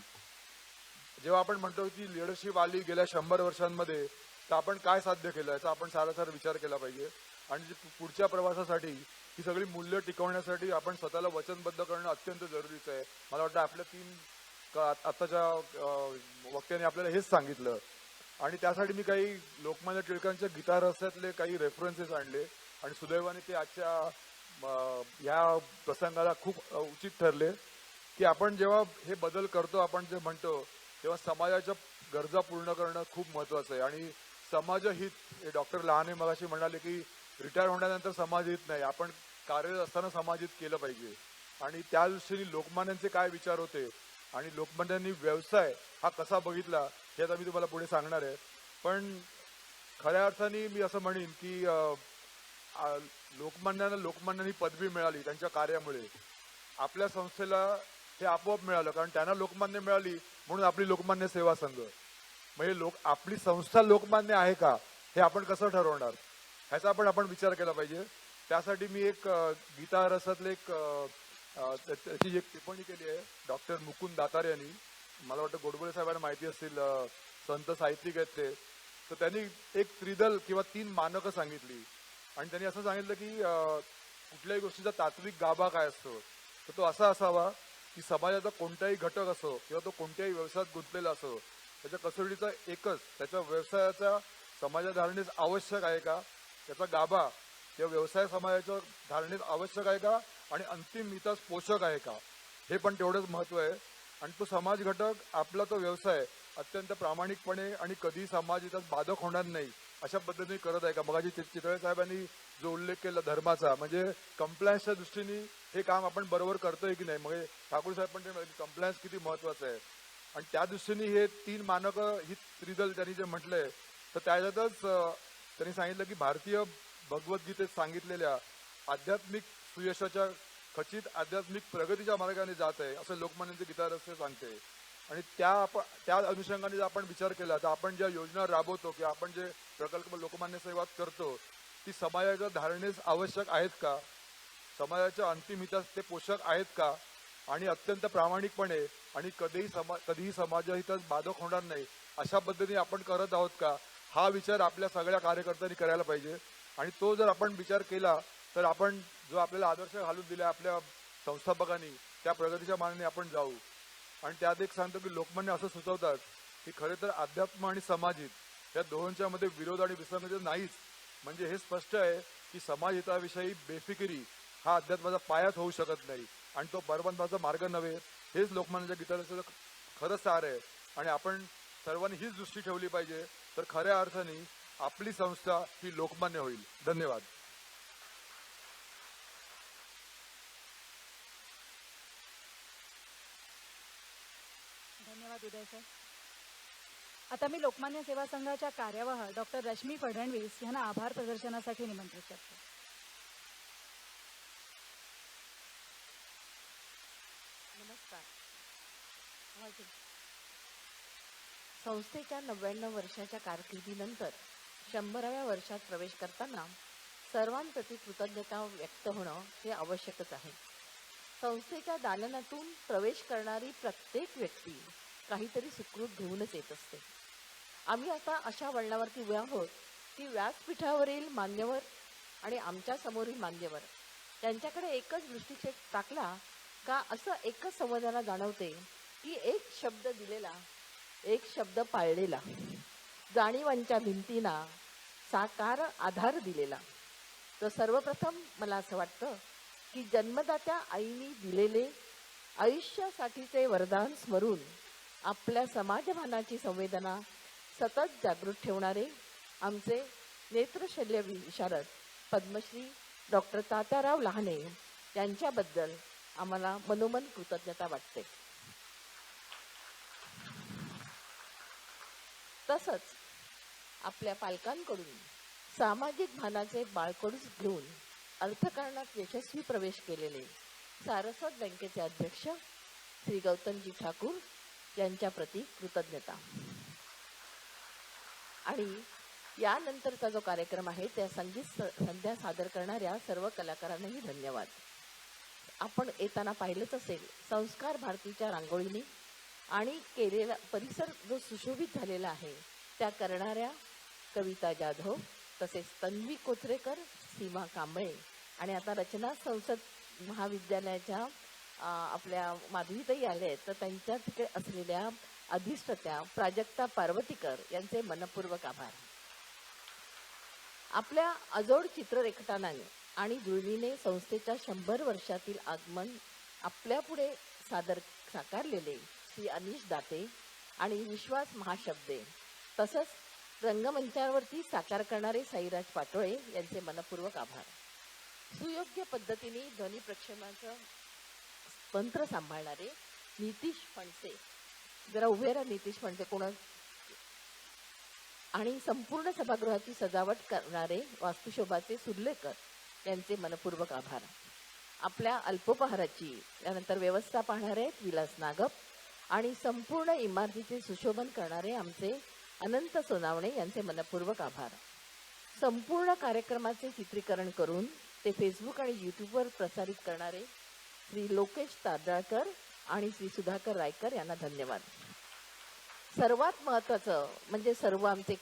E: जेव्हा आपण म्हणतो की लिडरशिप आली गेल्या 100 वर्षांमध्ये, तर आपण काय साध्य केलं याचा आपण सारासार विचार केला पाहिजे. आणि पुढच्या प्रवासासाठी ही सगळी मूल्य टिकवण्यासाठी आपण स्वतःला वचनबद्ध करणं अत्यंत जरुरीचं आहे. मला वाटतं आपल्या 3 आत्ताच्या वक्त्यांनी आपल्याला हेच सांगितलं. आणि त्यासाठी मी काही लोकमान्य टिळकांच्या गीता रहस्यातले काही रेफरन्सेस आणले आणि सुदैवाने ते आजच्या या प्रसंगाला खूप उचित ठरले की आपण जेव्हा हे बदल करतो, आपण जे म्हणतो, तेव्हा समाजाच्या गरजा पूर्ण करणं खूप महत्त्वाचं आहे. आणि समाजहित, हे डॉक्टर लहाने मगाशी म्हणाले की रिटायर होण्यानंतर समाजहित नाही, आपण कार्यरत असताना समाजहित केलं पाहिजे. आणि त्या दृष्टीने लोकमान्यांचे काय विचार होते आणि लोकमान्यांनी व्यवसाय हा कसा बघितला हे आता मी तुम्हाला पुढे सांगणार आहे. पण खऱ्या अर्थाने मी असं म्हणेन की लोकमान्यांनी पदवी मिळाली त्यांच्या कार्यामुळे. आपल्या संस्थेला हे आपोआप मिळालं कारण त्यांना लोकमान्य मिळाली म्हणून आपली लोकमान्य सेवा संघ. म्हणजे आपली संस्था लोकमान्य आहे का हे आपण कसं ठरवणार ह्याचा पण आपण विचार केला पाहिजे. त्यासाठी मी एक गीता रसातले त्याची एक टिप्पणी केली आहे डॉक्टर मुकुंद दातार यांनी. मला वाटतं गोडबोले साहेबांना माहिती असतील, संत साहित्यिक आहेत ते. तर त्यांनी एक त्रिदल किंवा 3 मानकं सांगितली आणि त्यांनी असं सांगितलं की कुठल्याही गोष्टीचा तात्विक गाभा काय असतो, तर तो असा असावा की समाजाचा कोणताही घटक असो किंवा तो कोणत्याही व्यवसायात गुंतलेला असो, त्याच्या कसोटीचा एकच, त्याच्या व्यवसायाचा समाजा धारणेस आवश्यक आहे का, त्याचा गाभा त्या व्यवसाय समाजाच्या धारणेस आवश्यक आहे का आणि अंतिम हितास पोषक आहे का, हे पण तेवढंच महत्त्व आहे. आणि तो समाज घटक आपला तो व्यवसाय अत्यंत प्रामाणिकपणे आणि कधी समाज हितास बाधक होणार नाही अशा पद्धतीने करत आहे का. मगाशी चितळे साहेबांनी जो उल्लेख केला धर्माचा, म्हणजे कंप्लायन्सच्या दृष्टीने हे काम आपण बरोबर करतोय की नाही. मग ठाकूर साहेब पण ते कंप्लायन्स किती महत्वाचं आहे. आणि त्या दृष्टीने हे 3 मानकं ही त्रिदल त्यांनी जे म्हटलंय, तर त्याच्यातच त्यांनी सांगितलं की भारतीय भगवद्गीतेत सांगितलेल्या आध्यात्मिक सुयशाच्या खचित आध्यात्मिक प्रगतीच्या मार्गाने जात आहे असं लोकमान्यांचे गीता रहस्य सांगते. आणि त्या अनुषंगाने जर आपण विचार केला तर आपण ज्या योजना राबवतो किंवा आपण जे प्रकल्प लोकमान्य सेवात करतो ती समाजाच्या धारणेस आवश्यक आहेत का, समाजाच्या अंतिम हितास ते पोषक आहेत का आणि अत्यंत प्रामाणिकपणे आणि कधीही समाजहितास बाधक होणार नाही अशा पद्धतीने आपण करत आहोत का, हा विचार आपल्या सगळ्या कार्यकर्त्यांनी करायला पाहिजे. आणि तो जर आपण विचार केला तर आपण जो आपल्याला आदर्श घालून दिला आपल्या संस्थापकांनी त्या प्रगतीच्या मार्गाने आपण जाऊ. आणि त्यात एक सांगतो की लोकमान्य असं सुचवतात की खरे तर अध्यात्म आणि समाजहित या दोहोंच्या मध्ये विरोध आणि विसंगती नाहीच. म्हणजे हे स्पष्ट आहे की समाजहिताविषयी बेफिकिरी हा अध्यात्माचा पायाच होऊ शकत नाही आणि तो परमात्माचा मार्ग नव्हे. हेच लोकमान्यांच्या गीताचं खरं सार आहे. आणि आपण सर्वांनी हीच दृष्टी ठेवली पाहिजे तर खऱ्या अर्थाने आपली संस्था ही लोकमान्य होईल. धन्यवाद.
A: धन्यवाद उदय सर. आता मी लोकमान्य सेवा संघाच्या कार्यवाह डॉक्टर रश्मी फडणवीस यांना आभार प्रदर्शनासाठी निमंत्रित करते.
P: नमस्कार. संस्थेच्या 99 वर्षाच्या कारकिर्दीनंतर 100व्या वर्षात प्रवेश करताना सर्वांप्रती कृतज्ञता व्यक्त होणं हे आवश्यकच आहे. संस्थेच्या दालनातून प्रवेश करणारी प्रत्येक व्यक्ती काहीतरी सुकृत घेऊनच येत असते. आम्ही आता अशा वळणावरती उभे आहोत की व्यासपीठावरील मान्यवर आणि आमच्या समोरील मान्यवर त्यांच्याकडे एकच दृष्टिक्षेप टाकला का असं एकच संवादाला जाणवते की एक शब्द दिलेला, एक शब्द पाळलेला, जाणीवांच्या भिंतींना साकार आधार दिलेला. तर सर्वप्रथम मला असं वाटतं की जन्मदात्या आईने दिलेले आयुष्यासाठीचे वरदान स्मरून आपल्या समाजभानाची संवेदना सतत जागृत ठेवणारे आमचे नेत्रशल्य विशारद पद्मश्री डॉक्टर तात्याराव लहाने यांच्याबद्दल आम्हाला मनोमन कृतज्ञता वाटते. तसंच आपल्या पालकांकडून सामाजिक भानाचे बाळकडूच घेऊन अर्थकारणात यशस्वी प्रवेश केलेले सारस्वत बँकेचे अध्यक्ष श्री गौतमजी ठाकूर यांच्या प्रती कृतज्ञता. आणि यानंतरचा जो कार्यक्रम आहे त्या संगीत संध्या सादर करणाऱ्या सर्व कलाकारांनाही धन्यवाद. आपण येताना पाहिलंच असेल संस्कार भारतीच्या रांगोळीने आणि केलेला परिसर जो सुशोभित झालेला आहे त्या करणाऱ्या कविता जाधव, तसेच तन्वी कोथरेकर, सीमा कांबळे आणि आता रचना संसद महाविद्यालयाच्या आपल्या माधवीताई आल्या आहेत, तर त्यांच्या तिकडे असलेल्या अधिष्ठात्या प्राजक्ता पार्वतीकर यांचे मनपूर्वक आभार. आपल्या अजोड चित्ररेखाटनाने आणि जुळणीने संस्थेच्या 100 वर्षातील आगमन आपल्यापुढे साकारलेले श्री अनिश दाते आणि विश्वास महाशब्दे, तसंच रंगमंचावरती साकार करणारे साईराज पाटोळे यांचे मनपूर्वक आभार. सुयोग्य पद्धतीने ध्वनी प्रक्षेपणाचं तंत्र सांभाळणारे नितीश फणसे, जरा उभे राहा नितीश फणसे कोण, आणि संपूर्ण सभागृहाची सजावट करणारे वास्तुशोभाचे सुर्लेकर यांचे मनपूर्वक आभार. आपल्या अल्पोपहाराची त्यानंतर व्यवस्था पाहणारे विलास नागप आणि संपूर्ण इमारतीचे सुशोभन करणारे आमचे अनंत सोनावणे यांचे मनपूर्वक आभार. संपूर्ण कार्यक्रमाचे चित्रीकरण करून ते फेसबुक आणि यूट्यूबवर प्रसारित करणारे श्री लोकेश तारदाळकर आणि श्री सुधाकर रायकर यांना धन्यवाद. सर्वात महत्त्वाचं म्हणजे सर्व आमचे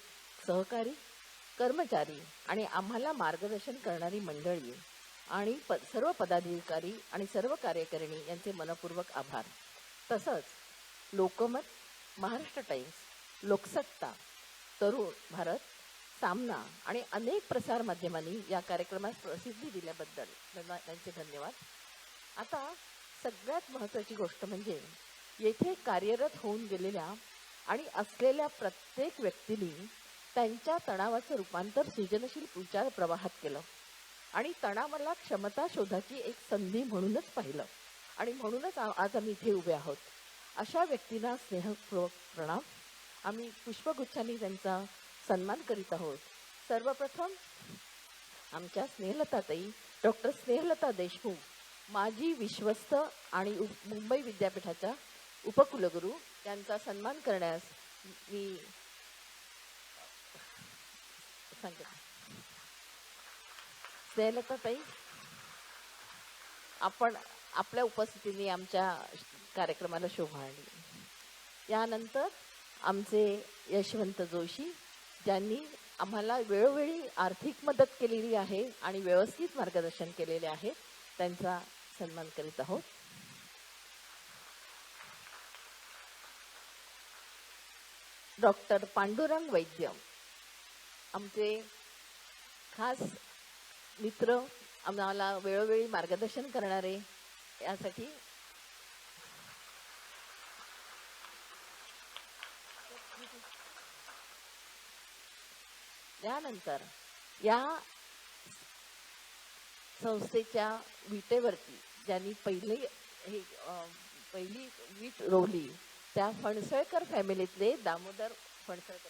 P: सहकारी, कर्मचारी आणि आम्हाला मार्गदर्शन करणारी मंडळी आणि सर्व पदाधिकारी आणि सर्व कार्यकारिणी यांचे मनपूर्वक आभार. तसंच लोकमत, महाराष्ट्र टाइम्स, लोकसत्ता, तरुण भारत, सामना आणि अनेक प्रसार माध्यमांनी या कार्यक्रमास प्रसिद्धी दिल्याबद्दल त्यांचे धन्यवाद. आता सगळ्यात महत्त्वाची गोष्ट म्हणजे येथे कार्यरत होऊन गेलेल्या आणि असलेल्या प्रत्येक व्यक्तीने त्यांच्या तणावाचं रूपांतर सृजनशील विचार प्रवाहात केलं आणि तणावाला क्षमता शोधाची एक संधी म्हणूनच पाहिलं आणि म्हणूनच आज आम्ही इथे उभे आहोत. अशा व्यक्तींना स्नेहपूर्वक प्रणाम. आम्ही पुष्पगुच्छांनी त्यांचा सन्मान करीत आहोत. सर्वप्रथम आमच्या स्नेहलताताई डॉक्टर स्नेहलता देशमुख, माजी विश्वस्त आणि मुंबई विद्यापीठाच्या उपकुलगुरू यांचा सन्मान करण्यास मी सांगते. स्नेहलताताई, आपण आपल्या उपस्थितीने आमच्या कार्यक्रमाला शोभा आणली. यानंतर आमचे यशवंत जोशी, ज्यांनी आम्हाला वेळोवेळी आर्थिक मदत केलेली आहे आणि व्यवस्थित मार्गदर्शन केलेले आहे, त्यांचा सन्मान करीत आहोत. डॉक्टर पांडुरंग वैद्य, आमचे खास मित्र, आम्हाला वेळोवेळी मार्गदर्शन करणारे, यासाठी यानंतर या संस्थेच्या विटेवरती ज्यांनी पहिली वीट रोवली त्या फणसळकर फॅमिलीतले दामोदर फणसळकर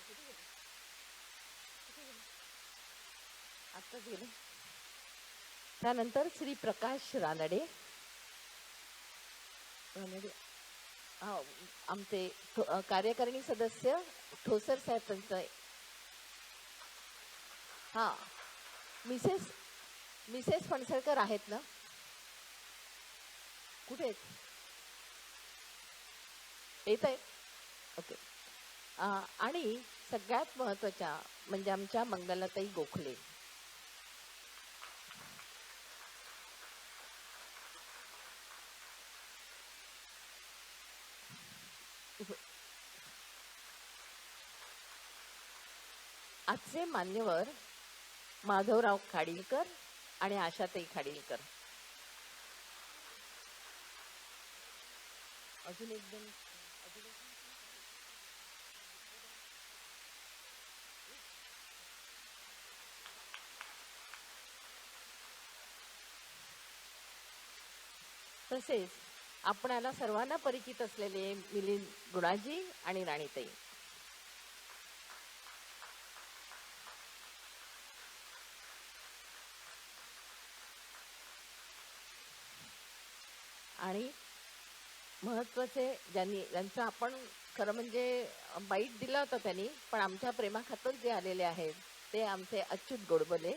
P: आत्ताच गेले. त्यानंतर श्री प्रकाश रानडे, आमचे कार्यकारिणी सदस्य ठोसर साहेब, त्यांचं मिसेस फणसळकर आहेत ना, कुठे आहेत? येत आहेत? ओके. आणि सगळ्यात महत्त्वाच्या म्हणजे आमच्या मंगलाताई गोखले. आजचे मान्यवर माधवराव खाडीलकर आणि आशाताई खाडीलकर. अजून एकदम तसेच आपणाला सर्वांना परिचित असलेले मिलिंद गुणाजी आणि राणीताई. आणि महत्वाचे ज्यांचं आपण खरं म्हणजे बाईट दिला होता त्यांनी, पण आमच्या प्रेमाखातर जे आलेले आहेत ते आमचे अच्युत गोडबोले.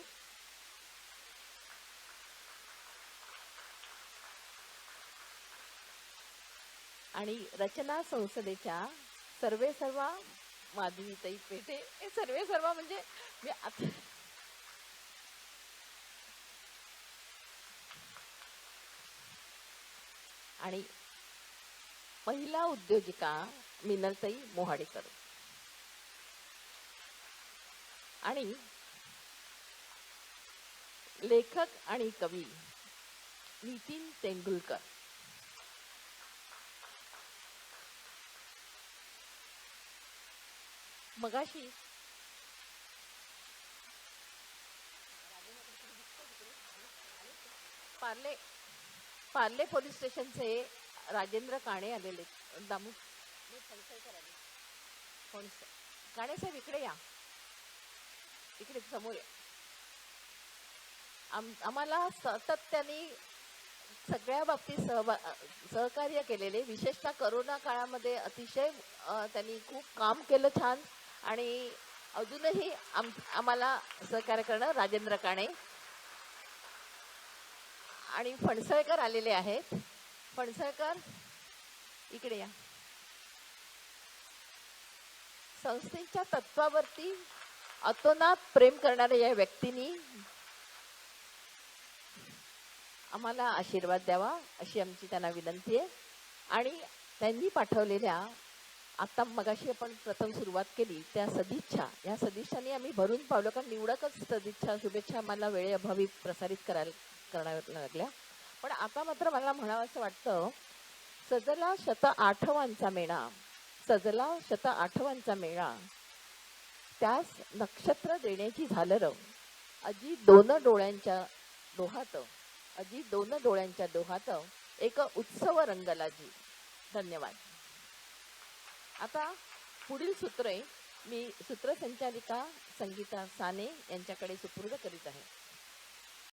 P: आणि रचना संसदेच्या सर्व माधवीताई पेठे. हे सर्व म्हणजे मी आता आणि महिला उद्योजिका मिनलताई मोहाडेकर आणि लेखक आणि कवी नितीन तेंडुलकर. मगाशी पार्ले पोलीस स्टेशनचे राजेंद्र काणे आलेले. दामू काणे साहेब इकडे या, इकडे समोर या. आम्हाला सातत्याने सगळ्या बाबतीत सहकार्य केलेले, विशेषतः करोना काळामध्ये अतिशय त्यांनी खूप काम केलं छान. आणि अजूनही आम्हाला सहकार्य करणं राजेंद्र काणे आणि फणसळकर आलेले आहेत. फणसळकर इकडे या. संस्थेच्या तत्वावरती अतोनात प्रेम करणाऱ्या या व्यक्तींनी आम्हाला आशीर्वाद द्यावा अशी आमची त्यांना विनंती आहे. आणि त्यांनी पाठवलेल्या आता मगाशी आपण प्रथम सुरुवात केली त्या सदिच्छा, या सदिच्छांनी आम्ही भरून पावलं, कारण निवडकच सदिच्छा शुभेच्छा आम्हाला वेळेअभावी प्रसारित कराव्या लागल्या. पण आता मात्र मला म्हणावं असं वाटतं, सजला 108वांचा मेळा, त्यास नक्षत्र देण्याची झालर, अजी दोन डोळ्यांच्या दोहात एक उत्सव रंगला जी. धन्यवाद. आता पुढील सूत्रे मी सूत्रसंचालिका संगीता साने यांच्याकडे सुपूर्द करीत आहे.